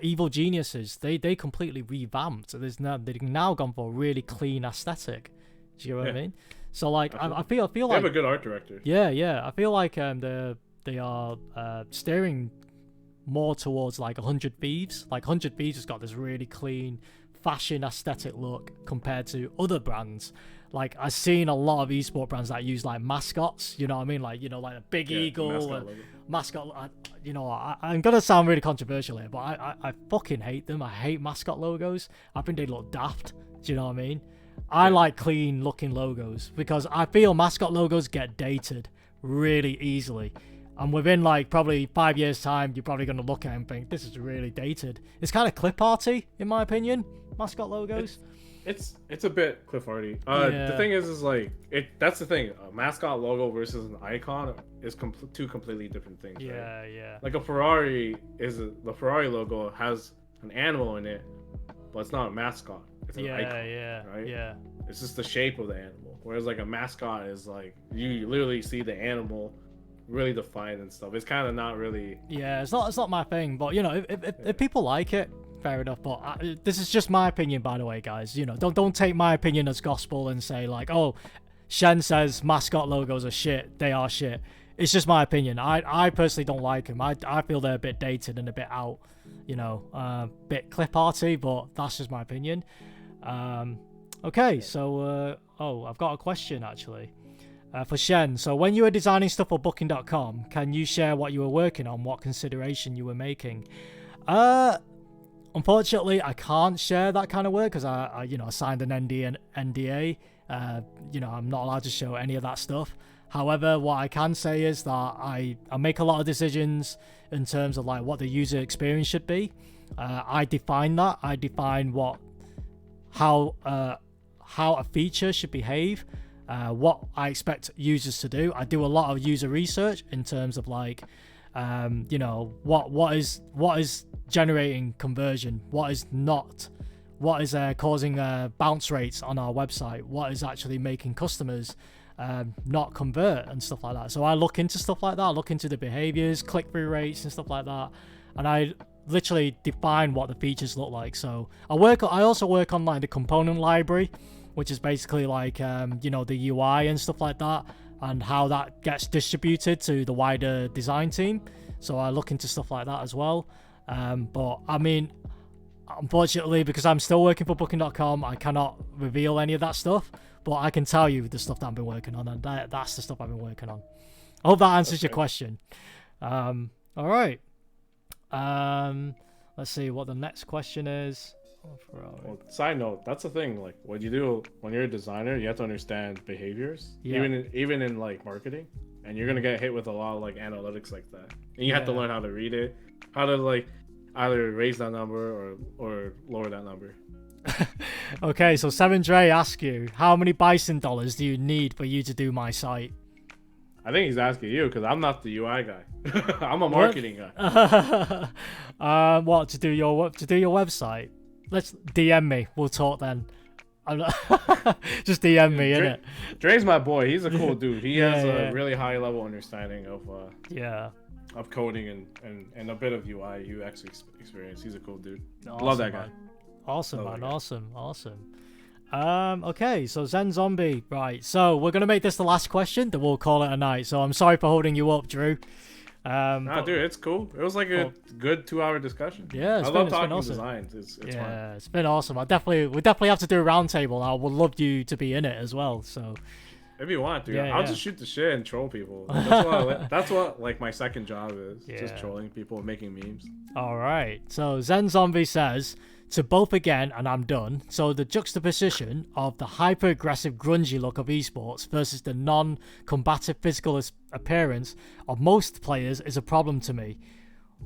Evil Geniuses. They completely revamped. So they've now gone for a really clean aesthetic. Do you know what I mean? So like I feel like they have a good art director. Yeah. I feel like they are steering more towards like 100 Thieves. Like 100 Thieves has got this really clean fashion aesthetic look compared to other brands. Like I've seen a lot of esport brands that use like mascots, you know what I mean? Like, you know, like a big eagle, mascot. You know, I'm gonna sound really controversial here, but I fucking hate them. I hate mascot logos. I think they look daft. Do you know what I mean? I like clean looking logos because I feel mascot logos get dated really easily. And within like probably 5 years time, you're probably going to look at it and think, this is really dated. It's kind of clip arty, in my opinion, mascot logos. It's a bit clip arty. The thing is like, that's the thing. A mascot logo versus an icon is two completely different things. Yeah, right? yeah. Like the Ferrari logo has an animal in it, but it's not a mascot. It's an icon, right? Yeah. It's just the shape of the animal. Whereas like a mascot is like, you literally see the animal really defined and stuff. It's kind of not really. Yeah, it's not my thing. But you know, if people like it, fair enough. But this is just my opinion, by the way, guys. You know, don't take my opinion as gospel and say like, oh, Shen says mascot logos are shit. They are shit. It's just my opinion. I personally don't like them. I feel they're a bit dated and a bit out. You know, bit clip arty. But that's just my opinion. Okay, so I've got a question actually. For Shen, so when you were designing stuff for Booking.com, can you share what you were working on, what consideration you were making? Unfortunately, I can't share that kind of work because I signed an NDA. I'm not allowed to show any of that stuff. However, what I can say is that I make a lot of decisions in terms of like what the user experience should be. I define that. I define how a feature should behave. What I expect users to do. I do a lot of user research in terms of like, what is generating conversion, what is not, what is causing bounce rates on our website, what is actually making customers not convert and stuff like that. So I look into stuff like that. I look into the behaviors, click-through rates and stuff like that, and I literally define what the features look like. So I also work on like the component library, which is basically like, the UI and stuff like that, and how that gets distributed to the wider design team. So I look into stuff like that as well. But I mean, unfortunately, because I'm still working for Booking.com, I cannot reveal any of that stuff. But I can tell you the stuff that I've been working on, and that's the stuff I've been working on. I hope that answers your question. All right. Let's see what the next question is. Well, side note, that's the thing. Like, what you do when you're a designer, you have to understand behaviors, even in like marketing, and you're gonna get hit with a lot of like analytics like that. And you have to learn how to read it, how to like either raise that number or lower that number. Okay, so 7Dre asks you, how many bison dollars do you need for you to do my site? I think he's asking you because I'm not the UI guy. I'm a marketing guy. What to do your website? Let's DM me. We'll talk then. Just DM me, innit? Dre's my boy. He's a cool dude. He has a really high level understanding of coding and a bit of UI UX experience. He's a cool dude. Awesome, love that guy. Awesome, man. Awesome. Okay, so Zen Zombie. Right, so we're gonna make this the last question, then we'll call it a night. So I'm sorry for holding you up, Drew. Dude, it's cool. It was like a good 2-hour discussion. Yeah, I love talking awesome. designs. It's fun. It's been awesome. We definitely have to do a roundtable. I would love you to be in it as well. So if you want, dude, I'll just shoot the shit and troll people. That's what like my second job is. Just trolling people and making memes. All right. So Zen Zombie says, to both again, and I'm done. So the juxtaposition of the hyper-aggressive grungy look of esports versus the non-combative physical appearance of most players is a problem to me.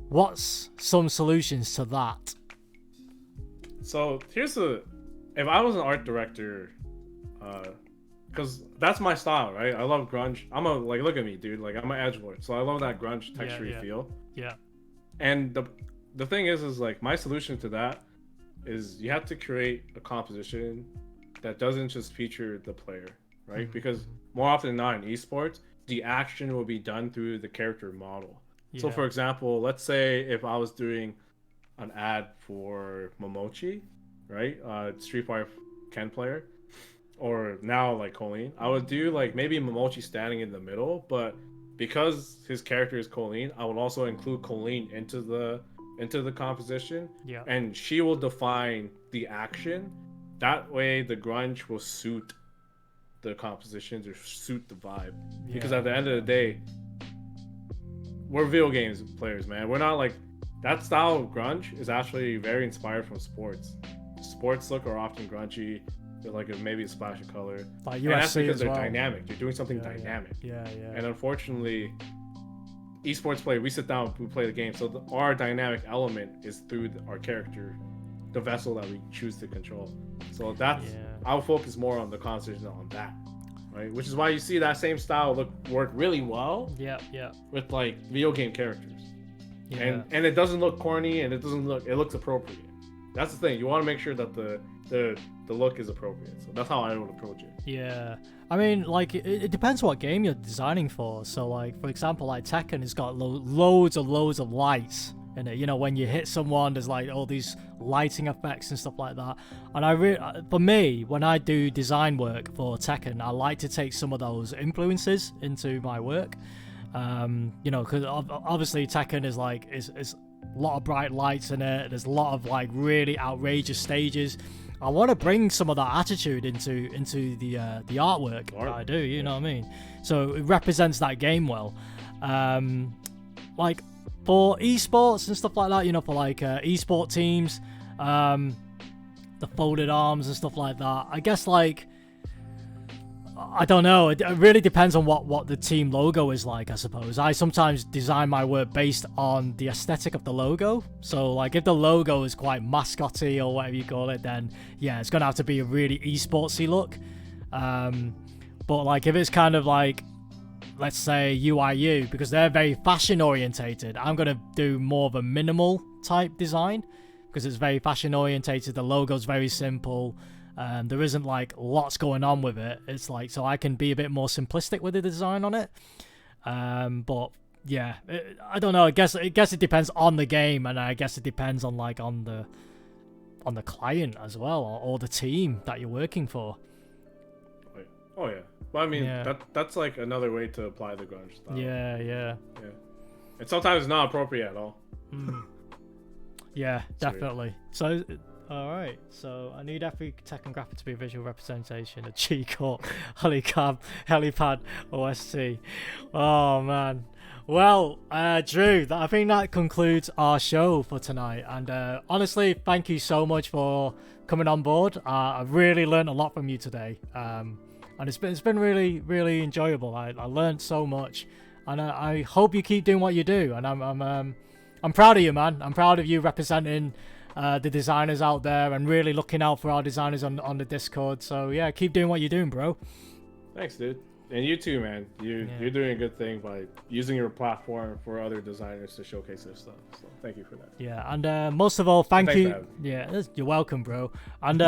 What's some solutions to that? So if I was an art director, because that's my style, right? I love grunge. look at me, dude. Like, I'm an edgelord, so I love that grunge texture feel. Yeah. And the thing is like my solution to that is you have to create a composition that doesn't just feature the player, right? Mm-hmm. Because more often than not in esports, the action will be done through the character model. Yeah. So for example, let's say if I was doing an ad for Momochi, right? Street Fighter Ken player, or now like Colleen, I would do like maybe Momochi standing in the middle, but because his character is Colleen, I would also include Colleen into the composition. Yeah. And she will define the action. That way the grunge will suit the compositions or suit the vibe. Because at the end of the day, we're video games players, man. We're not like that style of grunge is actually very inspired from sports. Sports look are often grungy. They're like maybe a splash of color. Like and that's UFC because as they're well. dynamic. They're doing something dynamic. Yeah. And unfortunately, esports play, we sit down, we play the game. So our dynamic element is through our character, the vessel that we choose to control. So that's I'll focus more on the conversation on that, right? Which is why you see that same style work really well. Yeah. With like video game characters. Yeah. And it doesn't look corny, and it looks appropriate. That's the thing. You want to make sure that the look is appropriate. So that's how I would approach it. Yeah. I mean, like, it depends what game you're designing for. So, like, for example, like Tekken has got loads of lights in it. You know, when you hit someone, there's like all these lighting effects and stuff like that. And for me, when I do design work for Tekken, I like to take some of those influences into my work. You know, because obviously Tekken is a lot of bright lights in it. There's a lot of like really outrageous stages. I want to bring some of that attitude into the artwork that I do. You know what I mean? So it represents that game well. Like for esports and stuff like that, you know, for like esport teams, the folded arms and stuff like that. I guess like, I don't know. It really depends on what the team logo is like, I suppose. I sometimes design my work based on the aesthetic of the logo. So, like, if the logo is quite mascotty or whatever you call it, then, yeah, it's going to have to be a really esportsy look. But, like, if it's kind of like, let's say, UIU, because they're very fashion-orientated, I'm going to do more of a minimal type design because it's very fashion-orientated. The logo's very simple. There isn't like lots going on with it. It's like, so I can be a bit more simplistic with the design on it. But yeah, I don't know. I guess it depends on the game, and I guess it depends on like on the client as well, or the team that you're working for. Oh yeah. Well, I mean that's like another way to apply the grunge style. Yeah. And sometimes it's not appropriate at all. Yeah, definitely. So. Alright, so I need every Tekken graphic to be a visual representation of G-Corp, Helipad, OST. Oh man. Well, Drew, I think that concludes our show for tonight. And honestly, thank you so much for coming on board. I really learned a lot from you today. And it's been really, really enjoyable. I learned so much. And I hope you keep doing what you do. And I'm proud of you, man. I'm proud of you representing the designers out there and really looking out for our designers on the Discord. So yeah, keep doing what you're doing, bro. Thanks, dude. And you too, man. You're doing a good thing by using your platform for other designers to showcase their stuff. So thank you for that. Yeah, and most of all, thank you. Yeah, you're welcome, bro. And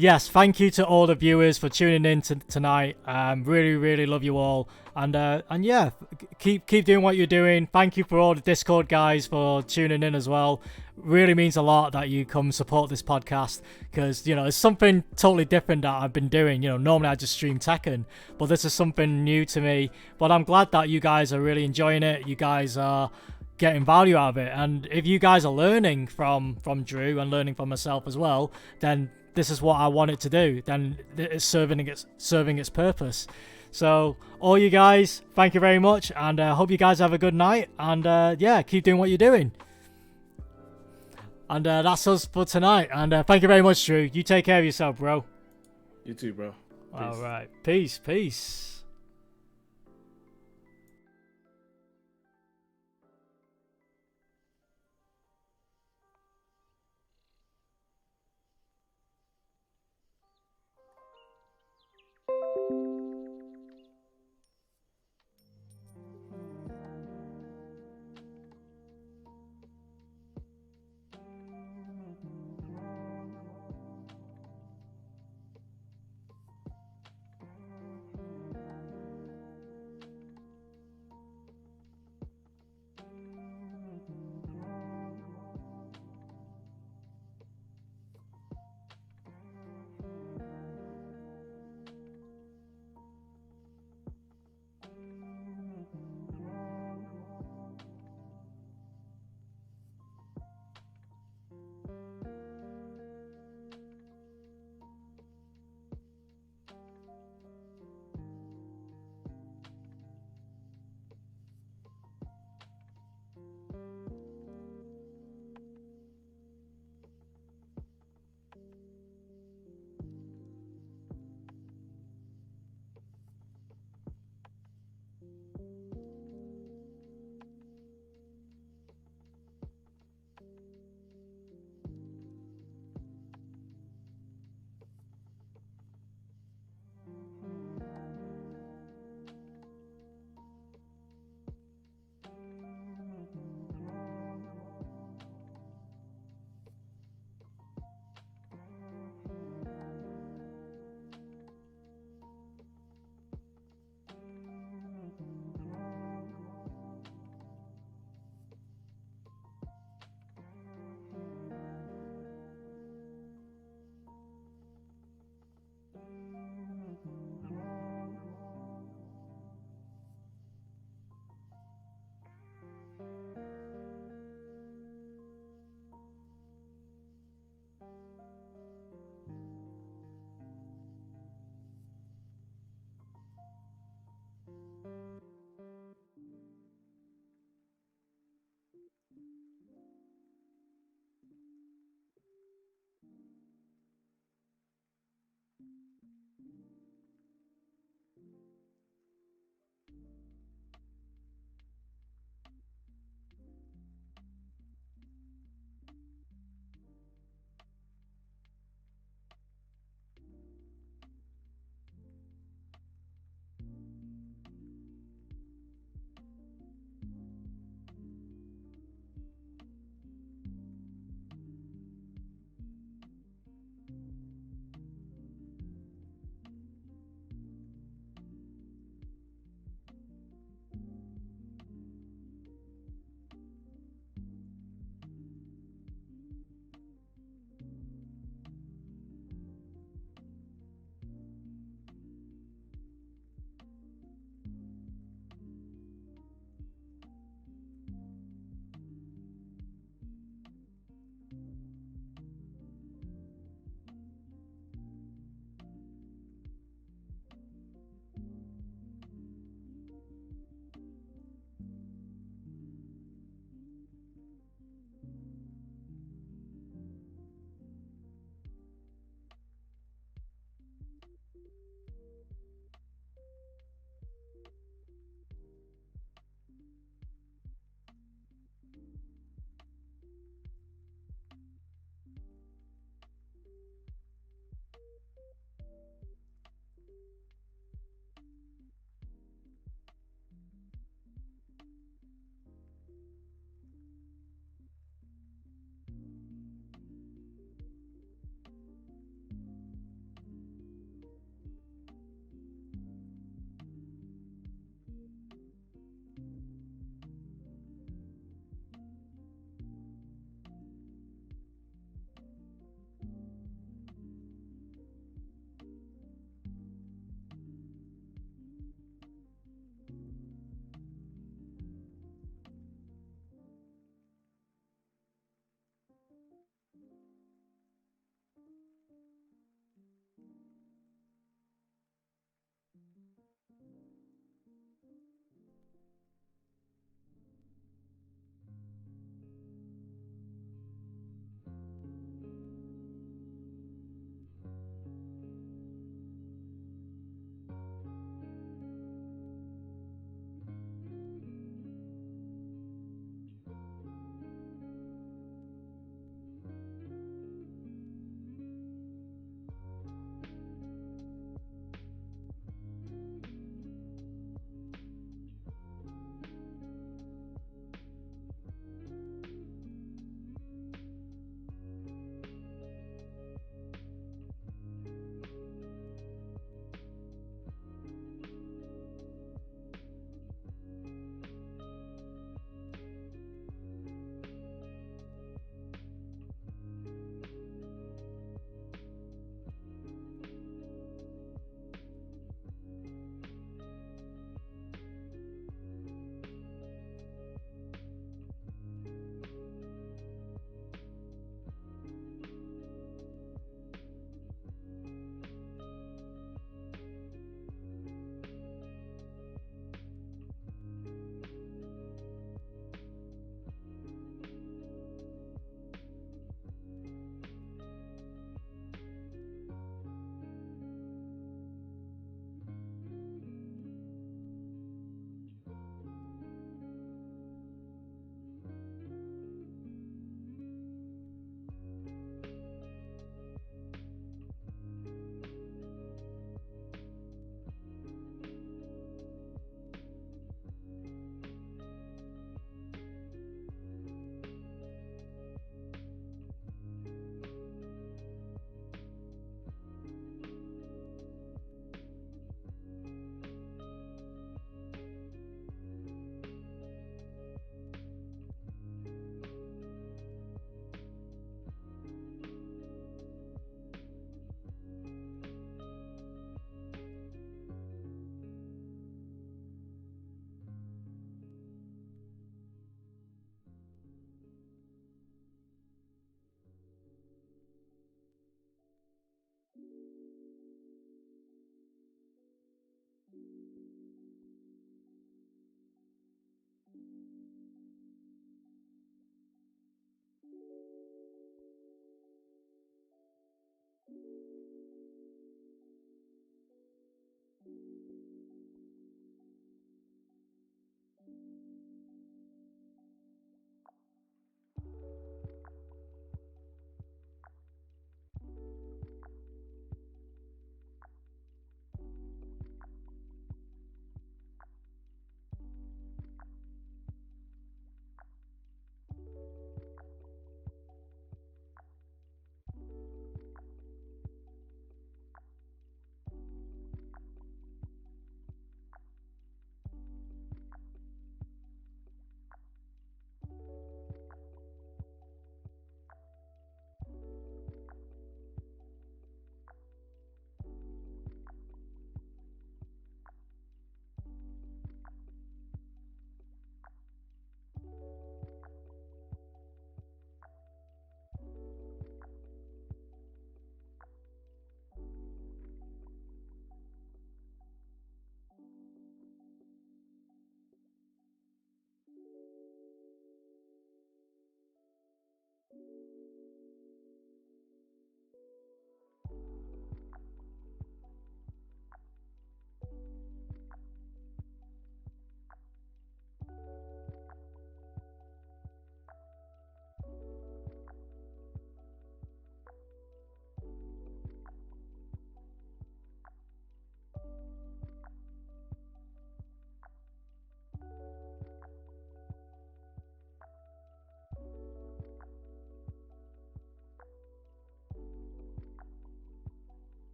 yes, thank you to all the viewers for tuning in tonight. Really, really love you all. And yeah, keep doing what you're doing. Thank you for all the Discord guys for tuning in as well. Really means a lot that you come support this podcast, because, you know, it's something totally different that I've been doing. You know, normally I just stream Tekken, but this is something new to me. But I'm glad that you guys are really enjoying it. You guys are getting value out of it. And if you guys are learning from Drew and learning from myself as well, then this is what I want it to do. Then it's serving its purpose. So all you guys, thank you very much, and I hope you guys have a good night. And yeah, keep doing what you're doing. And that's us for tonight. And thank you very much, Drew. You take care of yourself, bro. You too, bro. Peace. All right. Peace.